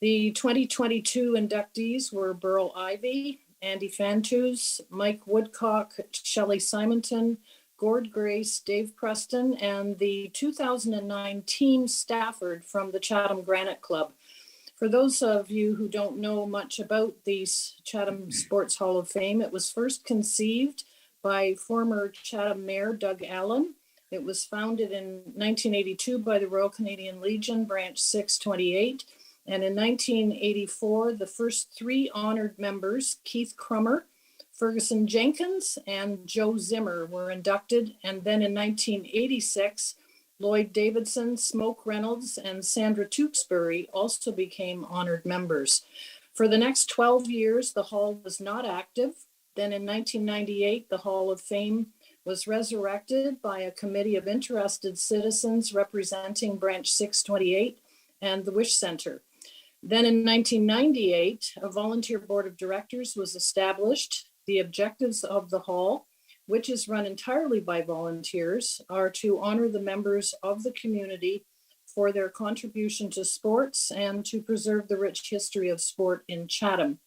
The 2022 inductees were Burl Ivy, Andy Fantus, Mike Woodcock, Shelley Simonton, Gord Grace, Dave Preston, and the 2009 Team Stafford from the Chatham Granite Club. For those of you who don't know much about the Chatham Sports Hall of Fame, it was first conceived by former Chatham Mayor Doug Allen It was founded in 1982 by the Royal Canadian Legion, Branch 628. And in 1984, the first 3 honored members, Keith Crummer, Ferguson Jenkins, and Joe Zimmer, were inducted. And then in 1986, Lloyd Davidson, Smoke Reynolds, and Sandra Tewksbury also became honored members. For the next 12 years, the hall was not active. Then in 1998, the Hall of Fame was resurrected by a committee of interested citizens representing Branch 628 and the Wish Center. Then in 1998, a volunteer board of directors was established. The objectives of the hall, which is run entirely by volunteers, are to honor the members of the community for their contribution to sports and to preserve the rich history of sport in Chatham.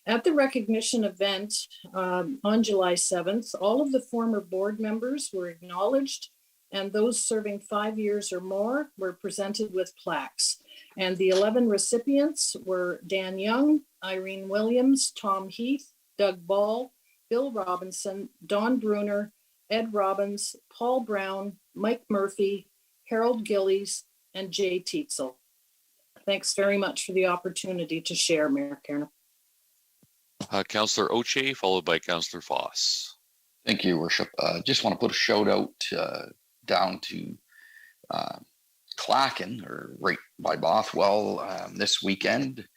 At the recognition event on July 7th, all of the former board members were acknowledged, and those serving 5 years or more were presented with plaques. And the 11 recipients were Dan Young, Irene Williams, Tom Heath, Doug Ball, Bill Robinson, Don Bruner, Ed Robbins, Paul Brown, Mike Murphy, Harold Gillies, and Jay Tietzel. Thanks very much for the opportunity to share, Mayor Kiernan. Councillor Oche, followed by Councillor Foss. Thank you, Worship. Just want to put a shout out down to Clackan, or right by Bothwell. This weekend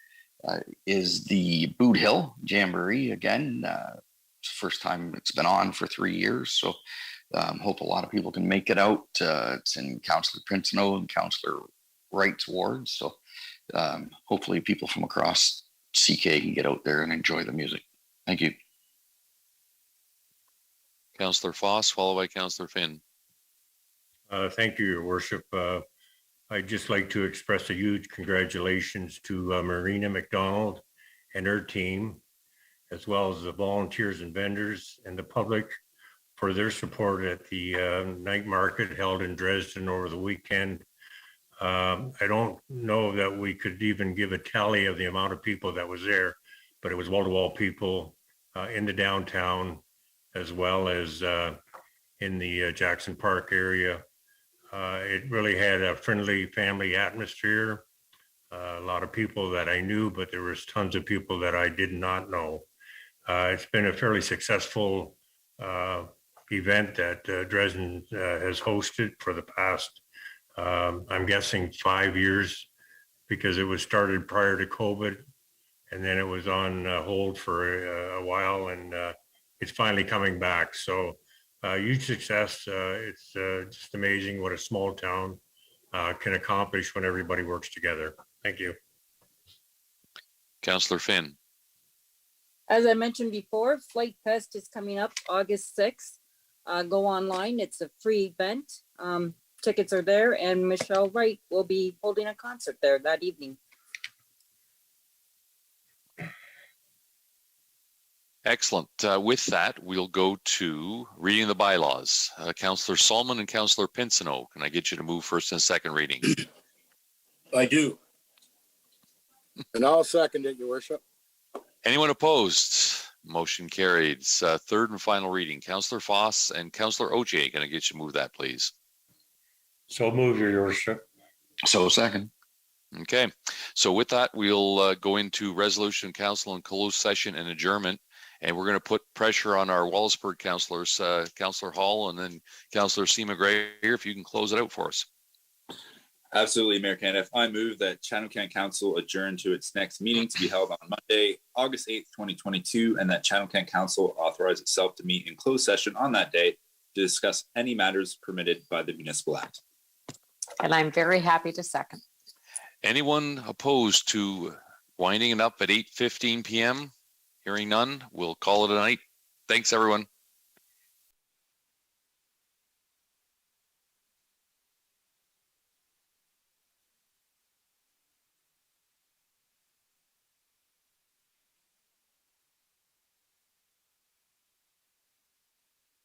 is the Boot Hill Jamboree again. It's the first time it's been on for 3 years, so hope a lot of people can make it out. It's in Councillor Pinsino and Councillor Wright's ward, so hopefully people from across CK can get out there and enjoy the music. Thank you. Councillor Foss, followed by Councillor Finn. Thank you, Your Worship. I'd just like to express a huge congratulations to Marina McDonald and her team, as well as the volunteers and vendors and the public for their support at the night market held in Dresden over the weekend. I don't know that we could even give a tally of the amount of people that was there, but it was wall-to-wall people in the downtown, as well as in the Jackson Park area. It really had a friendly family atmosphere. A lot of people that I knew, but there was tons of people that I did not know. It's been a fairly successful event that Dresden has hosted for the past, I'm guessing 5 years, because it was started prior to COVID, and then it was on hold for a while, and it's finally coming back. So huge success. It's just amazing what a small town can accomplish when everybody works together. Thank you. Councillor Finn. As I mentioned before, Flight Fest is coming up August 6th. Go online. It's a free event. Tickets are there, and Michelle Wright will be holding a concert there that evening. Excellent. With that, we'll go to reading the bylaws. Councillor Solomon and Councillor Pinsino, can I get you to move first and second reading? I do. And I'll second it, Your Worship. Anyone opposed? Motion carried. Third and final reading. Councillor Foss and Councillor Oche, can I get you to move that, please? So move, Your Worship. So second. Okay. So with that, we'll go into resolution council and closed session and adjournment. And we're going to put pressure on our Wallaceburg councillors, Councillor Hall and then Councillor C. McGregor, if you can close it out for us. Absolutely, Mayor Caniff. I move that Chatham-Kent-Council adjourn to its next meeting to be held on Monday, August 8th, 2022, and that Chatham-Kent-Council authorize itself to meet in closed session on that day to discuss any matters permitted by the Municipal Act. And I'm very happy to second. Anyone opposed to winding it up at 8:15 p.m.? Hearing none, we'll call it a night. Thanks, everyone.